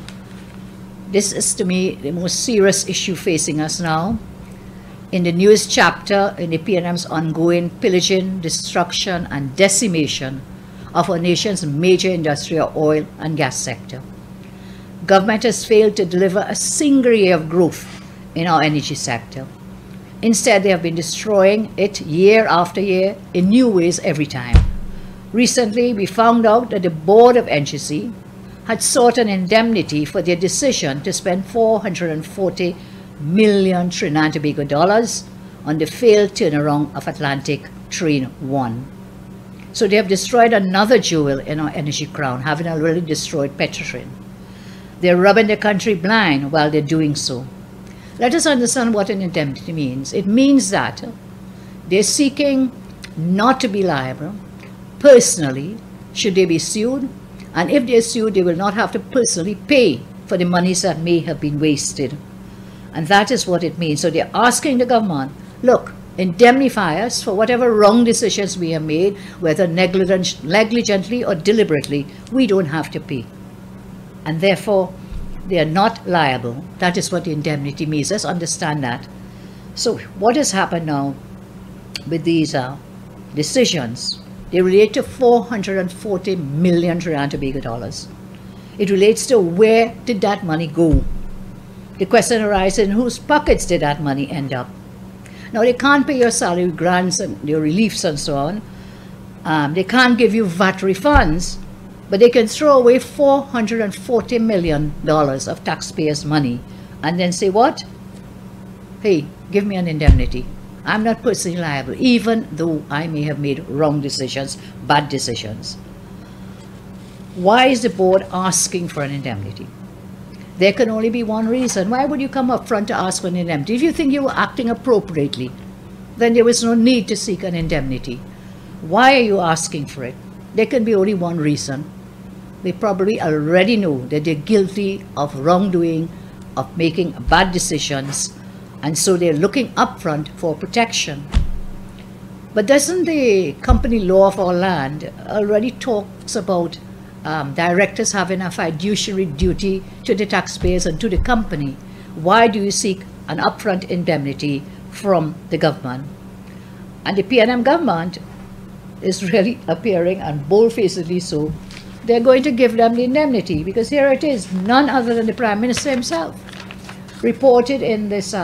This is to me the most serious issue facing us now. In the newest chapter in the PNM's ongoing pillaging, destruction and decimation of our nation's major industrial oil and gas sector. Government has failed to deliver a single year of growth in our energy sector. Instead, they have been destroying it year after year in new ways every time. Recently, we found out that the board of NGC had sought an indemnity for their decision to spend $440 million Trinidad and Tobago dollars on the failed turnaround of Atlantic Train 1. So they have destroyed another jewel in our energy crown, having already destroyed Petrotrin. They're rubbing the country blind while they're doing so. Let us understand what an indemnity means. It means that they're seeking not to be liable personally should they be sued, and if they're sued, they will not have to personally pay for the monies that may have been wasted. And that is what it means. So they're asking the government, look, indemnify us for whatever wrong decisions we have made, whether negligently or deliberately, we don't have to pay. And therefore, they are not liable. That is what the indemnity means. Let's understand that. So what has happened now with these decisions? They relate to $440 million Trinidad and Tobago dollars. It relates to where did that money go? The question arises, in whose pockets did that money end up? Now, they can't pay your salary grants and your reliefs and so on. They can't give you VAT refunds, but they can throw away $440 million of taxpayers' money and then say, what? Hey, give me an indemnity. I'm not personally liable, even though I may have made wrong decisions, bad decisions. Why is the board asking for an indemnity? There can only be one reason. Why would you come up front to ask for an indemnity? If you think you were acting appropriately, then there was no need to seek an indemnity. Why are you asking for it? There can be only one reason. they probably already know that they're guilty of wrongdoing, of making bad decisions, and so they're looking upfront for protection. But doesn't the company law of our land already talks about directors having a fiduciary duty to the taxpayers and to the company? Why do you seek an upfront indemnity from the government? And the PNM government is really appearing, and bold-facedly so, they're going to give them the indemnity, because here it is, none other than the Prime Minister himself reported in this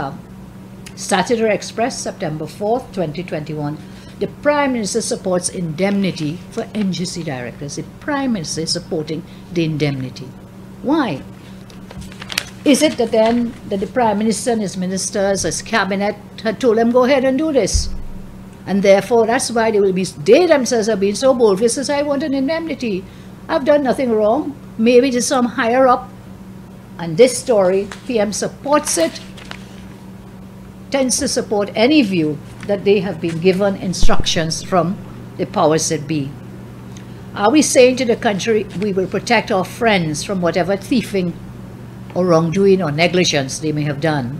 Saturday Express, September 4th, 2021, the Prime Minister supports indemnity for NGC directors. The Prime Minister is supporting the indemnity. Why? Is it that then that the Prime Minister and his ministers, his cabinet, had told them, go ahead and do this? And therefore, that's why they themselves have been so bold. This is, I want an indemnity. I've done nothing wrong. Maybe there's some higher up. And this story, PM supports it, tends to support any view that they have been given instructions from the powers that be. Are we saying to the country, we will protect our friends from whatever thieving or wrongdoing or negligence they may have done?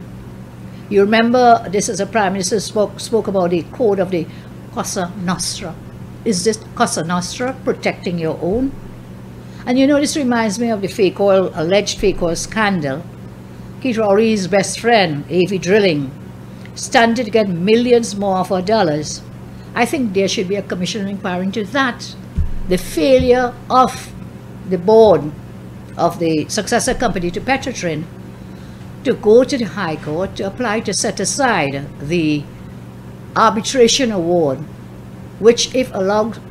You remember, this is a Prime Minister spoke about the code of the Cosa Nostra. Is this Cosa Nostra, protecting your own? And you know, this reminds me of the fake oil, alleged fake oil scandal. Keith Rowery's best friend, AV Drilling, standing to get millions more of our dollars. I think there should be a commission inquiry into that. The failure of the board of the successor company to Petrotrin to go to the High Court to apply to set aside the arbitration award, which, if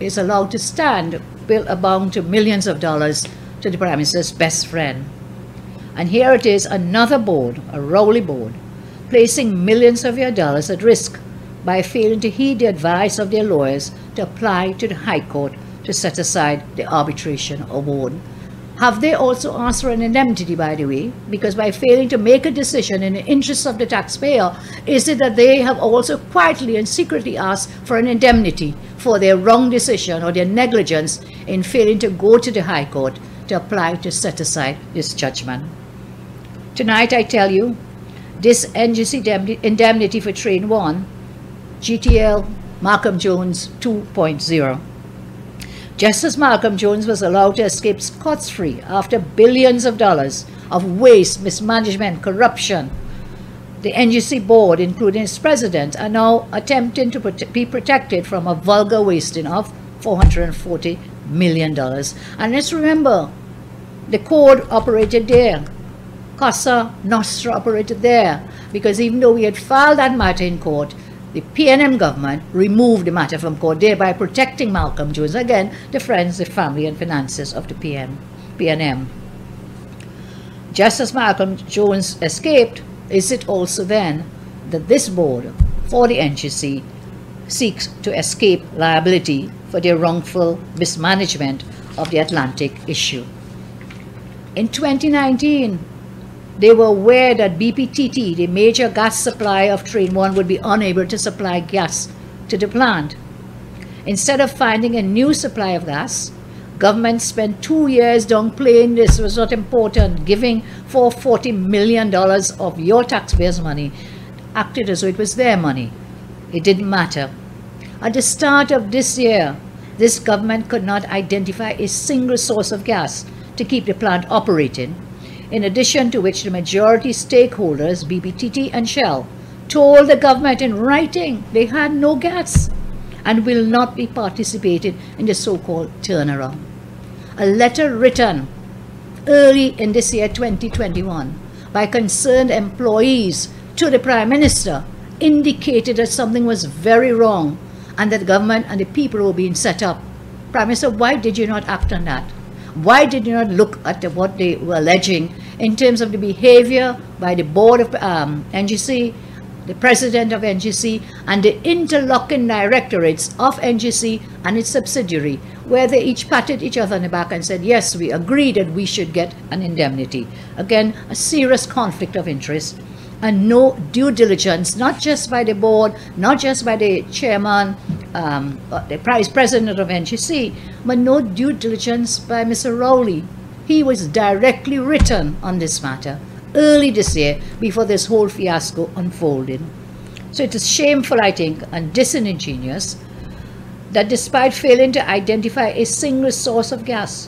is allowed to stand, will amount to millions of dollars to the Prime Minister's best friend. And here it is, another board, a Rowley board, placing millions of your dollars at risk by failing to heed the advice of their lawyers to apply to the High Court to set aside the arbitration award. Have they also asked for an indemnity, by the way? Because by failing to make a decision in the interest of the taxpayer, is it that they have also quietly and secretly asked for an indemnity for their wrong decision or their negligence in failing to go to the High Court to apply to set aside this judgment? Tonight, I tell you, this NGC indemnity for Train 1, GTL Malcolm Jones 2.0. Justice Malcolm Jones was allowed to escape scot-free after billions of dollars of waste, mismanagement, corruption. The NGC board, including its president, are now attempting to be protected from a vulgar wasting of $440 million. And let's remember, the code operated there. Cosa Nostra operated there, because even though we had filed that matter in court, the PNM government removed the matter from court, thereby protecting Malcolm Jones, again, the friends, the family, and finances of the PNM. Just as Malcolm Jones escaped, is it also then that this board for the NGC seeks to escape liability for their wrongful mismanagement of the Atlantic issue? In 2019, they were aware that BPTT, the major gas supplier of Train 1, would be unable to supply gas to the plant. Instead of finding a new supply of gas, government spent 2 years downplaying this was not important, giving $440 million of your taxpayers' money, acted as though it was their money. It didn't matter. At the start of this year, this government could not identify a single source of gas to keep the plant operating, in addition to which the majority stakeholders, BPTT and Shell, told the government in writing they had no gas and will not be participating in the so-called turnaround. A letter written early in this year, 2021, by concerned employees to the Prime Minister indicated that something was very wrong and that the government and the people were being set up. Prime Minister, why did you not act on that? Why did you not look at what they were alleging in terms of the behavior by the board of NGC, the president of NGC, and the interlocking directorates of NGC and its subsidiary, where they each patted each other on the back and said, yes, we agree that we should get an indemnity. Again, a serious conflict of interest and no due diligence, not just by the board, not just by the chairman the vice president of NGC, but no due diligence by Mr. Rowley. He was directly written on this matter early this year before this whole fiasco unfolded. So it is shameful, I think, and disingenuous that despite failing to identify a single source of gas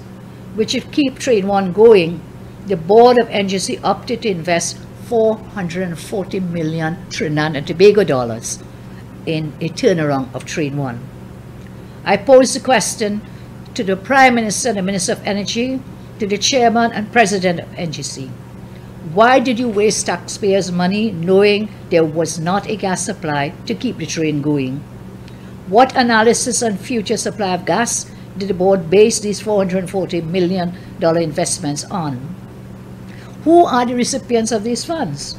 which would keep Train 1 going, the board of NGC opted to invest 440 million Trinidad and Tobago dollars in a turnaround of Train 1. I posed the question to the Prime Minister, the Minister of Energy, to the Chairman and President of NGC. Why did you waste taxpayers' money knowing there was not a gas supply to keep the train going? What analysis on future supply of gas did the board base these $440 million investments on? Who are the recipients of these funds?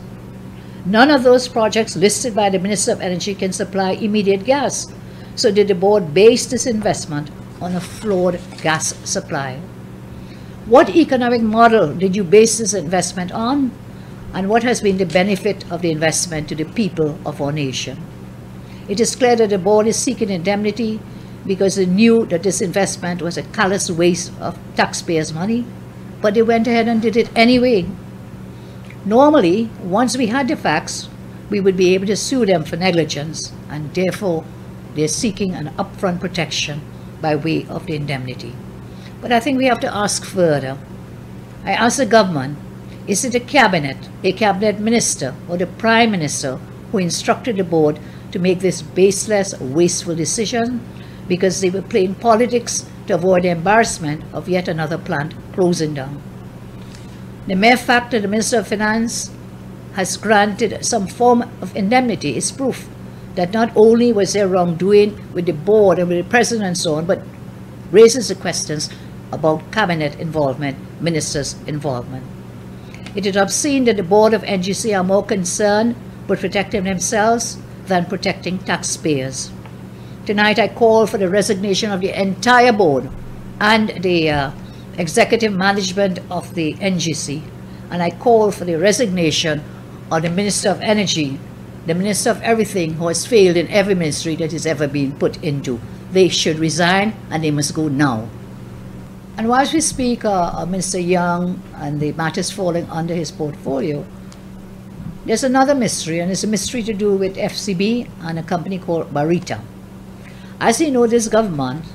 None of those projects listed by the Minister of Energy can supply immediate gas. So did the board base this investment on a flawed gas supply? What economic model did you base this investment on? And what has been the benefit of the investment to the people of our nation? It is clear that the board is seeking indemnity because they knew that this investment was a callous waste of taxpayers' money, but they went ahead and did it anyway. Normally, once we had the facts, we would be able to sue them for negligence, and therefore they're seeking an upfront protection by way of the indemnity. But I think we have to ask further. I ask the government, is it a cabinet minister, or the Prime Minister who instructed the board to make this baseless, wasteful decision because they were playing politics to avoid the embarrassment of yet another plant closing down? The mere fact that the Minister of Finance has granted some form of indemnity is proof that not only was there wrongdoing with the board and with the president and so on, but raises the questions about cabinet involvement, ministers' involvement. It is obscene that the board of NGC are more concerned with protecting themselves than protecting taxpayers. Tonight I call for the resignation of the entire board and the executive management of the NGC, and I call for the resignation of the Minister of Energy, the Minister of everything who has failed in every ministry that has ever been put into. They should resign, and they must go now. And whilst we speak of Mr. Young and the matters falling under his portfolio, there's another mystery, and it's a mystery to do with FCB and a company called Barita. As you know, this government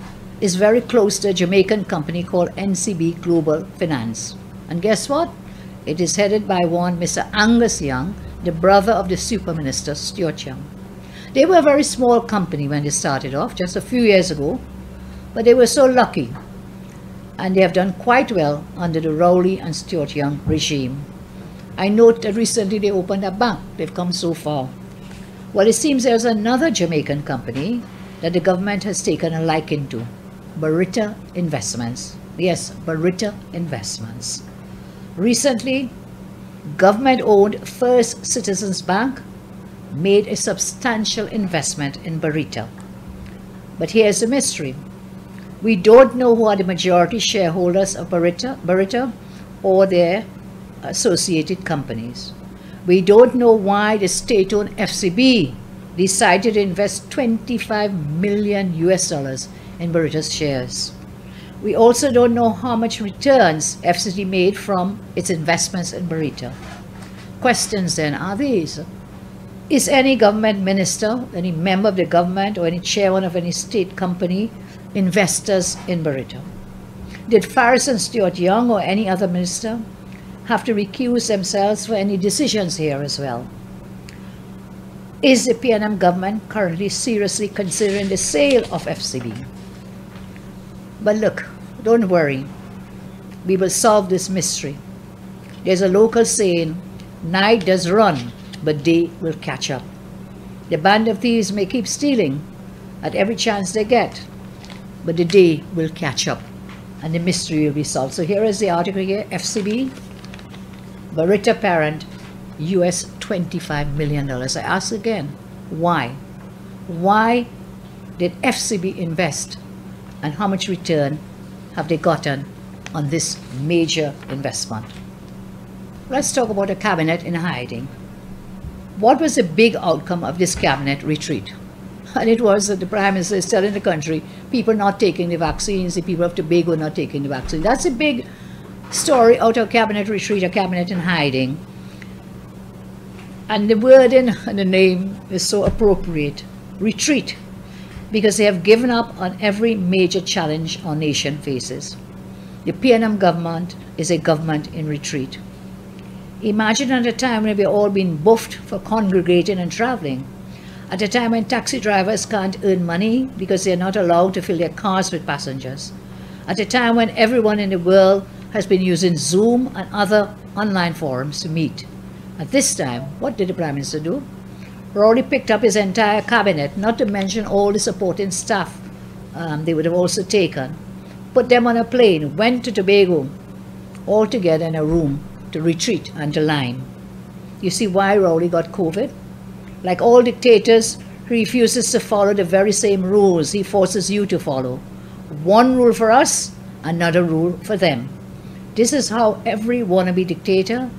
is very close to a Jamaican company called NCB Global Finance. And guess what? It is headed by one Mr. Angus Young, the brother of the Super Minister Stuart Young. They were a very small company when they started off, just a few years ago, but they were so lucky, and they have done quite well under the Rowley and Stuart Young regime. I note that recently they opened a bank. They've come so far. Well, it seems there's another Jamaican company that the government has taken a liking to, Barita Investments. Yes, Barita Investments. Recently, government-owned First Citizens Bank made a substantial investment in Barita. But here's the mystery. We don't know who are the majority shareholders of Barita or their associated companies. We don't know why the state-owned FCB decided to invest $25 million in Barita's shares. We also don't know how much returns FCB made from its investments in Barita. Questions then are these. Is any government minister, any member of the government, or any chairman of any state company investors in Barita? Did Faris and Stuart Young or any other minister have to recuse themselves for any decisions here as well? Is the PNM government currently seriously considering the sale of FCB? But look, don't worry. We will solve this mystery. There's a local saying, night does run, but day will catch up. The band of thieves may keep stealing at every chance they get, but the day will catch up and the mystery will be solved. So here is the article here, FCB, Barita parent, US $25 million. I ask again, why? Why did FCB invest, and how much return have they gotten on this major investment? Let's talk about a cabinet in hiding. What was the big outcome of this cabinet retreat? And it was that the Prime Minister is telling the country, people not taking the vaccines, the people of Tobago not taking the vaccine. That's a big story out of cabinet retreat, a cabinet in hiding. And the wording and the name is so appropriate, retreat, because they have given up on every major challenge our nation faces. The PNM government is a government in retreat. Imagine at a time when we're all being buffed for congregating and traveling, at a time when taxi drivers can't earn money because they're not allowed to fill their cars with passengers, at a time when everyone in the world has been using Zoom and other online forums to meet. At this time, what did the Prime Minister do? Rowley picked up his entire cabinet, not to mention all the supporting staff they would have also taken, put them on a plane, went to Tobago, all together in a room to retreat and to line. You see why Rowley got COVID? Like all dictators, he refuses to follow the very same rules he forces you to follow. One rule for us, another rule for them. This is how every wannabe dictator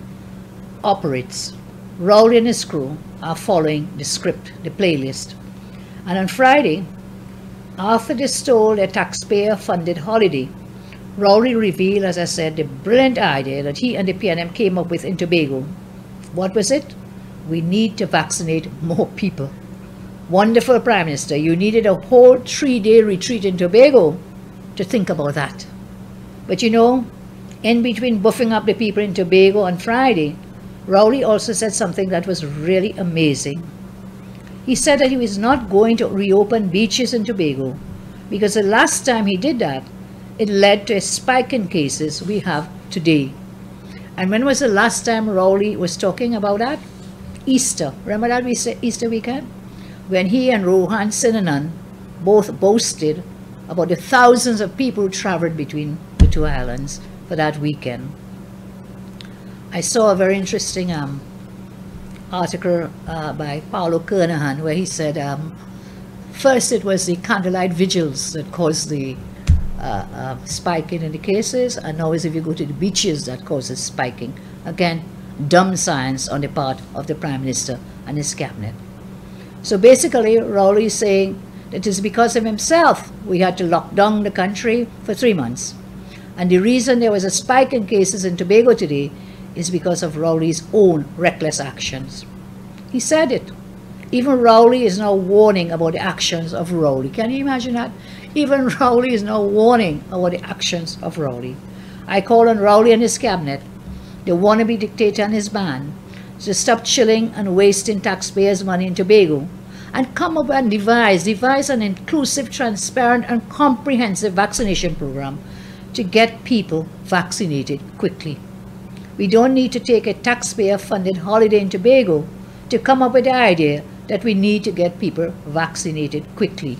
operates. Rowley and his crew are following the script, the playlist. And on Friday, after they stole their taxpayer-funded holiday, Rowley revealed, as I said, the brilliant idea that he and the PNM came up with in Tobago. What was it? We need to vaccinate more people. Wonderful Prime Minister, you needed a whole 3-day retreat in Tobago to think about that. But you know, in between buffing up the people in Tobago on Friday, Rowley also said something that was really amazing. He said that he was not going to reopen beaches in Tobago because the last time he did that, it led to a spike in cases we have today. And when was the last time Rowley was talking about that? Easter. Remember that Easter weekend? When he and Rohan Sinanan both boasted about the thousands of people who traveled between the two islands for that weekend. I saw a very interesting article by Paolo Kernahan where he said first it was the candlelight vigils that caused the spiking in the cases, and now is if you go to the beaches that causes spiking. Again, dumb science on the part of the Prime Minister and his cabinet. So basically, Rowley is saying that it is because of himself we had to lock down the country for 3 months. And the reason there was a spike in cases in Tobago today is because of Rowley's own reckless actions. He said it. Even Rowley is now warning about the actions of Rowley. Can you imagine that? Even Rowley is now warning about the actions of Rowley. I call on Rowley and his cabinet, the wannabe dictator and his band, to stop chilling and wasting taxpayers' money in Tobago and come up and devise an inclusive, transparent and comprehensive vaccination program to get people vaccinated quickly. We don't need to take a taxpayer-funded holiday in Tobago to come up with the idea that we need to get people vaccinated quickly.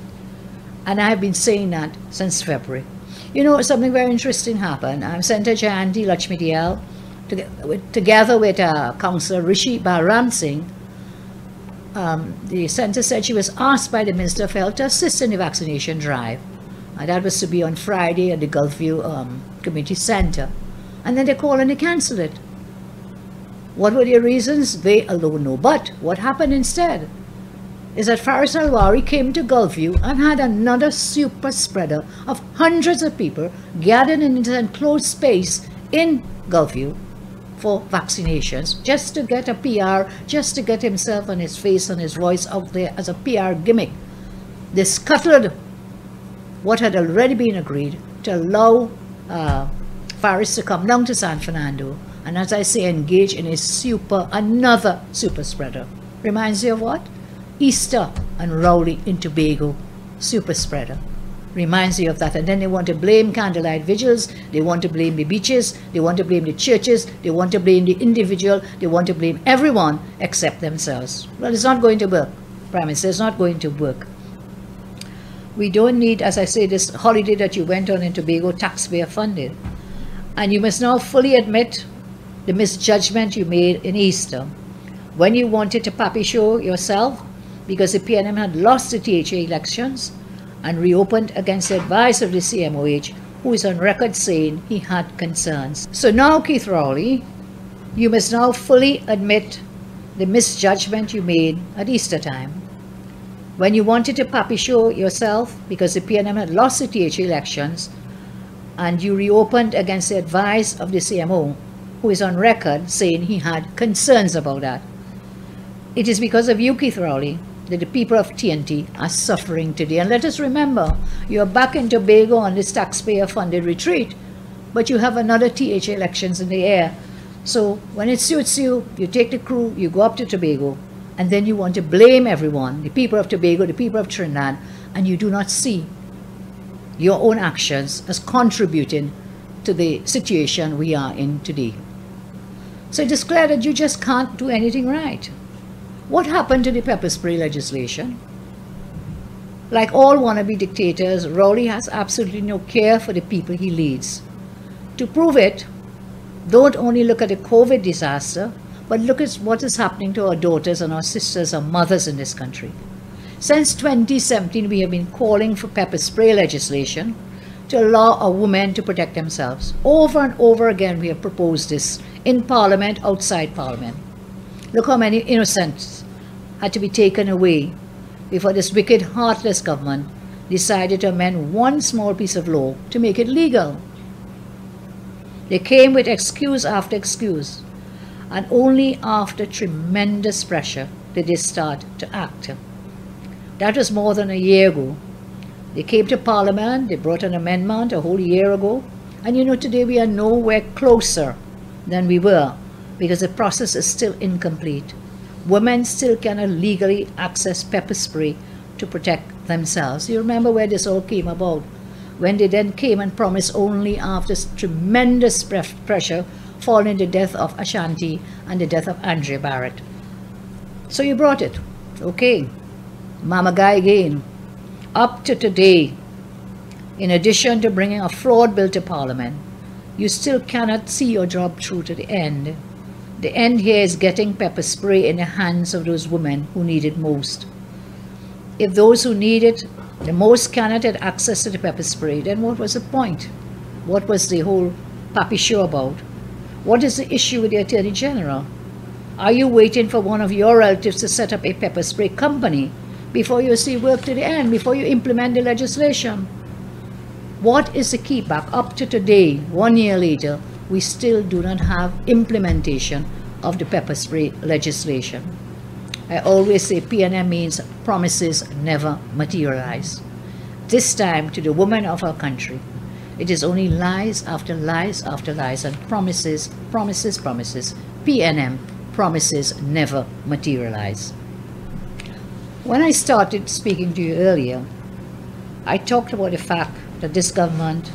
And I have been saying that since February. You know, something very interesting happened. Senator Jayanti Lakshmi Dayal, together with Councillor Rishi Balram Singh, the senator said she was asked by the Minister of Health to assist in the vaccination drive. And that was to be on Friday at the Gulfview Community Center. And then they called and they cancelled it. What were their reasons? They alone know. But what happened instead is that Faris Alwari came to Gulfview and had another super spreader of hundreds of people gathered in an enclosed space in Gulfview for vaccinations, just to get a PR, just to get himself and his face and his voice out there as a PR gimmick. They scuttled what had already been agreed to allow Faris to come down to San Fernando and, as I say, engage in another super spreader. Reminds you of what? Easter and Rowley in Tobago, super spreader. Reminds you of that. And then they want to blame candlelight vigils, they want to blame the beaches, they want to blame the churches, they want to blame the individual, they want to blame everyone except themselves. Well, it's not going to work, Prime Minister, it's not going to work. We don't need, as I say, this holiday that you went on in Tobago taxpayer funded. And you must now fully admit the misjudgment you made in Easter when you wanted to papi show yourself because the PNM had lost the THA elections and reopened against the advice of the CMOH, who is on record saying he had concerns. So now, Keith Rowley, you must now fully admit the misjudgment you made at Easter time. When you wanted to papi show yourself because the PNM had lost the THA elections and you reopened against the advice of the CMO, who is on record saying he had concerns about that, it is because of you, Keith Rowley, that the people of TNT are suffering today. And let us remember, you are back in Tobago on this taxpayer-funded retreat, but you have another THA elections in the air. So when it suits you, you take the crew, you go up to Tobago, and then you want to blame everyone, the people of Tobago, the people of Trinidad, and you do not see your own actions as contributing to the situation we are in today. So it is clear that you just can't do anything right. What happened to the pepper spray legislation? Like all wannabe dictators, Rowley has absolutely no care for the people he leads. To prove it, don't only look at the COVID disaster, but look at what is happening to our daughters and our sisters and mothers in this country. Since 2017, we have been calling for pepper spray legislation to allow our women to protect themselves. Over and over again, we have proposed this in Parliament, outside Parliament. Look how many innocents had to be taken away before this wicked, heartless government decided to amend one small piece of law to make it legal. They came with excuse after excuse, and only after tremendous pressure did they start to act. That was more than a year ago. They came to Parliament, they brought an amendment a whole year ago, and you know, today we are nowhere closer than we were because the process is still incomplete. Women still cannot legally access pepper spray to protect themselves. You remember where this all came about, when they then came and promised only after tremendous pressure following the death of Ashanti and the death of Andrea Barrett. So you brought it. Okay. Mama Guy again. Up to today, in addition to bringing a flawed bill to Parliament, you still cannot see your job through to the end. The end here is getting pepper spray in the hands of those women who need it most. If those who need it the most cannot get access to the pepper spray, then what was the point? What was the whole papi show about? What is the issue with the Attorney General? Are you waiting for one of your relatives to set up a pepper spray company before you see work to the end, before you implement the legislation? What is the key back? Up to today, 1 year later, we still do not have implementation of the pepper spray legislation. I always say PNM means promises never materialize. This time, to the women of our country, it is only lies after lies after lies and promises, promises, promises. PNM, promises never materialize. When I started speaking to you earlier, I talked about the fact that this government,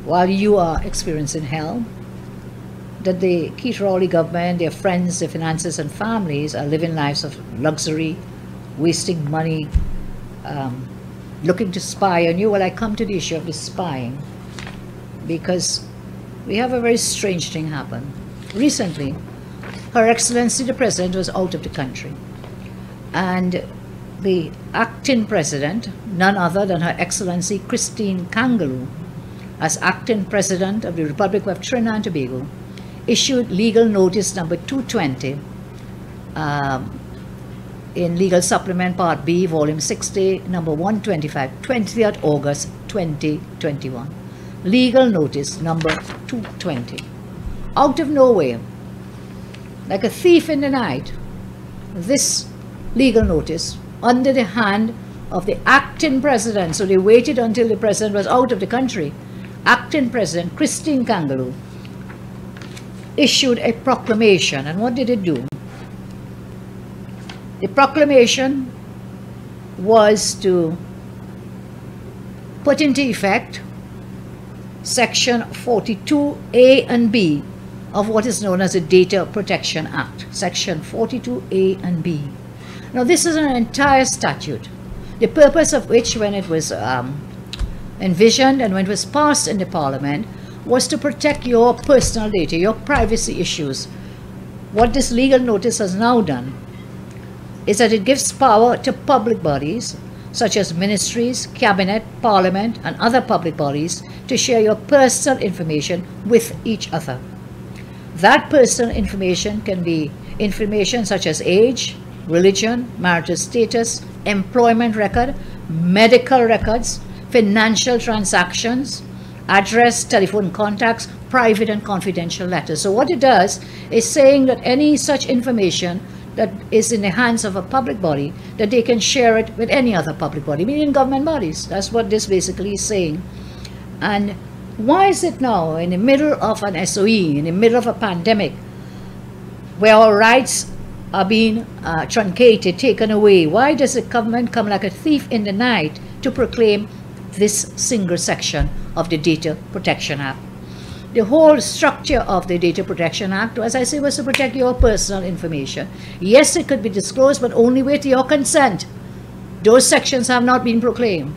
while you are experiencing hell, that the Keith Rowley government, their friends, their finances and families are living lives of luxury, wasting money, looking to spy on you. Well, I come to the issue of the spying because we have a very strange thing happen. Recently, Her Excellency the President was out of the country, and the acting president, none other than Her Excellency Christine Kangaloo, as acting president of the Republic of Trinidad and Tobago, issued legal notice number 220 in Legal Supplement Part B, Volume 60, number 125, 20th August 2021. Legal notice number 220. Out of nowhere, like a thief in the night, this legal notice under the hand of the acting president, so they waited until the president was out of the country, acting president Christine Kangaloo issued a proclamation. And what did it do? The proclamation was to put into effect Section 42A and B of what is known as the Data Protection Act. Section 42A and B. Now this is an entire statute, the purpose of which, when it was envisioned and when it was passed in the Parliament, was to protect your personal data, your privacy issues. What this legal notice has now done is that it gives power to public bodies such as ministries, cabinet, parliament, and other public bodies to share your personal information with each other. That personal information can be information such as age, religion, marital status, employment record, medical records, financial transactions, address, telephone contacts, private and confidential letters. So what it does is saying that any such information that is in the hands of a public body, that they can share it with any other public body, meaning government bodies. That's what this basically is saying. And why is it now, in the middle of an SOE, in the middle of a pandemic, where our rights are being truncated, taken away, why does the government come like a thief in the night to proclaim this single section of the Data Protection Act? The whole structure of the Data Protection Act, as I say, was to protect your personal information. Yes, it could be disclosed, but only with your consent. Those sections have not been proclaimed.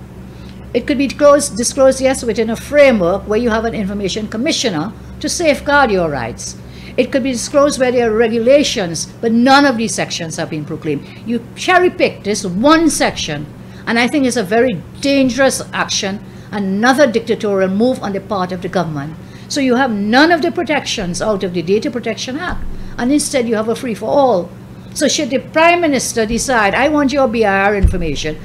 It could be disclosed, yes, within a framework where you have an information commissioner to safeguard your rights. It could be disclosed where there are regulations, but none of these sections have been proclaimed. You cherry-pick this one section, and I think it's a very dangerous action, another dictatorial move on the part of the government. So you have none of the protections out of the Data Protection Act, and instead you have a free-for-all. So should the Prime Minister decide, I want your BIR information,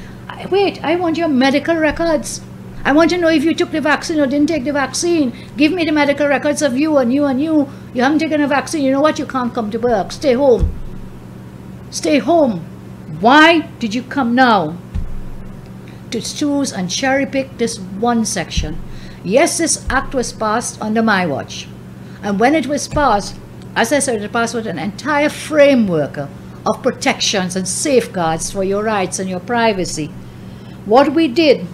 wait, I want your medical records. I want to know if you took the vaccine or didn't take the vaccine. Give me the medical records of you and you and you. You haven't taken a vaccine. You know what? You can't come to work. Stay home. Stay home. Why did you come now to choose and cherry-pick this one section? Yes, this act was passed under my watch. And when it was passed, as I said, it passed with an entire framework of protections and safeguards for your rights and your privacy. What we did,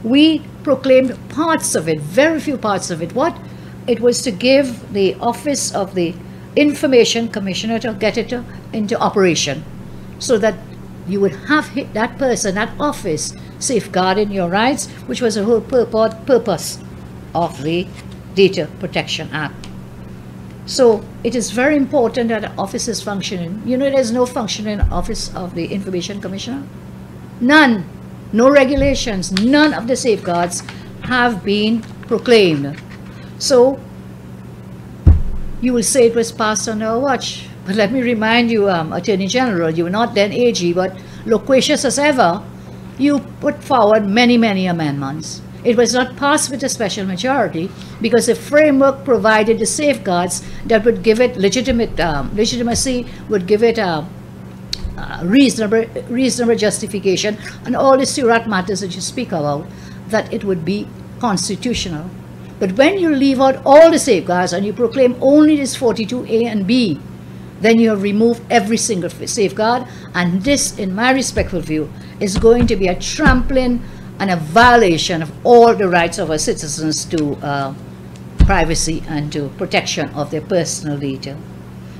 we proclaimed parts of it, very few parts of it. What? It was to give the office of the Information Commissioner to get it into operation, so that you would have that person, that office, safeguarding your rights, which was the whole purpose of the Data Protection Act. So it is very important that the office is functioning. You know, there's no functioning office of the Information Commissioner. None. No regulations, none of the safeguards have been proclaimed. So you will say it was passed on our watch. But let me remind you, Attorney General, you were not then AG, but loquacious as ever, you put forward many, many amendments. It was not passed with a special majority because the framework provided the safeguards that would give it legitimacy, would give it reasonable justification, and all the Surat matters that you speak about, that it would be constitutional. But when you leave out all the safeguards and you proclaim only this 42A and B, then you have removed every single safeguard, and this, in my respectful view, is going to be a trampling and a violation of all the rights of our citizens to privacy and to protection of their personal data.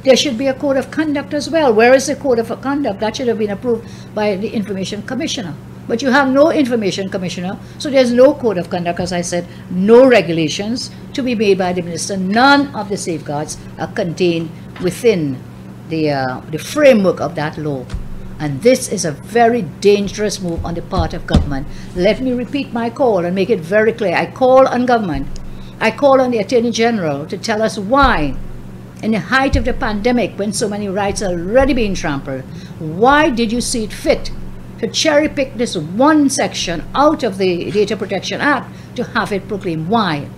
There should be a code of conduct as well. Where is the code of conduct? That should have been approved by the Information Commissioner. But you have no Information Commissioner, so there's no code of conduct, as I said, no regulations to be made by the Minister. None of the safeguards are contained within the framework of that law. And this is a very dangerous move on the part of government. Let me repeat my call and make it very clear. I call on government. I call on the Attorney General to tell us why, in the height of the pandemic, when so many rights are already being trampled, why did you see it fit to cherry-pick this one section out of the Data Protection Act to have it proclaimed? Why?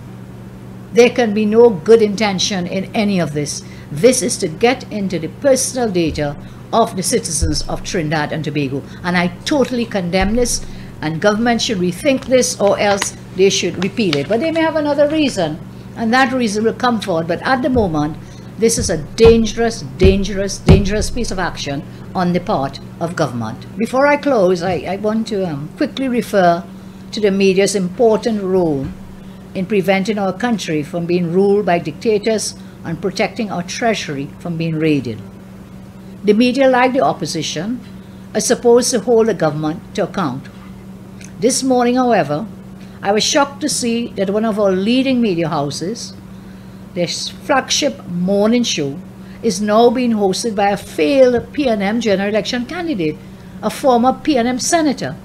There can be no good intention in any of this. This is to get into the personal data of the citizens of Trinidad and Tobago. And I totally condemn this, and government should rethink this, or else they should repeal it. But they may have another reason, and that reason will come forward. But at the moment, this is a dangerous, dangerous, dangerous piece of action on the part of government. Before I close, I want to quickly refer to the media's important role in preventing our country from being ruled by dictators and protecting our treasury from being raided. The media, like the opposition, are supposed to hold the government to account. This morning, however, I was shocked to see that one of our leading media houses, their flagship morning show, is now being hosted by a failed PNM general election candidate, a former PNM senator.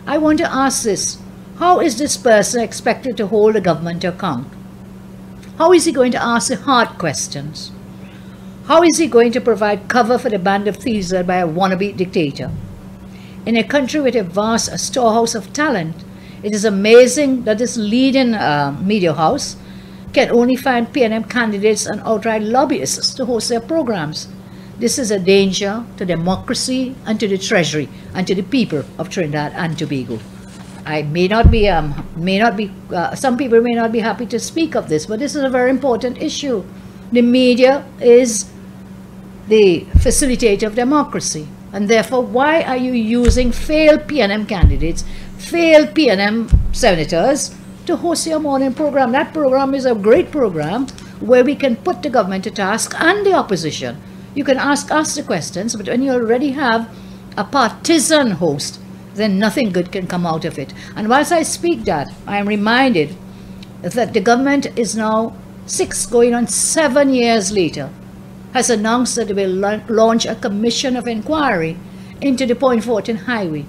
I want to ask this: how is this person expected to hold the government to account? How is he going to ask the hard questions? How is he going to provide cover for the band of thieves led by a wannabe dictator? In a country with a vast storehouse of talent, it is amazing that this leading media house can only find PNM candidates and outright lobbyists to host their programs. This is a danger to democracy and to the treasury and to the people of Trinidad and Tobago. I some people may not be happy to speak of this, but this is a very important issue. The media is the facilitator of democracy, and therefore why are you using failed PNM candidates, failed PNM senators to host your morning program? That program is a great program where we can put the government to task and the opposition. You can ask us the questions, but when you already have a partisan host, then nothing good can come out of it. And whilst I speak that, I am reminded that the government is now 6 going on 7 years later, has announced that it will launch a commission of inquiry into the Point Fortin Highway.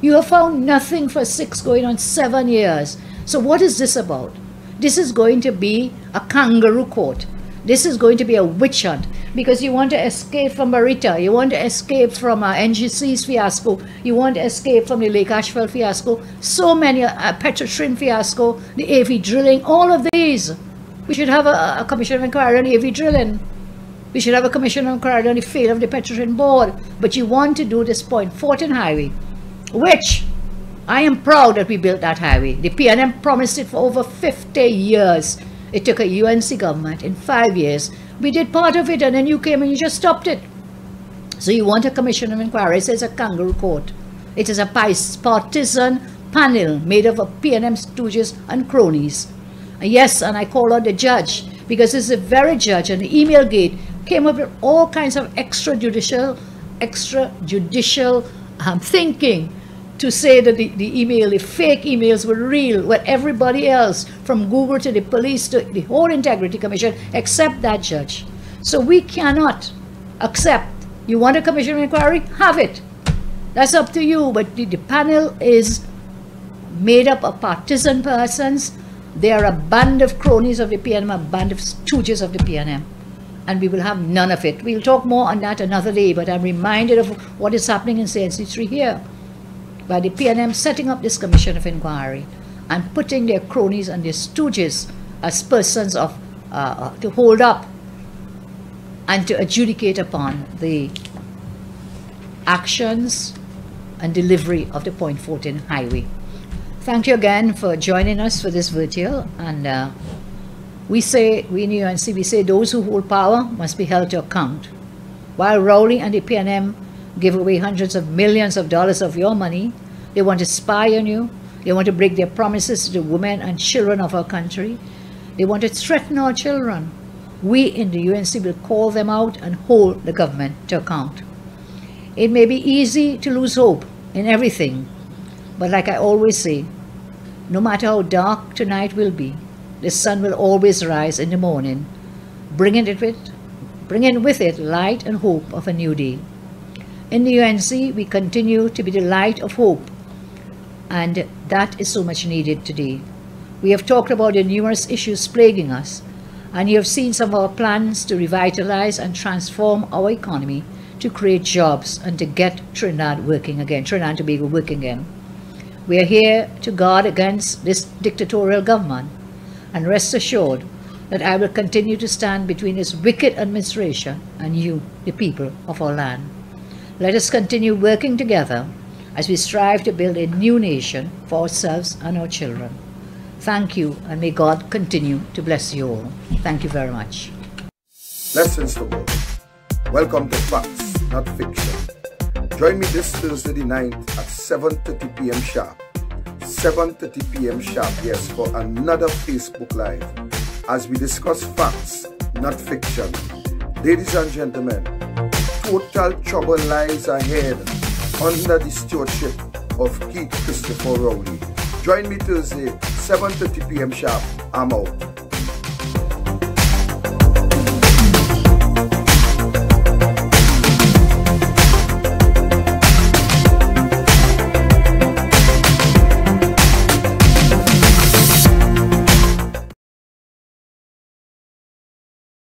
You have found nothing for 6 going on 7 years. So what is this about? This is going to be a kangaroo court. This is going to be a witch hunt, because you want to escape from Barita, you want to escape from NGC's fiasco, you want to escape from the Lake Ashford fiasco, so many, Petrotrin fiasco, the AV drilling, all of these. We should have a commission of inquiry on AV drilling. We should have a commission of inquiry on the failure of the Petrotrin board. But you want to do this Point Fortin Highway, which I am proud that we built that highway. The PNM promised it for over 50 years. It took a UNC government in 5 years. We did part of it, and then you came and you just stopped it. So you want a commission of inquiry. It says a kangaroo court. It is a partisan panel made up of PNM stooges and cronies. And yes, and I call out the judge, because it's the very judge, and the email gate came up with all kinds of extrajudicial thinking to say that the fake emails were real, when everybody else, from Google to the police to the whole Integrity Commission, except that judge. So we cannot accept. You want a commission of inquiry? Have it. That's up to you. But the panel is made up of partisan persons. They are a band of cronies of the PNM, a band of stooges of the PNM. And we will have none of it. We'll talk more on that another day, but I'm reminded of what is happening in CNC3 here, by the PNM setting up this commission of inquiry and putting their cronies and their stooges as persons of to hold up and to adjudicate upon the actions and delivery of the Point Fortin Highway. Thank you again for joining us for this virtual, and we in the UNC, we say those who hold power must be held to account. While Rowley and the PNM give away hundreds of millions of dollars of your money, they want to spy on you, they want to break their promises to the women and children of our country, they want to threaten our children. We in the UNC will call them out and hold the government to account. It may be easy to lose hope in everything, but like I always say, no matter how dark tonight will be, the sun will always rise in the morning, bringing with it light and hope of a new day. In the UNC, we continue to be the light of hope, and that is so much needed today. We have talked about the numerous issues plaguing us, and you have seen some of our plans to revitalize and transform our economy, to create jobs and to get Trinidad working again, Trinidad and Tobago working again. We are here to guard against this dictatorial government, and rest assured that I will continue to stand between this wicked administration and you, the people of our land. Let us continue working together as we strive to build a new nation for ourselves and our children. Thank you, and may God continue to bless you all. Thank you very much. Lessons to go. Welcome to Facts, Not Fiction. Join me this Thursday the 9th at 7:30 p.m. sharp. 7:30 p.m. sharp, yes, for another Facebook Live as we discuss facts, not fiction. Ladies and gentlemen, total trouble lies ahead under the stewardship of Keith Christopher Rowley. Join me Thursday, 7:30 p.m. sharp. I'm out.